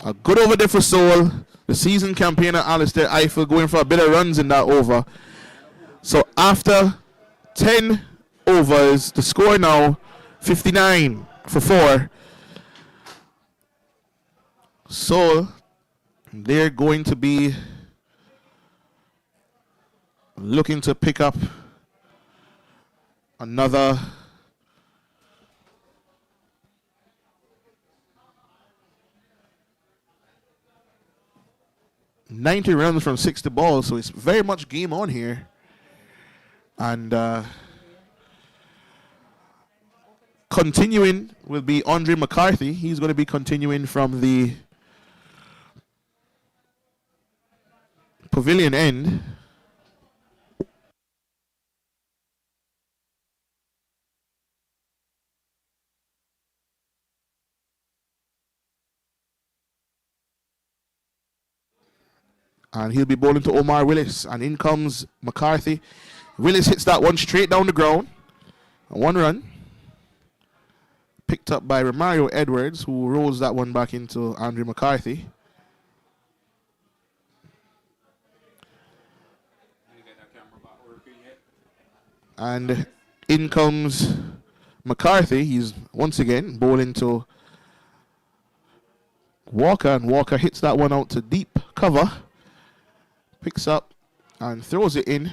a good over there for Seoul. The season campaigner Alistair Eiffel going for a bit of runs in that over. So after 10 overs, the score now 59 for 4. Seoul, they're going to be looking to pick up another 90 runs from 60 balls, so it's very much game on here. And continuing will be Andre McCarthy. He's going to be continuing from the pavilion end. And he'll be bowling to Omar Willis. And in comes McCarthy. Willis hits that one straight down the ground. 1 run. Picked up by Romario Edwards, who rolls that one back into Andre McCarthy. And in comes McCarthy. He's once again bowling to Walker. And Walker hits that one out to deep cover. Picks up and throws it in.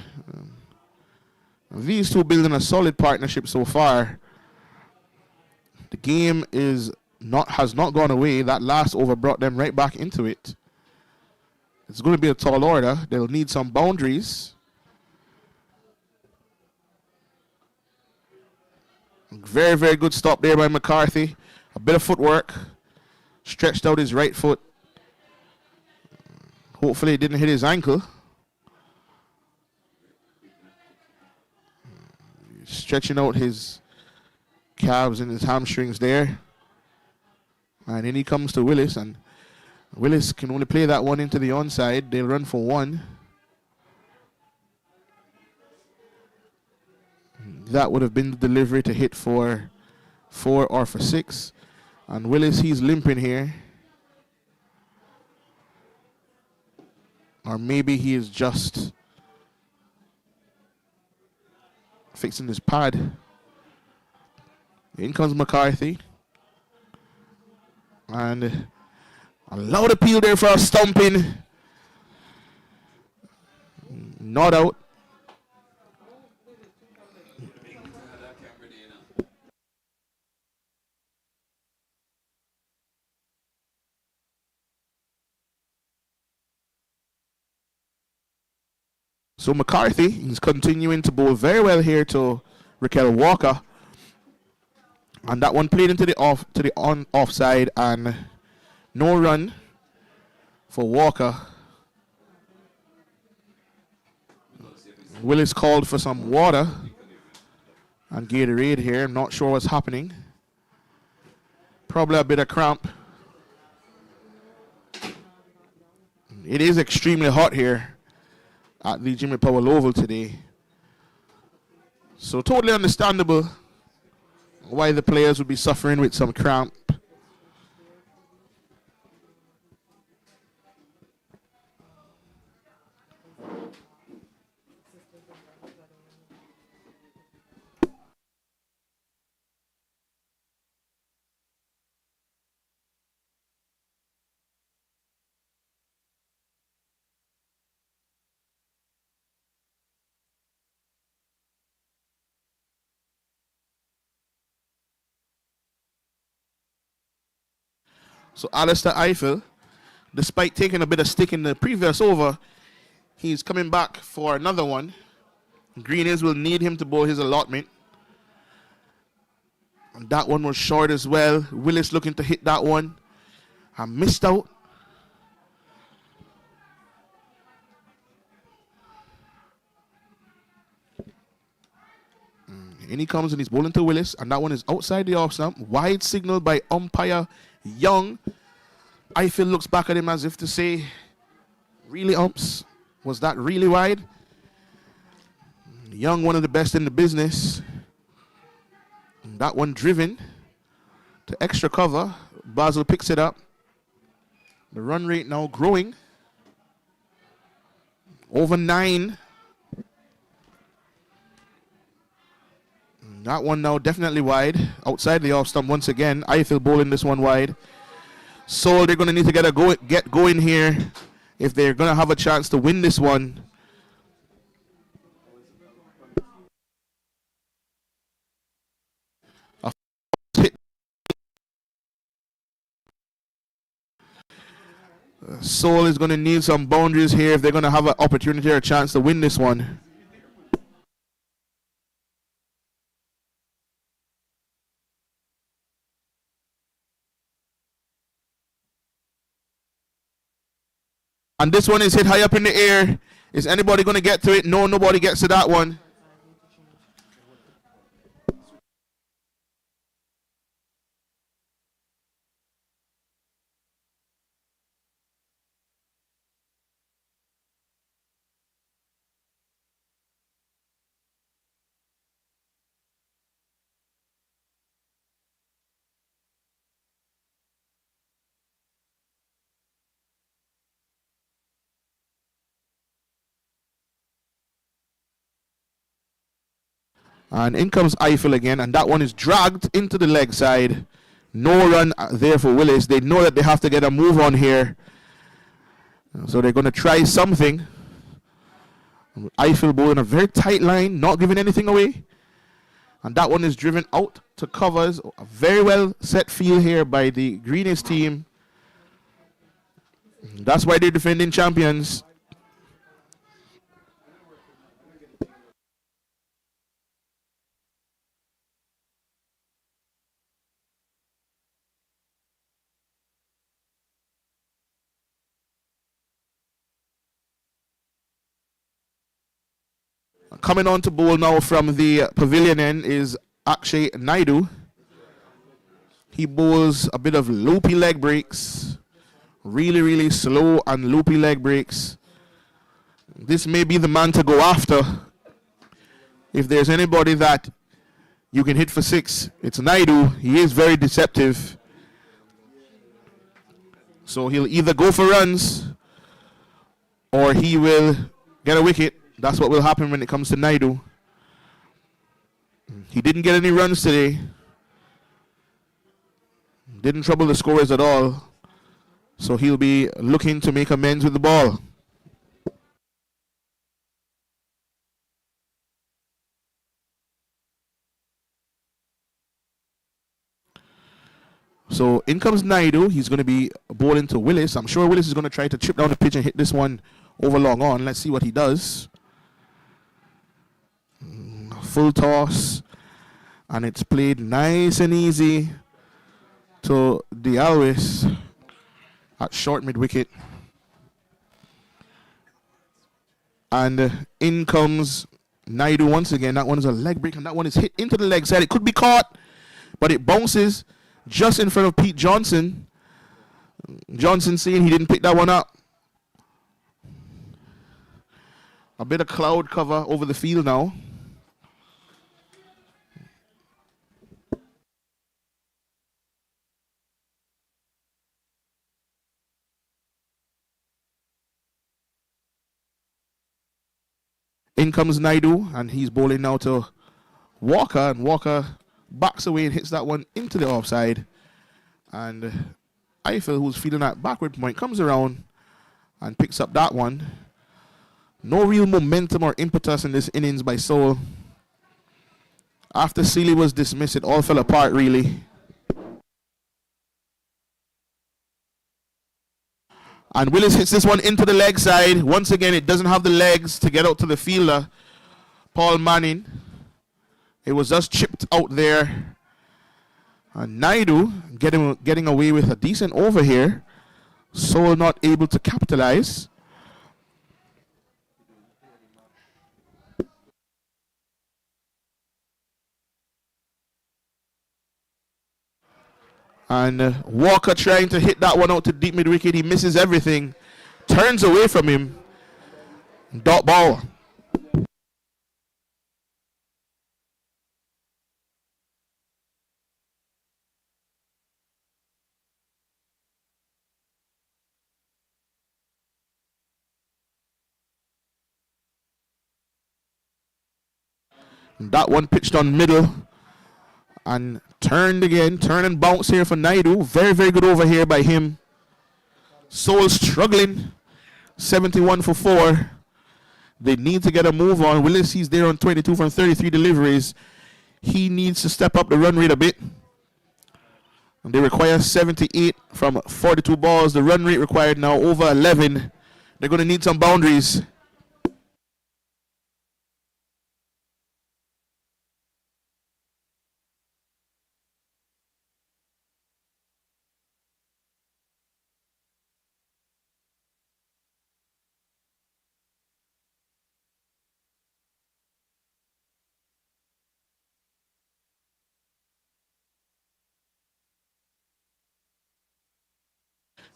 These two building a solid partnership so far. The game has not gone away. That last over brought them right back into it. It's going to be a tall order. They'll need some boundaries. Very, very good stop there by McCarthy. A bit of footwork. Stretched out his right foot. Hopefully it didn't hit his ankle. Stretching out his calves and his hamstrings there. And then he comes to Willis, and Willis can only play that one into the onside. They'll run for 1. That would have been the delivery to hit for 4 or for 6. And Willis, he's limping here. Or maybe he is just fixing his pad. In comes McCarthy. And A loud appeal there for a stumping. Not out. So McCarthy is continuing to bowl very well here to Raquel Walker. And that one played into the offside, and no run for Walker. Willis called for some water and Gatorade here. I'm not sure what's happening. Probably a bit of cramp. It is extremely hot here at the Jimmy Powell Oval today. So totally understandable why the players would be suffering with some cramp. So Alistair Eiffel, despite taking a bit of stick in the previous over, he's coming back for another one. Greenies will need him to bowl his allotment. And that one was short as well. Willis looking to hit that one. I missed out. In he comes and he's bowling to Willis, and that one is outside the off stump. Wide signal by umpire Young. Eiffel looks back at him as if to say, really, umps? Was that really wide? Young, one of the best in the business. And that one driven to extra cover. Basel picks it up. The run rate now growing. Over 9. That one now definitely wide. Outside the off stump once again. Eiffel bowling this one wide. So they're going to need to get going here if they're going to have a chance to win this one. Seoul is going to need some boundaries here if they're going to have an opportunity or a chance to win this one. And this one is hit high up in the air. Is anybody going to get to it? No, nobody gets to that one. And in comes Eiffel again, and that one is dragged into the leg side. No run there for Willis. They know that they have to get a move on here. So they're going to try something. Eiffel bowling a very tight line, not giving anything away. And that one is driven out to covers. A very well set field here by the Greenies team. That's why they're defending champions. Coming on to bowl now from the pavilion end is Akshay Naidu. He bowls a bit of loopy leg breaks. Really, really slow and loopy leg breaks. This may be the man to go after. If there's anybody that you can hit for 6, it's Naidu. He is very deceptive. So he'll either go for runs or he will get a wicket. That's what will happen when it comes to Naidu. He didn't get any runs today. Didn't trouble the scorers at all. So he'll be looking to make amends with the ball. So in comes Naidu. He's going to be bowling to Willis. I'm sure Willis is going to try to chip down the pitch and hit this one over long on. Let's see what he does. Full toss. And it's played nice and easy to Dialwis at short mid-wicket. And in comes Naidu once again. That one is a leg break, and that one is hit into the leg side. It could be caught, but it bounces just in front of Pete Johnson. Johnson saying he didn't pick that one up. A bit of cloud cover over the field now. In comes Naidu, and he's bowling now to Walker, and Walker backs away and hits that one into the offside. And Eiffel, who's feeling that backward point, comes around and picks up that one. No real momentum or impetus in this innings by Seoul. After Sealy was dismissed, it all fell apart, really. And Willis hits this one into the leg side. Once again, it doesn't have the legs to get out to the fielder, Paul Manning. It was just chipped out there. And Naidu getting away with a decent over here. Seoul not able to capitalize. And Walker trying to hit that one out to deep mid-wicket. He misses everything. Turns away from him. Dot ball. That one pitched on middle. And turned again. Turn and bounce here for Naidu. Very, very good over here by him. Seoul struggling. 71 for 4. They need to get a move on. Willis, he's there on 22 from 33 deliveries. He needs to step up the run rate a bit. And they require 78 from 42 balls. The run rate required now over 11. They're going to need some boundaries.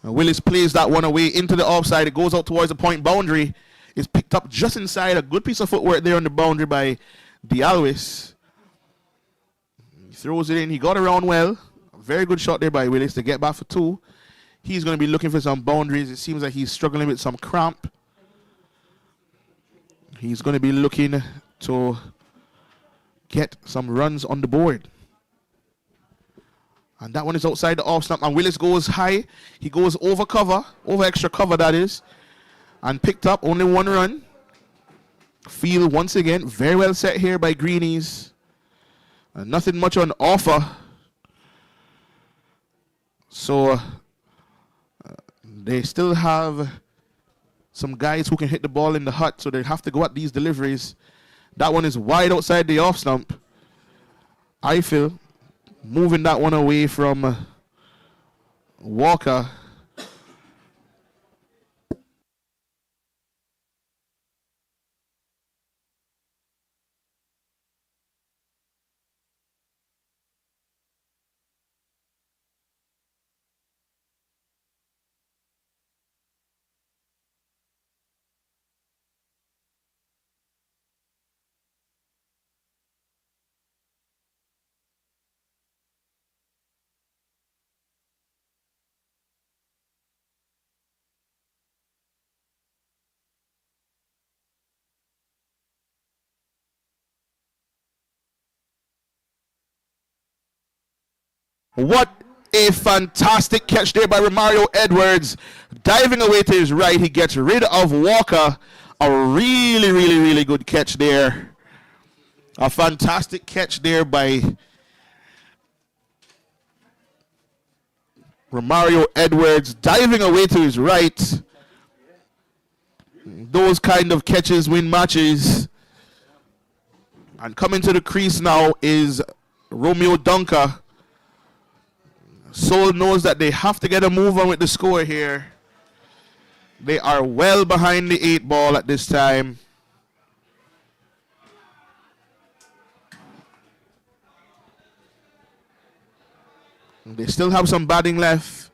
And Willis plays that one away into the offside. It goes out towards the point boundary. It's picked up just inside. A good piece of footwork there on the boundary by Dialwis. He throws it in. He got around well. A very good shot there by Willis to get back for 2. He's going to be looking for some boundaries. It seems like he's struggling with some cramp. He's going to be looking to get some runs on the board. And that one is outside the off stump. And Willis goes high. He goes over cover, over extra cover, that is. And picked up only 1 run. Field once again, very well set here by Greenies. And nothing much on offer. So they still have some guys who can hit the ball in the hut. So they have to go at these deliveries. That one is wide outside the off stump. Eiffel moving that one away from Walker. What A fantastic catch there by Romario Edwards. Diving away to his right, he gets rid of Walker. A really, really, really good catch there. A fantastic catch there by Romario Edwards, diving away to his right. Those kind of catches win matches. And coming to the crease now is Romeo Dunker. Seoul knows that they have to get a move on with the score here. They are well behind the 8 ball at this time. They still have some batting left.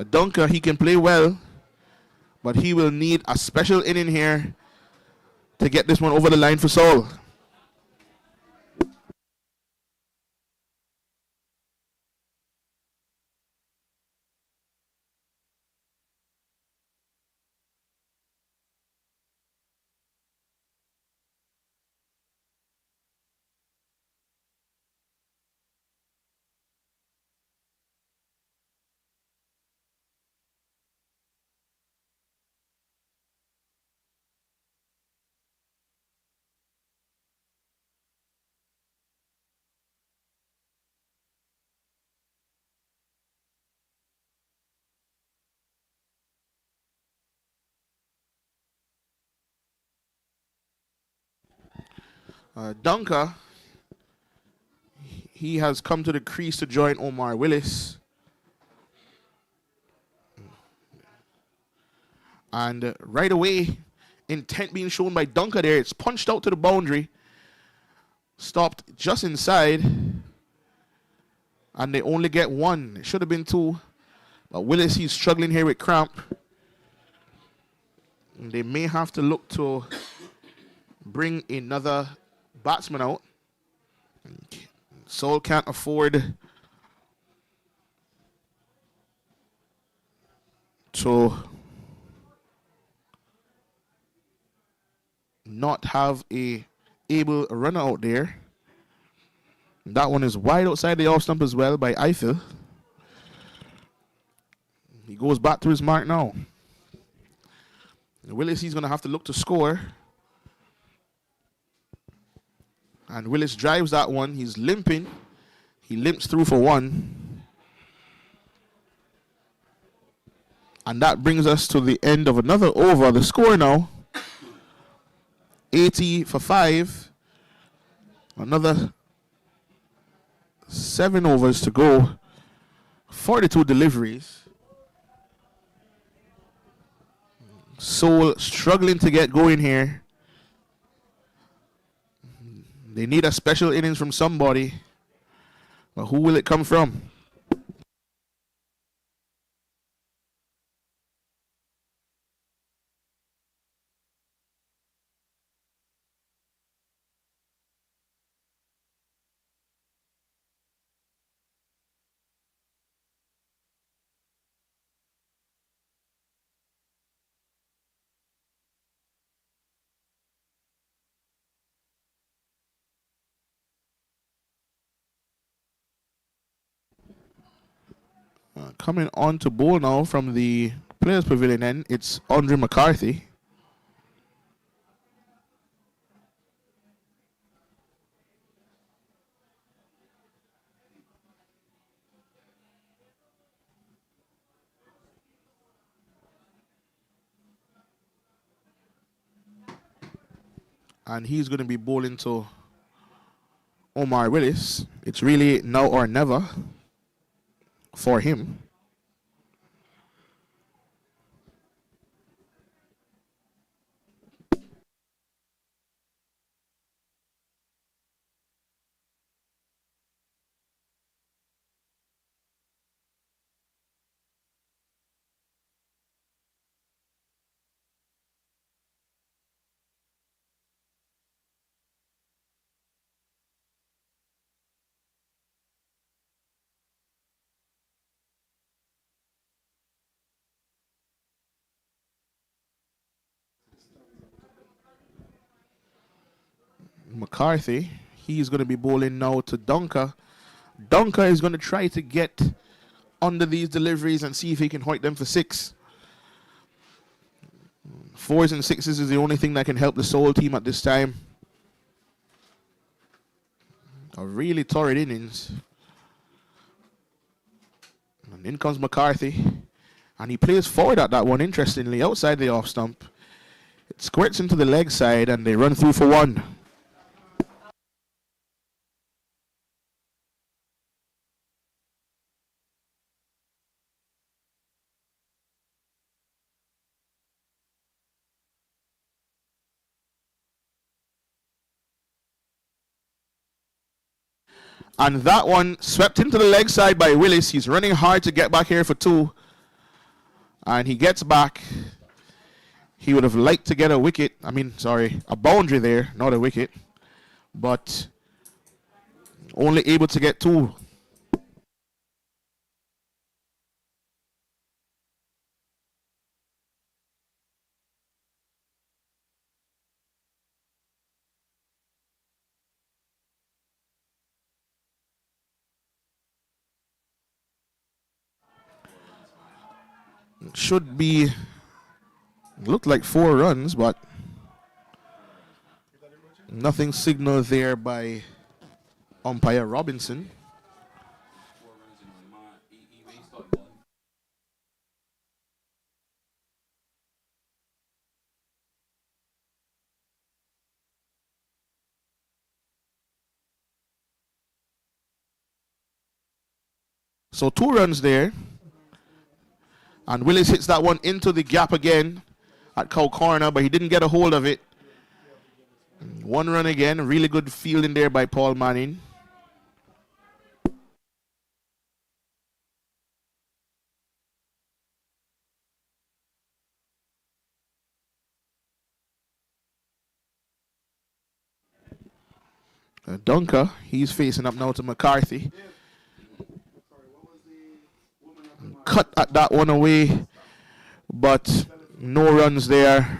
Dunker, he can play well, but he will need a special inning here to get this one over the line for Seoul. Dunker, he has come to the crease to join Omar Willis. And right away, intent being shown by Dunker there. It's punched out to the boundary. Stopped just inside. And they only get 1. It should have been 2. But Willis, he's struggling here with cramp. And they may have to look to bring another batsman out. Seoul can't afford to not have a able runner out there. That one is wide outside the off stump as well by Eiffel. He goes back to his mark now. Willis, he's going to have to look to score. And Willis drives that one. He's limping. He limps through for 1. And that brings us to the end of another over. The score now, 80 for 5. Another 7 overs to go. 42 deliveries. Seoul struggling to get going here. They need a special innings from somebody. But who will it come from? Coming on to bowl now from the Players Pavilion end, it's Andre McCarthy. And he's going to be bowling to Omar Willis. It's really now or never for him. McCarthy, he's going to be bowling now to Dunker. Dunker is going to try to get under these deliveries and see if he can hoik them for 6. 4s and 6s is the only thing that can help the Seoul team at this time. A really torrid innings. And in comes McCarthy. And he plays forward at that one, interestingly, outside the off stump. It squirts into the leg side, and they run through for 1. And that one swept into the leg side by Willis. He's running hard to get back here for 2. And he gets back. He would have liked to get a wicket. A boundary there, not a wicket. But only able to get 2. Should be, looked like 4 runs, but nothing signaled there by umpire Robinson. So 2 runs there. And Willis hits that one into the gap again at Cow Corner, but he didn't get a hold of it. 1 run again. Really good fielding there by Paul Manning. Dunker, he's facing up now to McCarthy. Cut at that one away, but no runs there.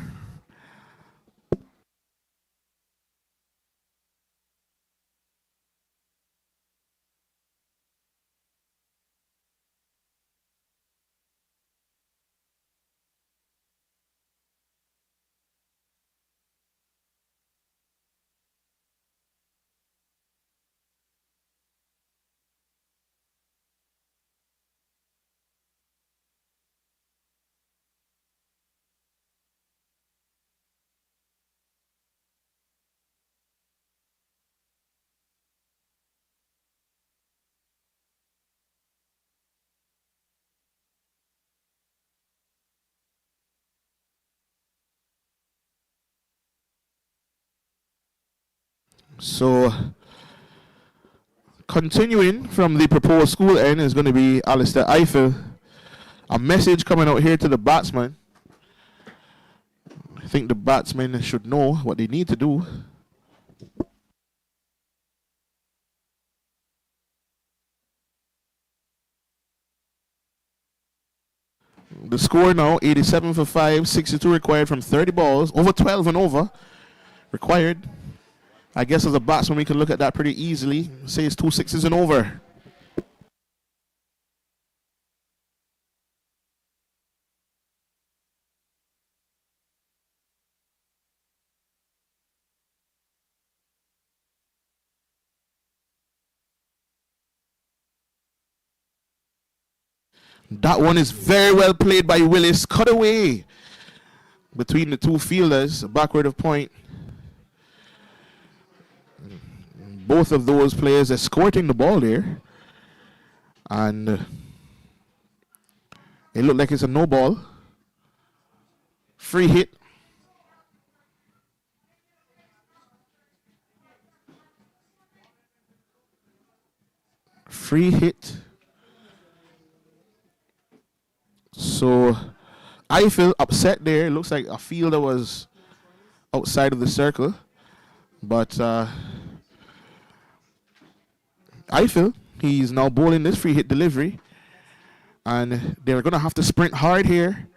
So, continuing from the proposed school end is going to be Alistair Eiffel. A message coming out here to the batsman. I think the batsmen should know what they need to do. The score now, 87 for 5, 62 required from 30 balls, over 12 and over required. I guess as a batsman, we can look at that pretty easily. Say it's 2 6s and over. That one is very well played by Willis. Cut away between the 2 fielders, backward of point. Both of those players escorting the ball there. And it looked like it's a no ball. Free hit. Free hit. So Eiffel upset there. It looks like a fielder was outside of the circle. But Eiffel, he's now bowling this free hit delivery. And they're going to have to sprint hard here.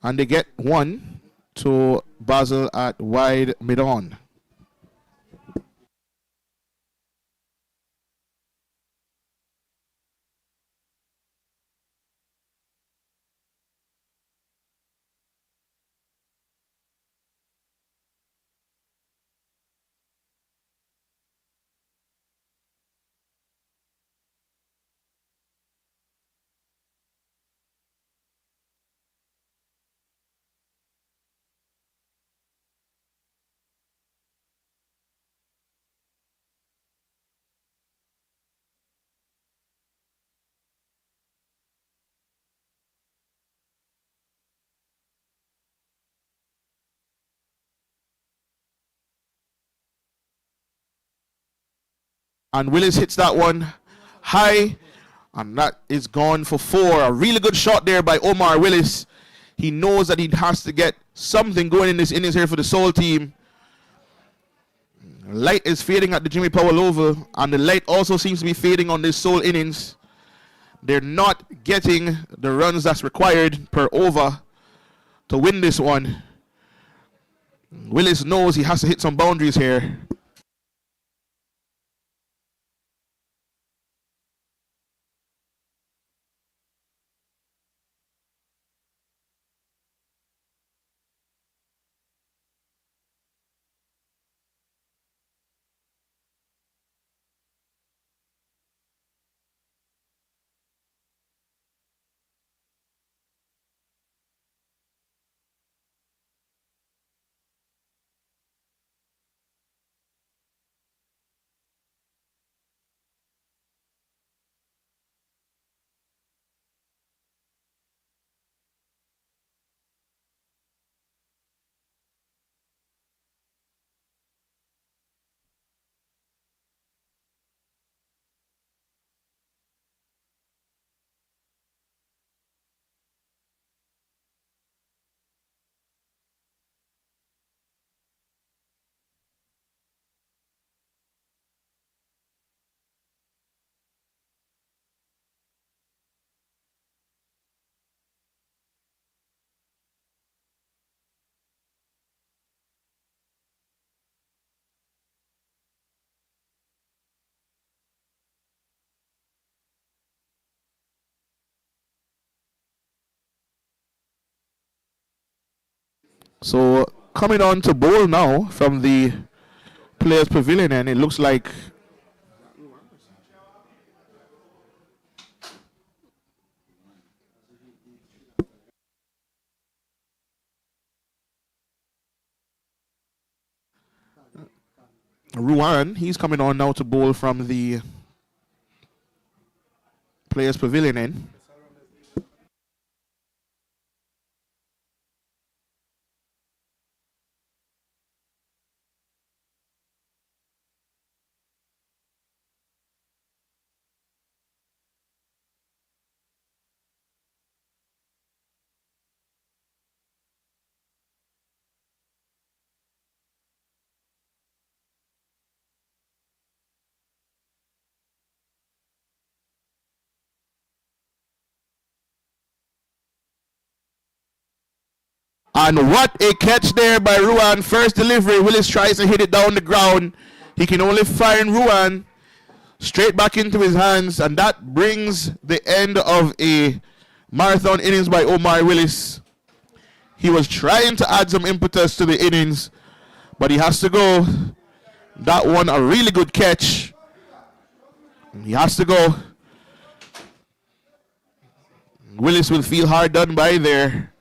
And they get 1 to Basel at wide mid-on. And Willis hits that one high, and that is gone for 4. A really good shot there by Omar Willis. He knows that he has to get something going in this innings here for the Soul team. Light is fading at the Jimmy Powell Oval, and the light also seems to be fading on this Soul innings. They're not getting the runs that's required per over to win this one. Willis knows he has to hit some boundaries here. So coming on to bowl now from the Players Pavilion, and it looks like Ruan. He's coming on now to bowl from the Players Pavilion end. And what a catch there by Ruan. First delivery, Willis tries to hit it down the ground. He can only find Ruan straight back into his hands, and that brings the end of a marathon innings by Omar Willis. He was trying to add some impetus to the innings, but he has to go. That one, a really good catch. He has to go. Willis will feel hard done by there.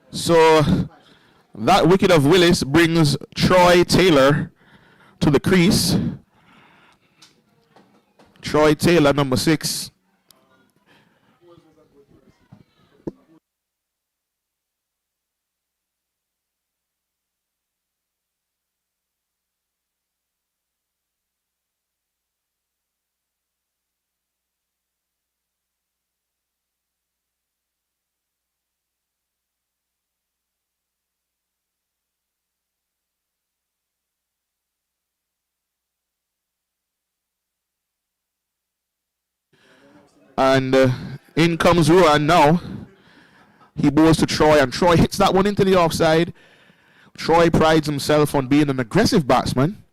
So that wicket of Willis brings Troy Taylor to the crease. Troy Taylor, number 6. And in comes Ruan now. He bowls to Troy, and Troy hits that one into the offside. Troy prides himself on being an aggressive batsman.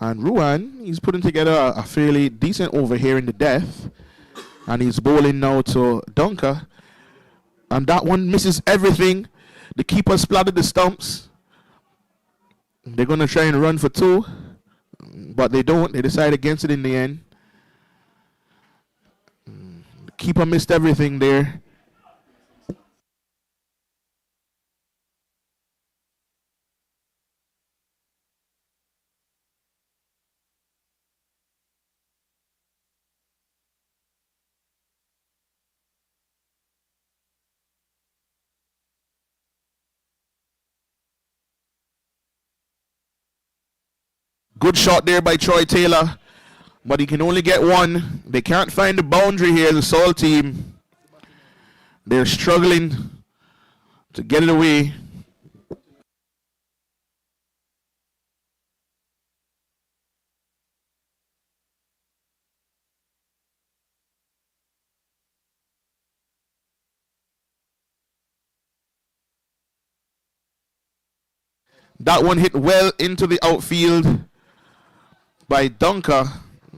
And Ruan, he's putting together a fairly decent over here in the death. And he's bowling now to Dunker. And that one misses everything. The keeper splattered the stumps. They're going to try and run for 2. But they don't. They decide against it in the end. The keeper missed everything there. Good shot there by Troy Taylor, but he can only get 1. They can't find the boundary here, the Seoul team. They're struggling to get it away. That one hit well into the outfield by Dunker.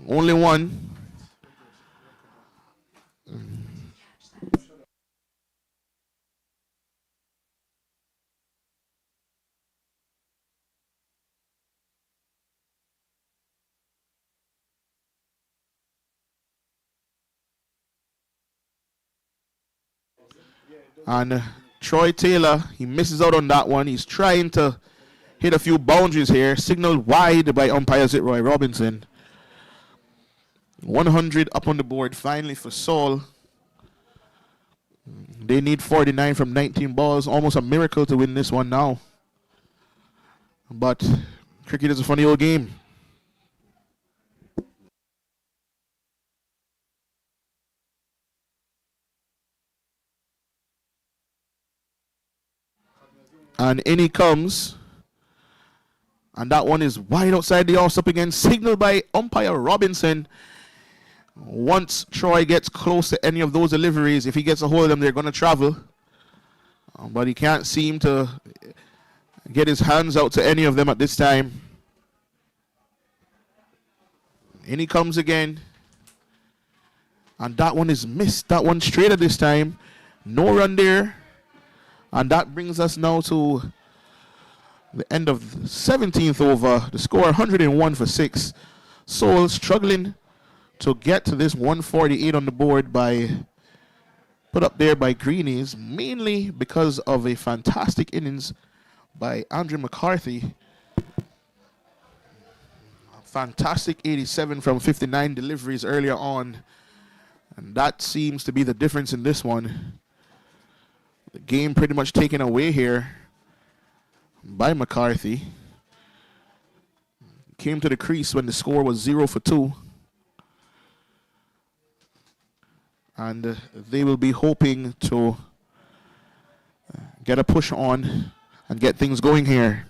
Only 1. And Troy Taylor, he misses out on that one. He's trying to hit a few boundaries here. Signaled wide by umpire Zitroy Robinson. 100 up on the board finally for Seoul. They need 49 from 19 balls. Almost a miracle to win this one now. But cricket is a funny old game. And in he comes. And that one is wide outside the off up again. Signaled by umpire Robinson. Once Troy gets close to any of those deliveries, if he gets a hold of them, they're going to travel. But he can't seem to get his hands out to any of them at this time. In he comes again. And that one is missed. That one straight at this time. No run there. And that brings us now to the end of the 17th over. The score 101 for 6. Seoul struggling to get to this 148 on the board put up there by Greenies, mainly because of a fantastic innings by Andrew McCarthy. Fantastic 87 from 59 deliveries earlier on. And that seems to be the difference in this one. The game pretty much taken away here by McCarthy. Came to the crease when the score was 0 for 2. And they will be hoping to get a push on and get things going here.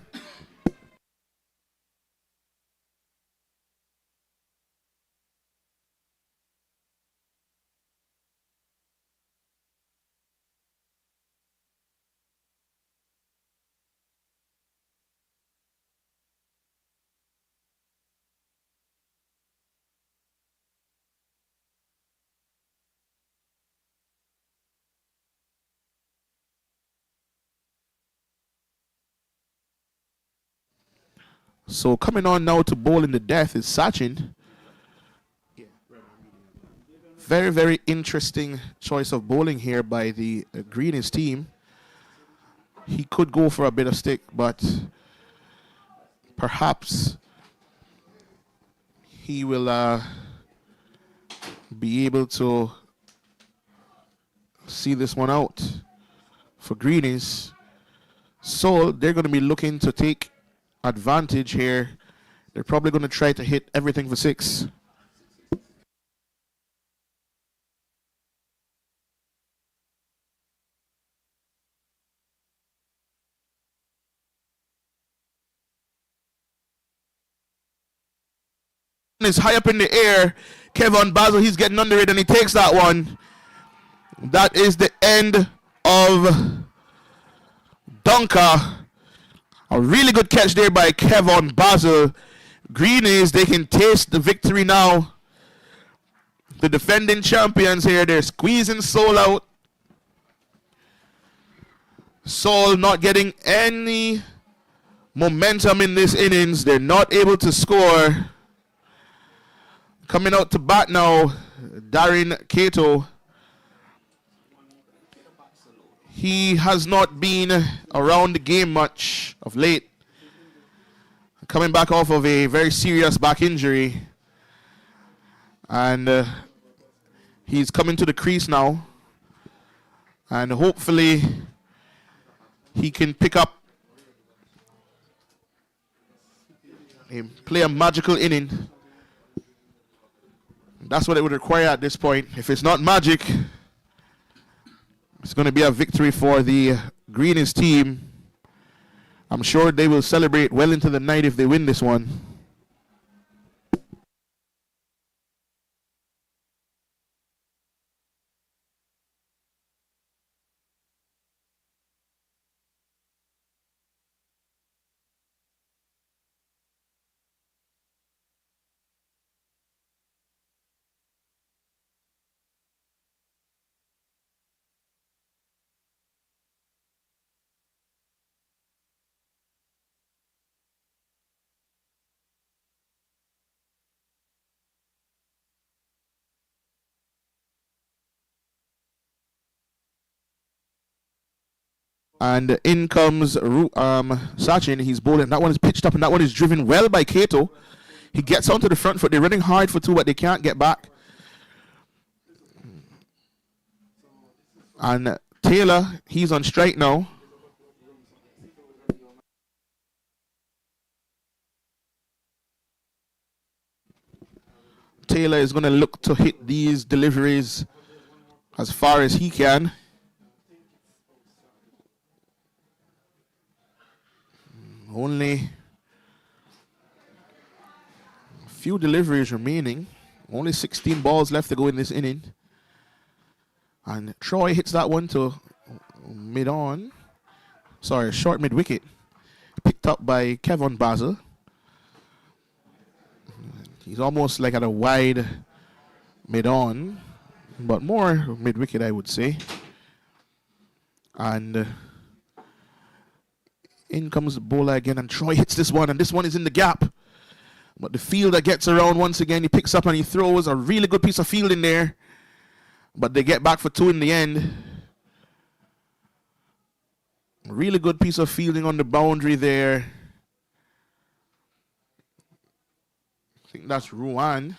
So coming on now to bowl in the death is Sachin. Very, very interesting choice of bowling here by the Greenies team. He could go for a bit of stick, but perhaps he will be able to see this one out for Greenies. So they're going to be looking to take advantage here. They're probably going to try to hit everything for 6. Is high up in the air. Kevin Basil, he's getting under it and he takes that one. That is the end of Dunker. A really good catch there by Kevin Basil. Greenies, they can taste the victory now. The defending champions here, they're squeezing Soul out. Soul not getting any momentum in this innings. They're not able to score. Coming out to bat now, Darren Cato. He has not been around the game much of late. Coming back off of a very serious back injury. And he's coming to the crease now. And hopefully he can pick up and play a magical inning. That's what it would require at this point. If it's not magic, it's going to be a victory for the Greenies team. I'm sure they will celebrate well into the night if they win this one. And in comes Sachin. He's bowling. That one is pitched up, and that one is driven well by Cato. He gets onto the front foot. They're running hard for two, but they can't get back. And Taylor, he's on strike now. Taylor is going to look to hit these deliveries as far as he can. Only a few deliveries remaining. Only 16 balls left to go in this inning. And Troy hits that one to mid-on. Sorry, short mid-wicket. Picked up by Kevin Basil. He's almost like at a wide mid-on, but more mid-wicket, I would say. And in comes the bowler again, and Troy hits this one, and this one is in the gap. But the fielder gets around once again. He picks up and he throws a really good piece of fielding there. But they get back for two in the end. A really good piece of fielding on the boundary there. I think that's Ruan.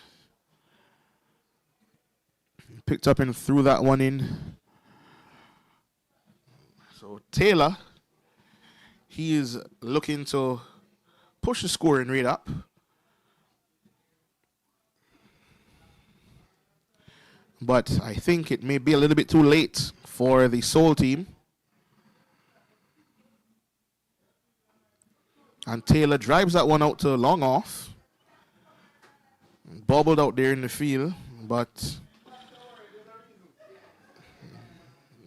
Picked up and threw that one in. So Taylor, he is looking to push the scoring rate up. But I think it may be a little bit too late for the Soul team. And Taylor drives that one out to long off. Bobbled out there in the field, but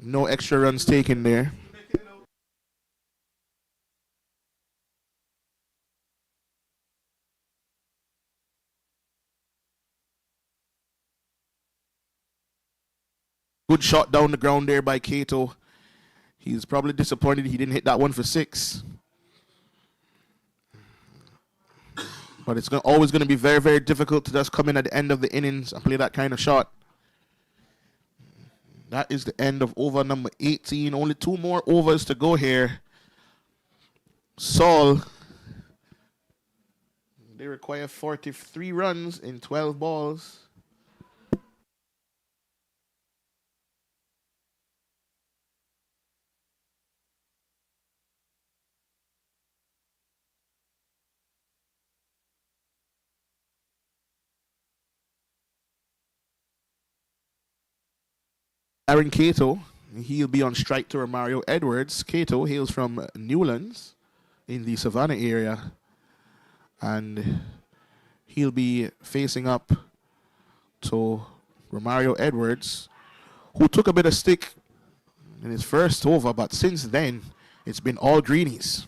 no extra runs taken there. Good shot down the ground there by Cato. He's probably disappointed he didn't hit that one for six. But it's always going to be very, very difficult to just come in at the end of the innings and play that kind of shot. That is the end of over number 18. Only two more overs to go here. Saul, they require 43 runs in 12 balls. Aaron Cato, he'll be on strike to Romario Edwards. Cato hails from Newlands in the Savannah area. And he'll be facing up to Romario Edwards, who took a bit of stick in his first over, but since then, it's been all greenies.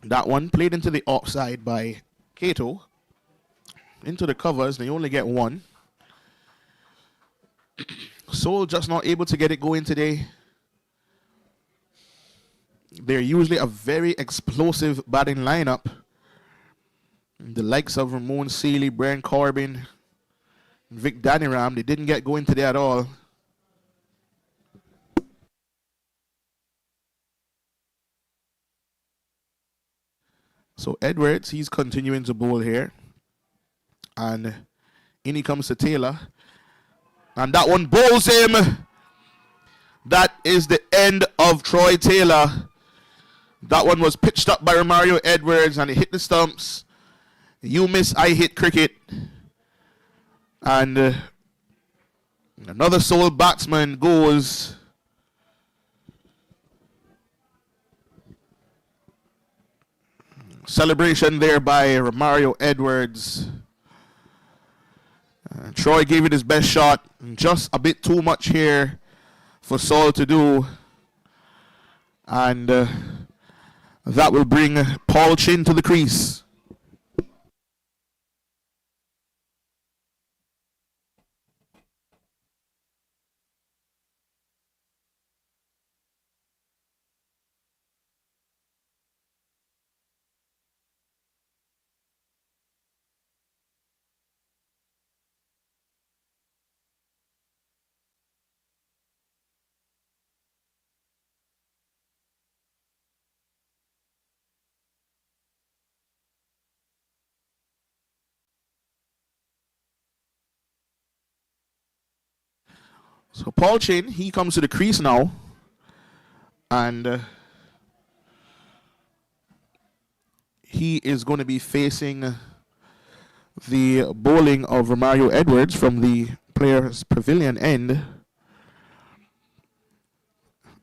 That one played into the offside by Cato. Into the covers, they only get one. Seoul just not able to get it going today. They're usually a very explosive batting lineup. The likes of Ramon Seeley, Brian Corbin, Vic Daniram, they didn't get going today at all. So Edwards, he's continuing to bowl here. And in he comes to Taylor. And that one bowls him. That is the end of Troy Taylor. That one was pitched up by Romario Edwards and it hit the stumps. You miss, I hit cricket. And another Seoul batsman goes. Celebration there by Romario Edwards. Troy gave it his best shot. Just a bit too much here for Seoul to do. And that will bring Paul Chin to the crease. So Paul Chin, he comes to the crease now. And he is going to be facing the bowling of Romario Edwards from the players' pavilion end.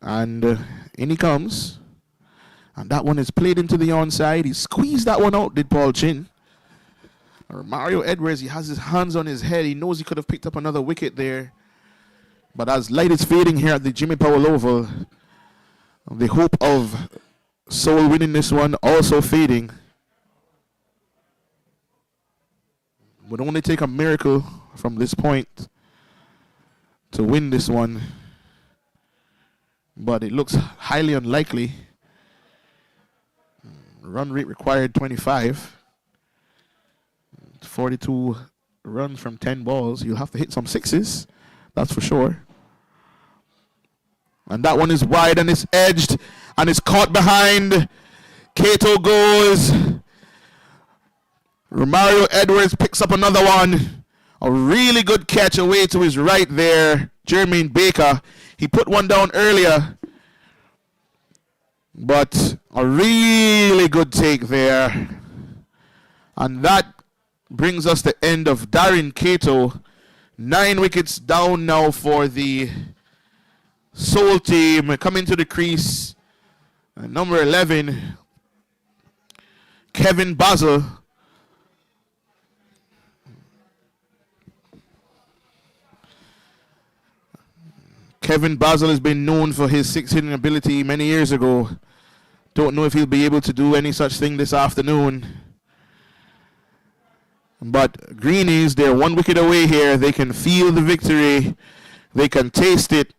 And in he comes. And that one is played into the onside. He squeezed that one out, did Paul Chin. Romario Edwards, he has his hands on his head. He knows he could have picked up another wicket there. But as light is fading here at the Jimmy Powell Oval, the hope of Seoul winning this one also fading. Would only take a miracle from this point to win this one. But it looks highly unlikely. Run rate required 25. 42 runs from 10 balls. You'll have to hit some sixes. That's for sure. And that one is wide and it's edged and it's caught behind. Cato goes. Romario Edwards picks up another one. A really good catch away to his right there. Jermaine Baker. He put one down earlier. But a really good take there. And that brings us the end of Darren Cato. 9 wickets down now for the Seoul team. Coming to the crease, number 11, Kevin Basil. Kevin Basil has been known for his six-hitting ability many years ago. Don't know if he'll be able to do any such thing this afternoon. But Greenies, they're 1 wicket away here. They can feel the victory. They can taste it.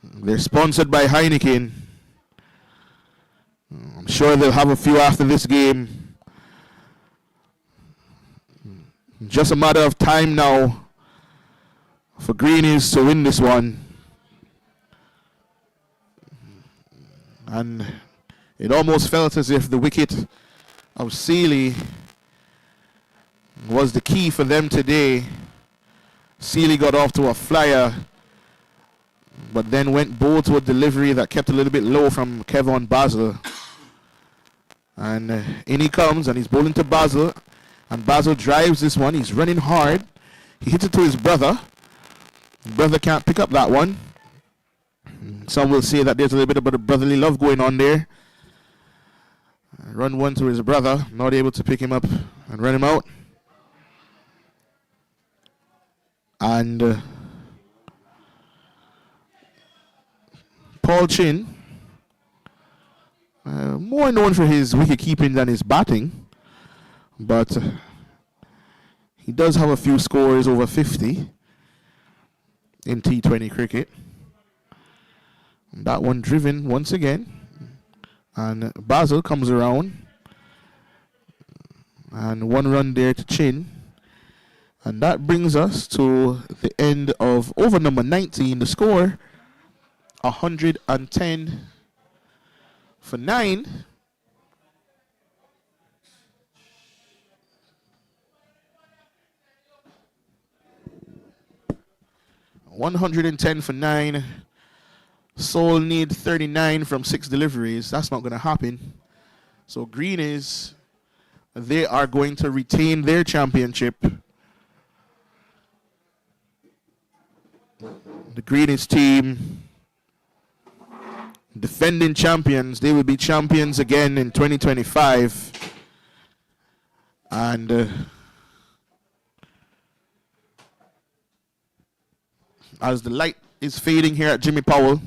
They're sponsored by Heineken. I'm sure they'll have a few after this game. Just a matter of time now for Greenies to win this one. And it almost felt as if the wicket of Seeley was the key for them today. Seeley got off to a flyer, but then went bold to a delivery that kept a little bit low from Kevin Basil. And in he comes, and he's bowling to Basil. And Basil drives this one. He's running hard. He hits it to his brother. His brother can't pick up that one. Some will say that there's a little bit of a brotherly love going on there. Run one to his brother, not able to pick him up and run him out. And Paul Chin more known for his wicket keeping than his batting, but he does have a few scores over 50 in T20 cricket. That one driven once again. And Basil comes around. And one run there to Chin. And that brings us to the end of over number 19. The score, 110 for 9. $110 for 9. Seoul need 39 from 6 deliveries. That's not going to happen. So Greenies, they are going to retain their championship. The Greenies team, defending champions, they will be champions again in 2025. And as the light is fading here at Jimmy Powell,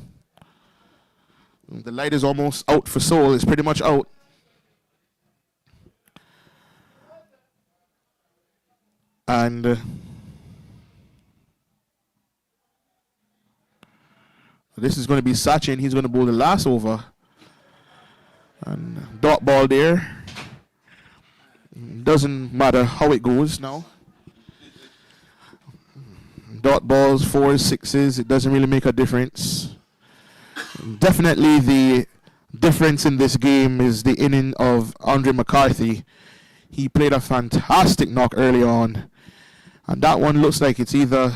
the light is almost out for Seoul. It's pretty much out. And this is going to be Sachin. He's going to bowl the last over. And dot ball there. Doesn't matter how it goes now. Dot balls, 4s, 6s, it doesn't really make a difference. Definitely the difference in this game is the inning of Andre McCarthy. He played a fantastic knock early on. And that one looks like it's either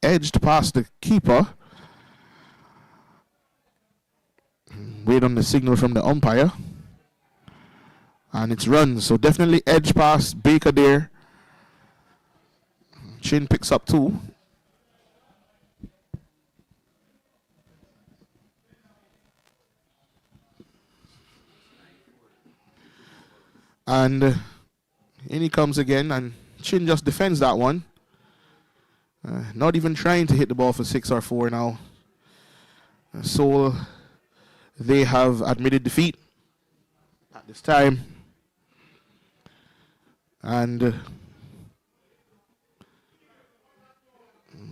edged past the keeper. Wait on the signal from the umpire. And it's run. So definitely edge past Baker there. Chin picks up 2. And in he comes again, and Chin just defends that one. Not even trying to hit the ball for 6 or 4 now. So they have admitted defeat at this time. And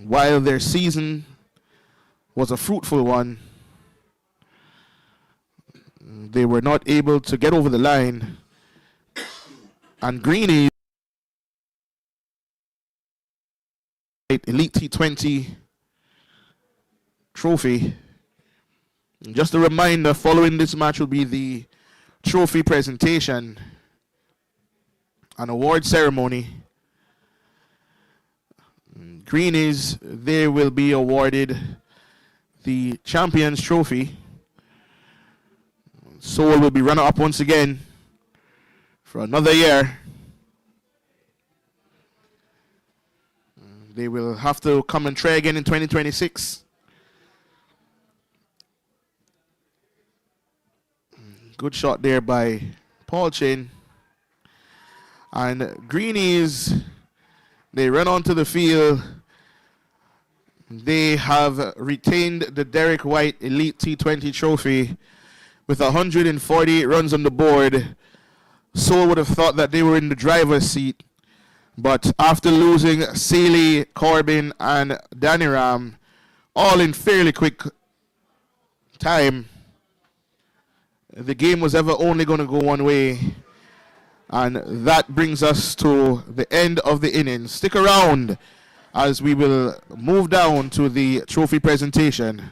while their season was a fruitful one, they were not able to get over the line. And Greenies Elite T20 trophy. And just a reminder, following this match will be the trophy presentation, an award ceremony. Greenies, they will be awarded the Champions Trophy. Seoul will be runner-up once again for another year. They will have to come and try again in 2026. Good shot there by Paul Chin. And Greenies, they run onto the field. They have retained the Derek White Elite T20 trophy with 148 runs on the board. Seoul would have thought that they were in the driver's seat. But after losing Saley, Corbin, and Daniram, all in fairly quick time, the game was ever only going to go one way. And that brings us to the end of the innings. Stick around as we will move down to the trophy presentation.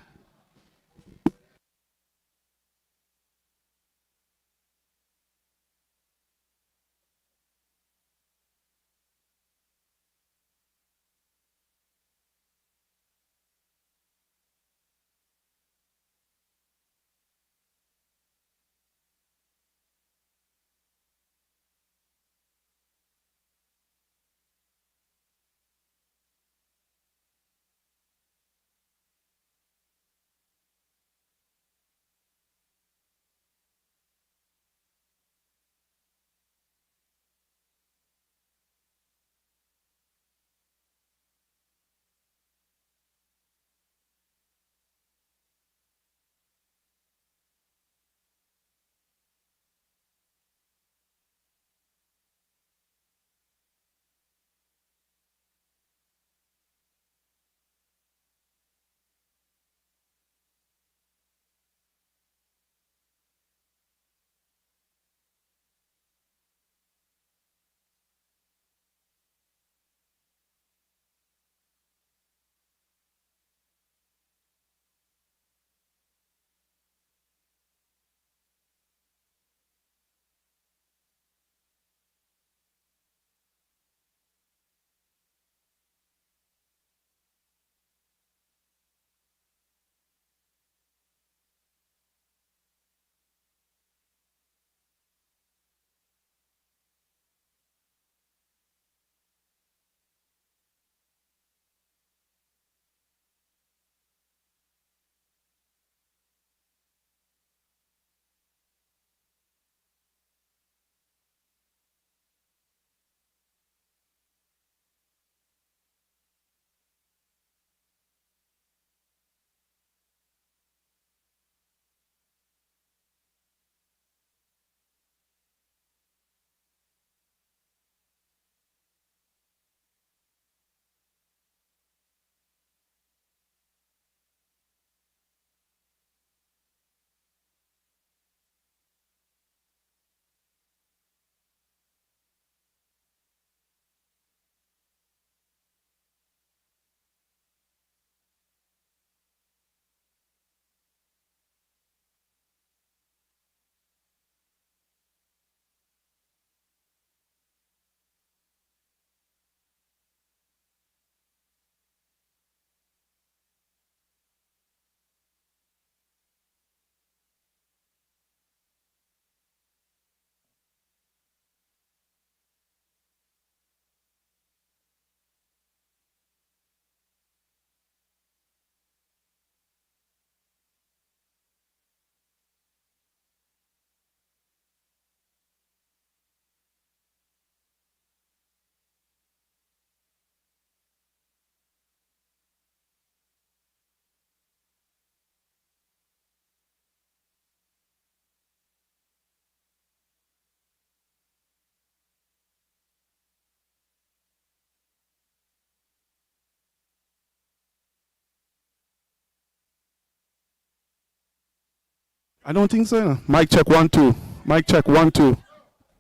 I don't think so. You know. Mic check 1 2. Mic check 1 2.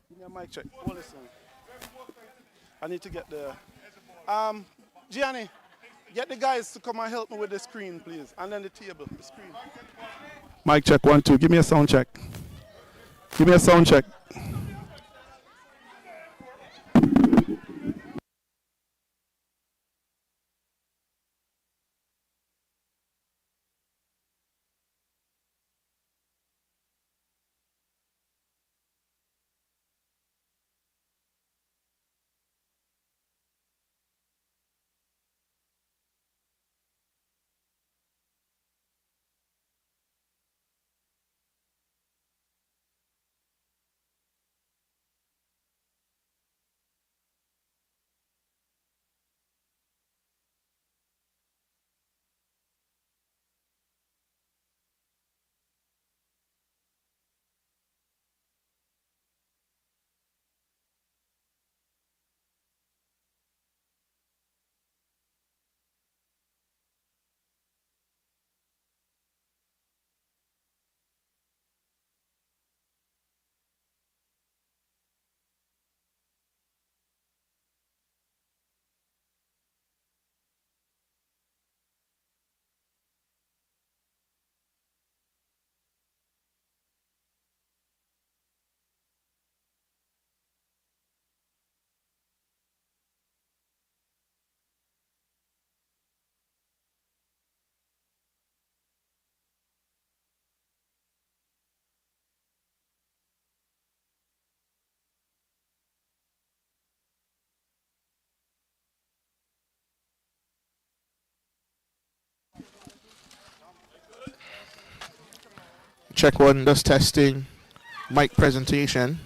Give me a mic check. Hold this one. I need to get the. Gianni, get the guys to come and help me with the screen, please, and then the table, the screen. Mic check 1 2. Give me a sound check. Give me a sound check. Check one, just testing. Mic presentation.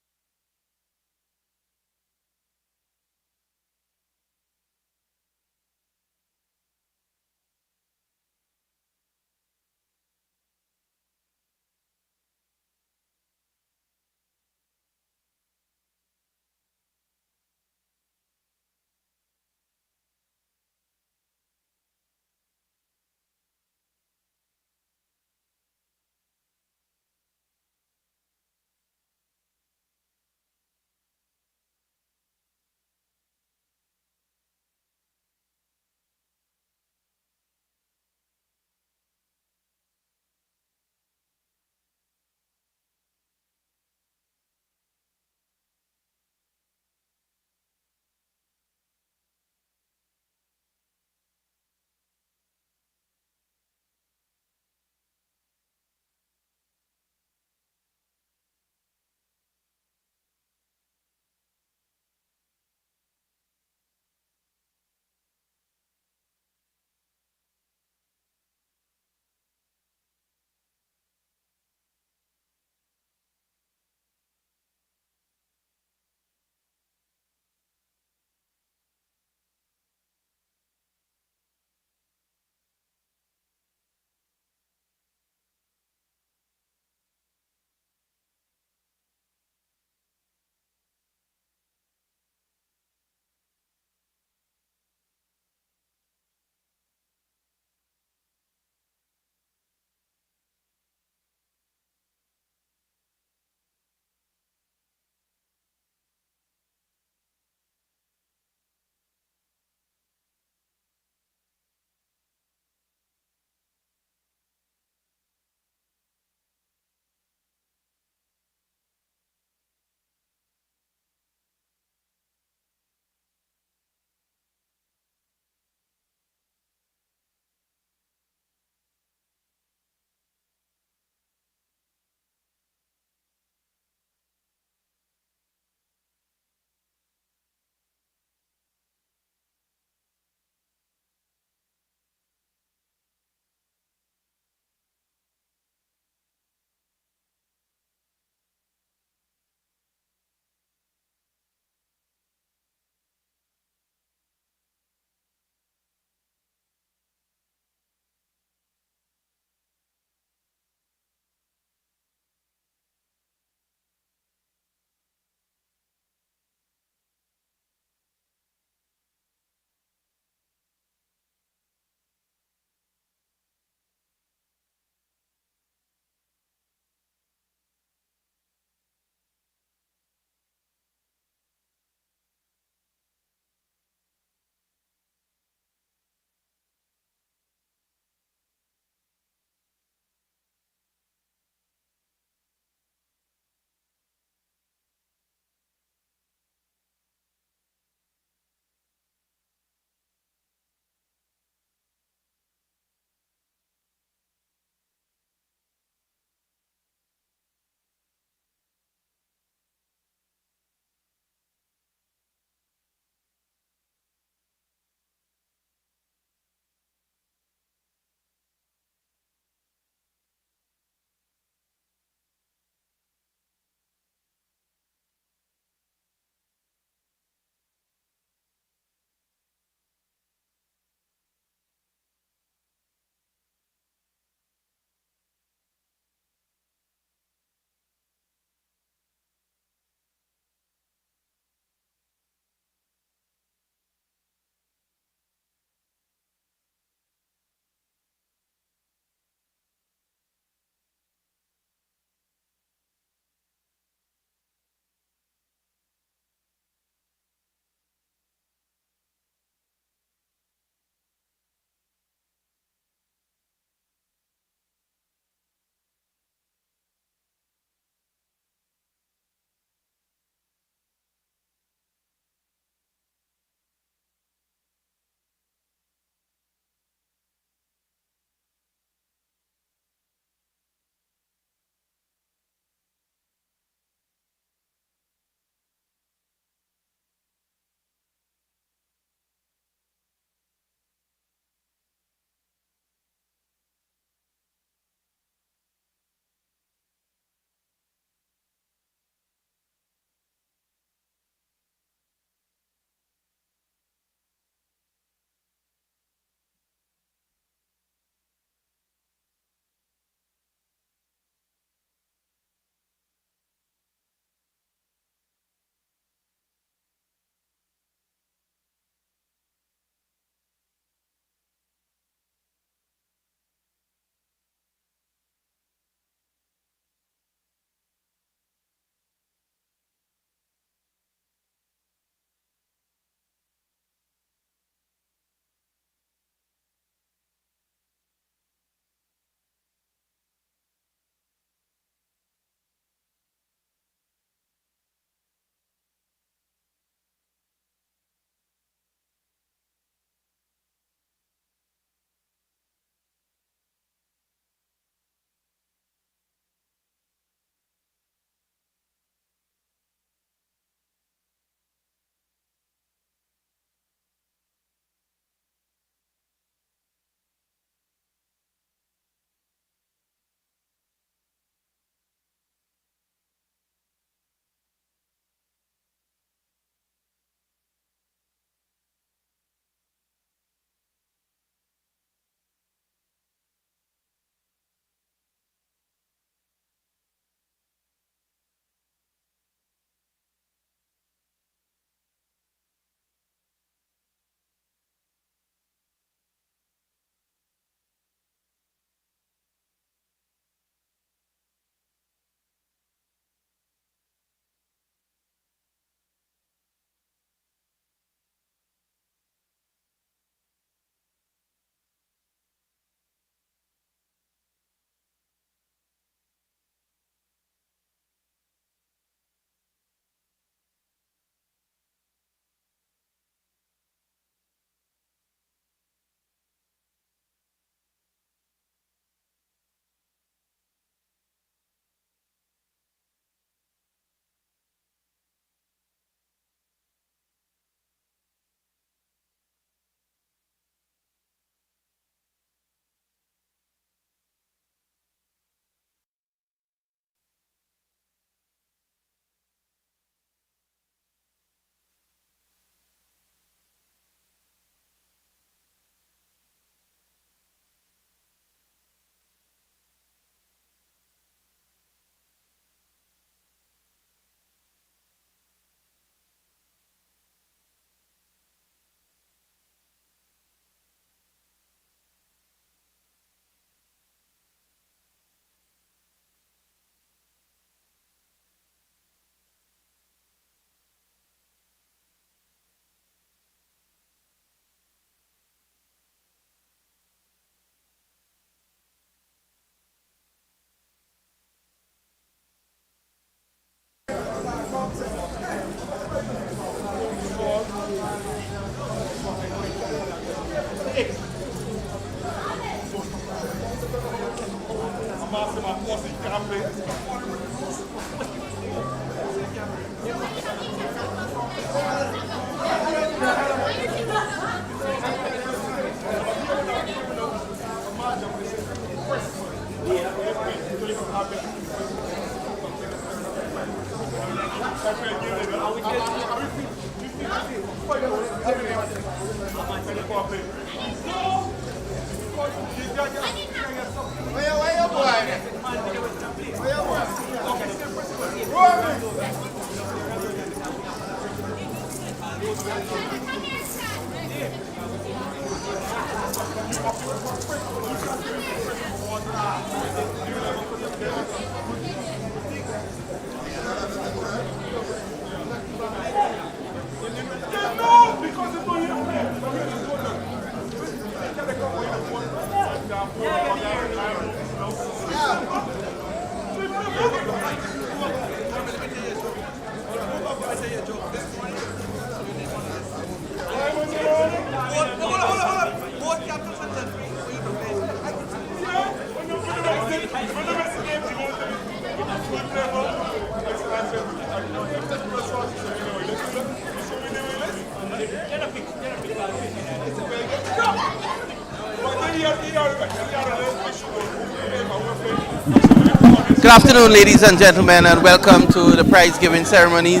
Good afternoon, ladies and gentlemen, and welcome to the prize giving ceremony.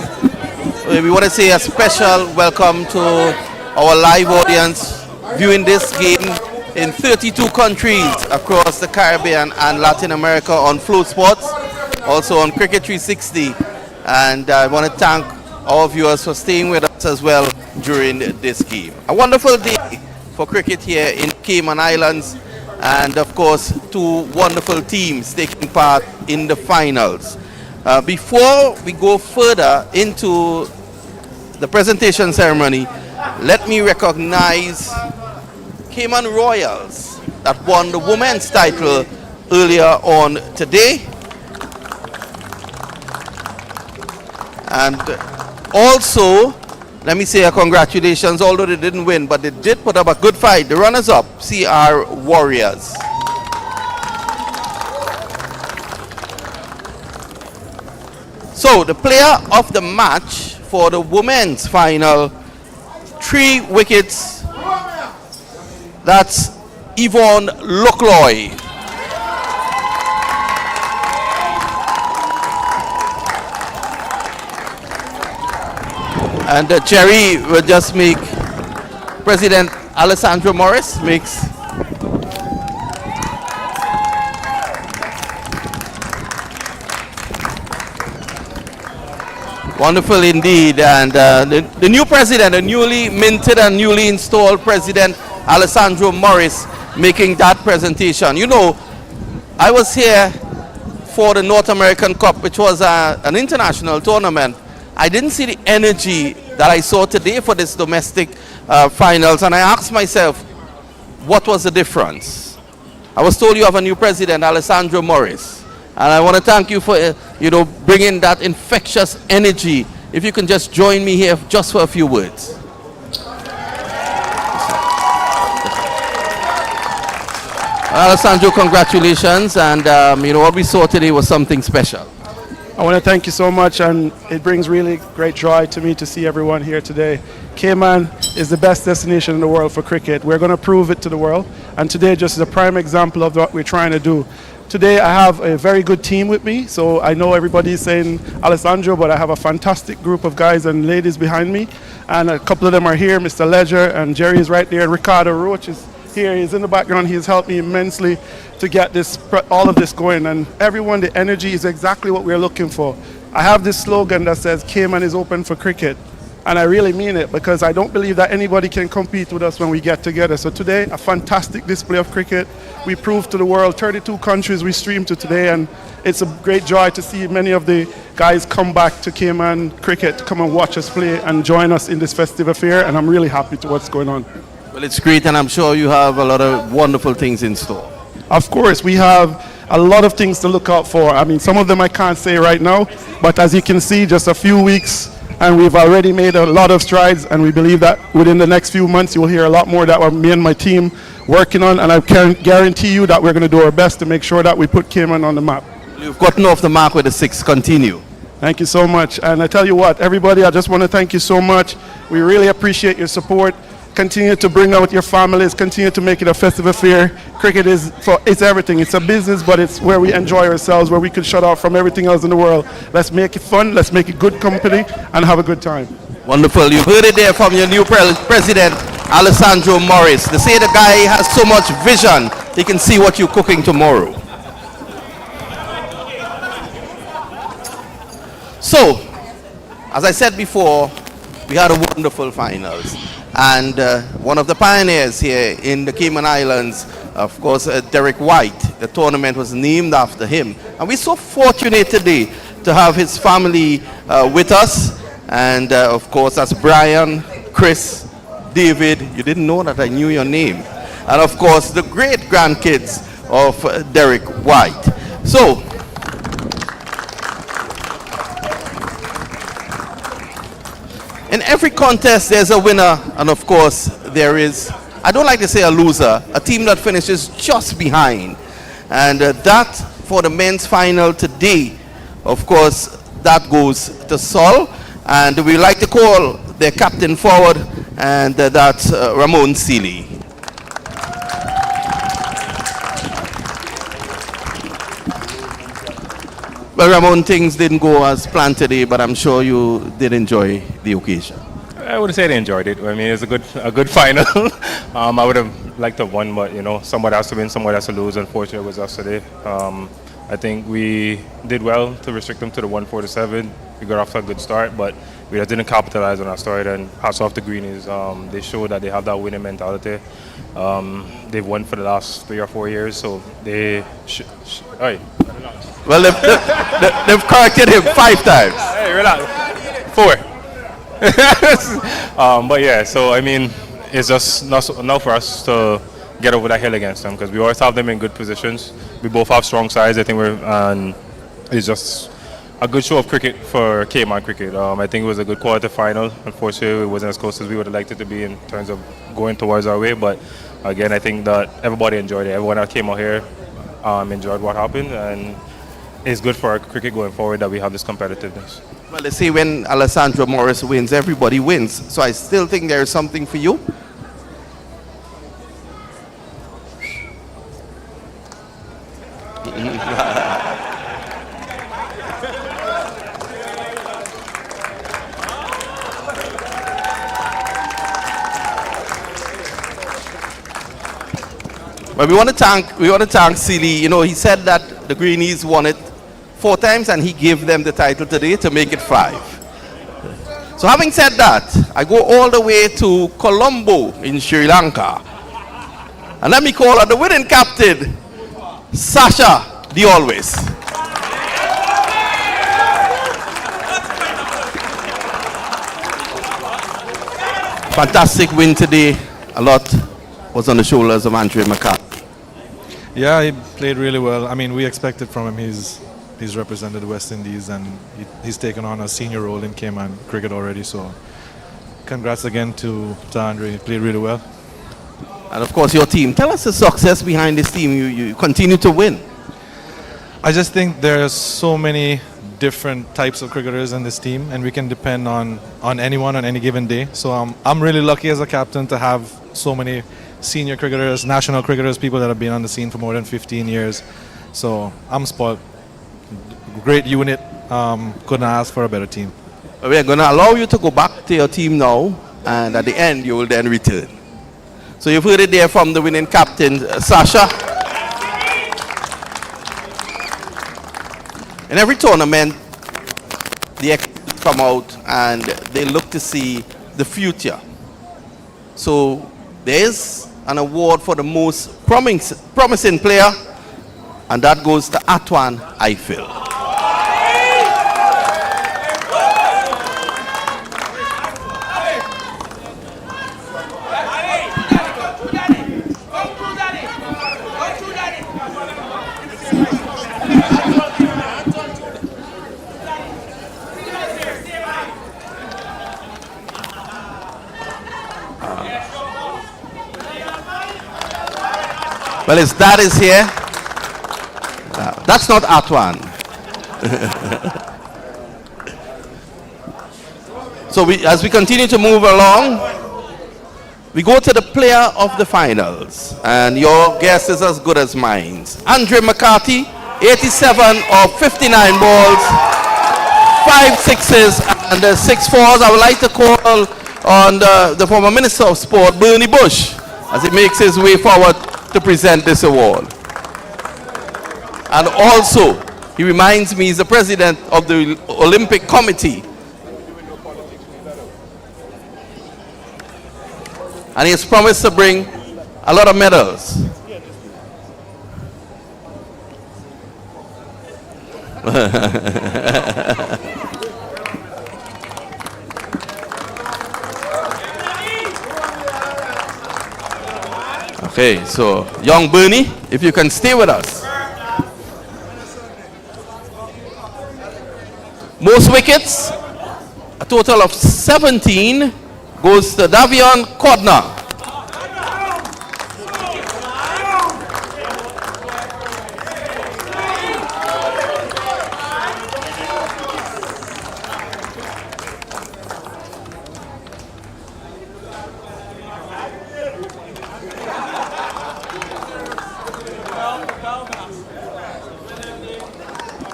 We want to say a special welcome to our live audience viewing this game in 32 countries across the Caribbean and Latin America on Flow Sports, also on Cricket 360. And I want to thank our viewers for staying with us as well during this game. A wonderful day for cricket here in Cayman Islands, and of course two wonderful teams taking part in the finals. Before we go further into the presentation ceremony, let me recognize Cayman Royals that won the women's title earlier on today. And also, let me say a congratulations, although they didn't win, but they did put up a good fight. The runners-up, CR Warriors. So, the player of the match for the women's final, 3 wickets, that's Yvonne Lockloy. And Jerry will just make President Alessandro Morris makes wonderful indeed. And the new president, the newly minted and newly installed President Alessandro Morris, making that presentation. You know, I was here for the North American Cup, which was an international tournament. I didn't see the energy that I saw today for this domestic finals, and I asked myself, what was the difference? I was told you have a new president, Alessandro Morris, and I want to thank you for bringing that infectious energy. If you can just join me here just for a few words. Alessandro, congratulations, and what we saw today was something special. I want to thank you so much, and it brings really great joy to me to see everyone here today. Cayman is the best destination in the world for cricket. We're going to prove it to the world, and today just is a prime example of what we're trying to do. Today I have a very good team with me, so I know everybody's saying Alessandro, but I have a fantastic group of guys and ladies behind me, and a couple of them are here. Mr. Ledger and Jerry is right there, and Ricardo Roach is here. He's in the background. He's helped me immensely to get all of this going, and everyone, the energy is exactly what we're looking for. I have this slogan that says Cayman is open for cricket, and I really mean it, because I don't believe that anybody can compete with us when we get together. So today, a fantastic display of cricket. We proved to the world, 32 countries we streamed to today, and it's a great joy to see many of the guys come back to Cayman cricket to come and watch us play and join us in this festive affair, and I'm really happy to what's going on. Well, it's great, and I'm sure you have a lot of wonderful things in store. Of course, we have a lot of things to look out for. I mean, some of them I can't say right now, but as you can see, just a few weeks, and we've already made a lot of strides, and we believe that within the next few months, you'll hear a lot more that me and my team working on, and I can guarantee you that we're going to do our best to make sure that we put Cayman on the map. You've gotten off the mark with a 6. Continue. Thank you so much. And I tell you what, everybody, I just want to thank you so much. We really appreciate your support. Continue to bring out your families. Continue to make it a festive affair. Cricket it's everything. It's a business, but it's where we enjoy ourselves, where we can shut off from everything else in the world. Let's make it fun. Let's make it good company and have a good time. Wonderful. You heard it there from your new president, Alessandro Morris. They say the guy has so much vision, he can see what you're cooking tomorrow. So, as I said before, we had a wonderful finals. And one of the pioneers here in the Cayman Islands, of course, Derek White, the tournament was named after him. And we're so fortunate today to have his family with us. And of course, that's Brian, Chris, David. You didn't know that I knew your name. And of course, the great grandkids of Derek White. So, in every contest, there's a winner, and of course, there is, I don't like to say a loser, a team that finishes just behind. And that, for the men's final today, of course, that goes to Sol. And we like to call their captain forward, and that's Ramon Seeley. Well, Ramon, things didn't go as planned today, but I'm sure you did enjoy the occasion. I would say they enjoyed it. I mean, it's a good final. I would have liked to have won, but you know, someone has to win, someone has to lose. Unfortunately, it was us today. I think we did well to restrict them to the 147. We got off to a good start, but we just didn't capitalize on our start. And hats off to Greenies. They showed that they have that winning mentality. They've won for the last 3 or 4 years, so they well, they've corrected him 5 times. Hey, relax. 4. But yeah, so I mean, it's just not enough for us to get over that hill against them, because we always have them in good positions. We both have strong sides. I think it's just a good show of cricket for Cayman cricket. I think it was a good quality final. Unfortunately, it wasn't as close as we would have liked it to be in terms of going towards our way. But again, I think that everybody enjoyed it. Everyone that came out here enjoyed what happened, and it's good for our cricket going forward that we have this competitiveness. Well, they say when Alessandro Morris wins, everybody wins. So I still think there is something for you. But we want to thank Seeley. You know, he said that the Greenies won it 4 times, and he gave them the title today to make it 5. So having said that, I go all the way to Colombo in Sri Lanka. And let me call on the winning captain, Sasha the Always. Fantastic win today. A lot was on the shoulders of Andre McCart. Yeah, he played really well. I mean, we expected from him. He's represented the West Indies, and he's taken on a senior role in Cayman cricket already. So, congrats again to Andre. He played really well. And of course, your team. Tell us the success behind this team. You continue to win. I just think there's so many different types of cricketers in this team, and we can depend on anyone on any given day. So I'm really lucky as a captain to have so many senior cricketers, national cricketers, people that have been on the scene for more than 15 years. So I'm spoiled. Great unit. Couldn't ask for a better team. We're going to allow you to go back to your team now, and at the end you will then return. So you've heard it there from the winning captain, Sasha. In every tournament, the experts come out and they look to see the future. So there is an award for the most promising player, and that goes to Atwan Eiffel. Well, his dad is here. That's not Atwan. So as we continue to move along, we go to the player of the finals, and your guess is as good as mine. Andre McCarthy, 87 of 59 balls, 5 sixes and 6 fours. I would like to call on the former Minister of Sport, Bernie Bush, as he makes his way forward to present this award. And also, he reminds me he's the president of the Olympic Committee. And he has promised to bring a lot of medals. Okay, so young Bernie, if you can stay with us. Most wickets, a total of 17, goes to Davion Cordner.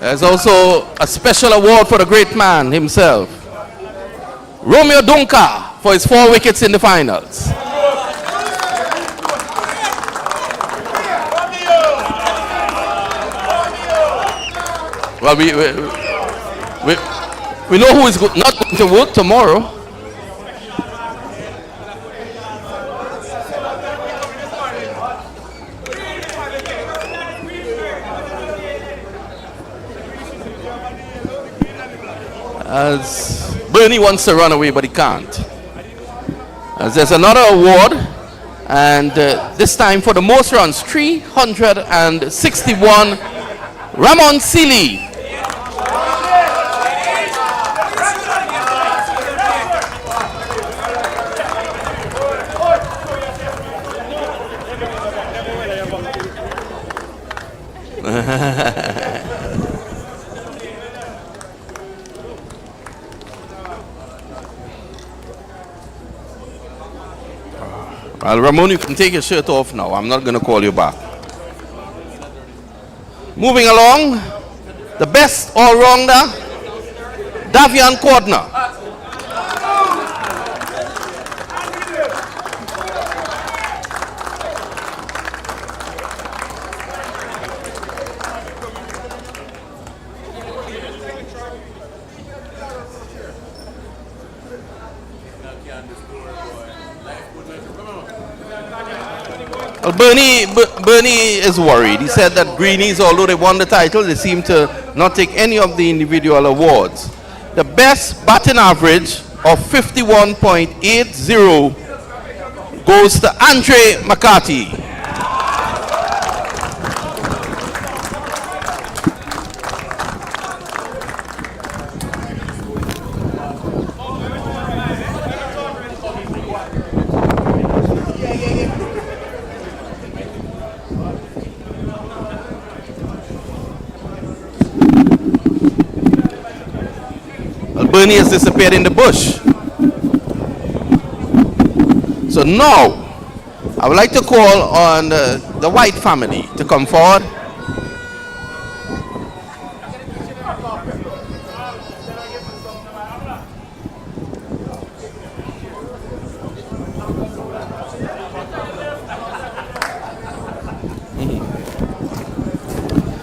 There's also a special award for the great man himself, Romeo Dunca, for his 4 wickets in the finals. Well, we know who is not going to work tomorrow. As Bernie wants to run away, but he can't. As there's another award, and this time for the most runs, 361, Ramon Seeley. Well, Ramon, you can take your shirt off now. I'm not going to call you back. Moving along, the best all-rounder, Davion Cordner. Bernie is worried. He said that Greenies, although they won the title, they seem to not take any of the individual awards. The best batting average of 51.80 goes to Andre McCarthy. Bernie has disappeared in the bush. So now, I would like to call on the White family to come forward.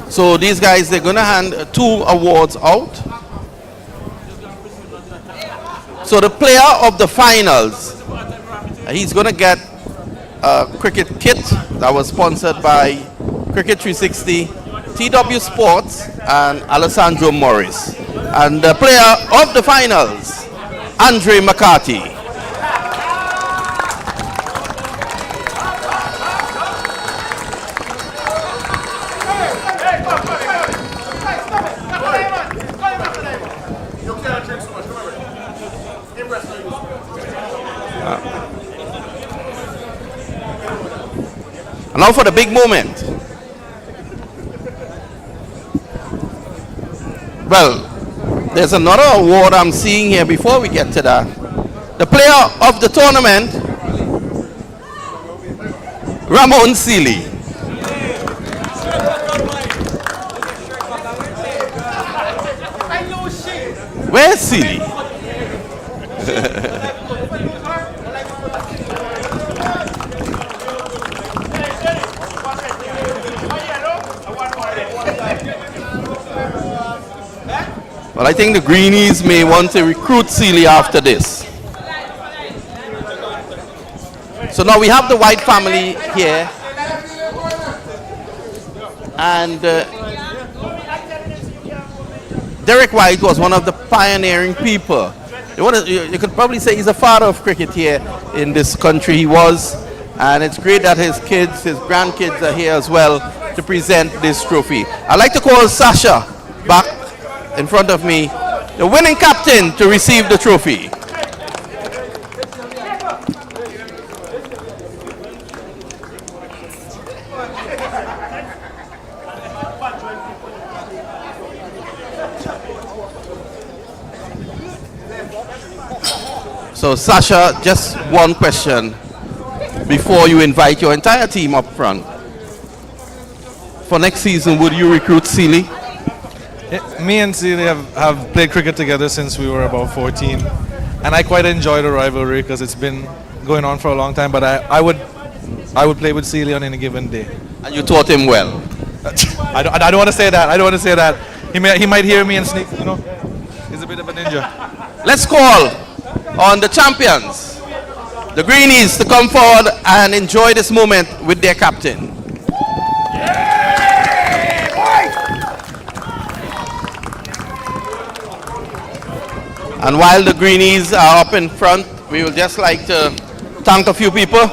So these guys, they're going to hand 2 awards out. So the player of the finals, he's going to get a cricket kit that was sponsored by Cricket 360, TW Sports, and Alessandro Morris. And the player of the finals, Andre McCarthy. And now for the big moment. Well, there's another award I'm seeing here before we get to that. The player of the tournament, Ramon Seeley. Where's Seeley? Well, I think the Greenies may want to recruit Seeley after this. So now we have the White family here. And Derek White was one of the pioneering people. You could probably say he's a father of cricket here in this country. He was. And it's great that his kids, his grandkids are here as well to present this trophy. I'd like to call Sasha back in front of me, the winning captain, to receive the trophy. So Sasha, just one question before you invite your entire team up front. For next season, would you recruit Seeley? Me and Seeley have played cricket together since we were about 14, and I quite enjoy the rivalry because it's been going on for a long time. But I would play with Seeley on any given day. And you taught him well. I don't want to say that. I don't want to say that. He might hear me and sneak. You know, he's a bit of a ninja. Let's call on the champions, the Greenies, to come forward and enjoy this moment with their captain. And while the Greenies are up in front, we would just like to thank a few people.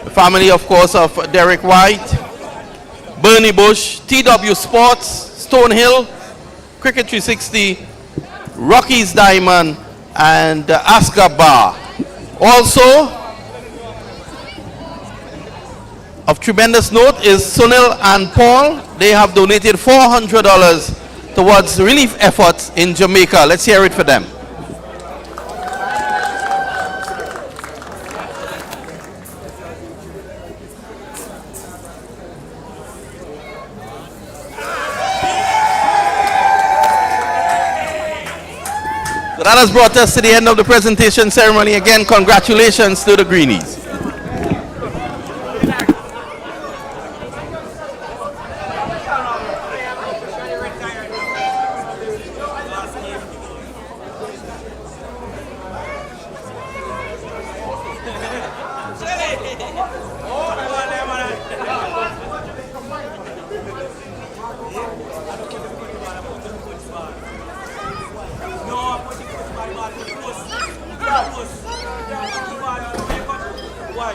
The family, of course, of Derek White, Bernie Bush, TW Sports, Stonehill, Cricket 360, Rocky's Diamond, and Ascar Bar. Also, of tremendous note is Sunil and Paul. They have donated $400 towards relief efforts in Jamaica. Let's hear it for them. So that has brought us to the end of the presentation ceremony. Again, congratulations to the Greenies. Why?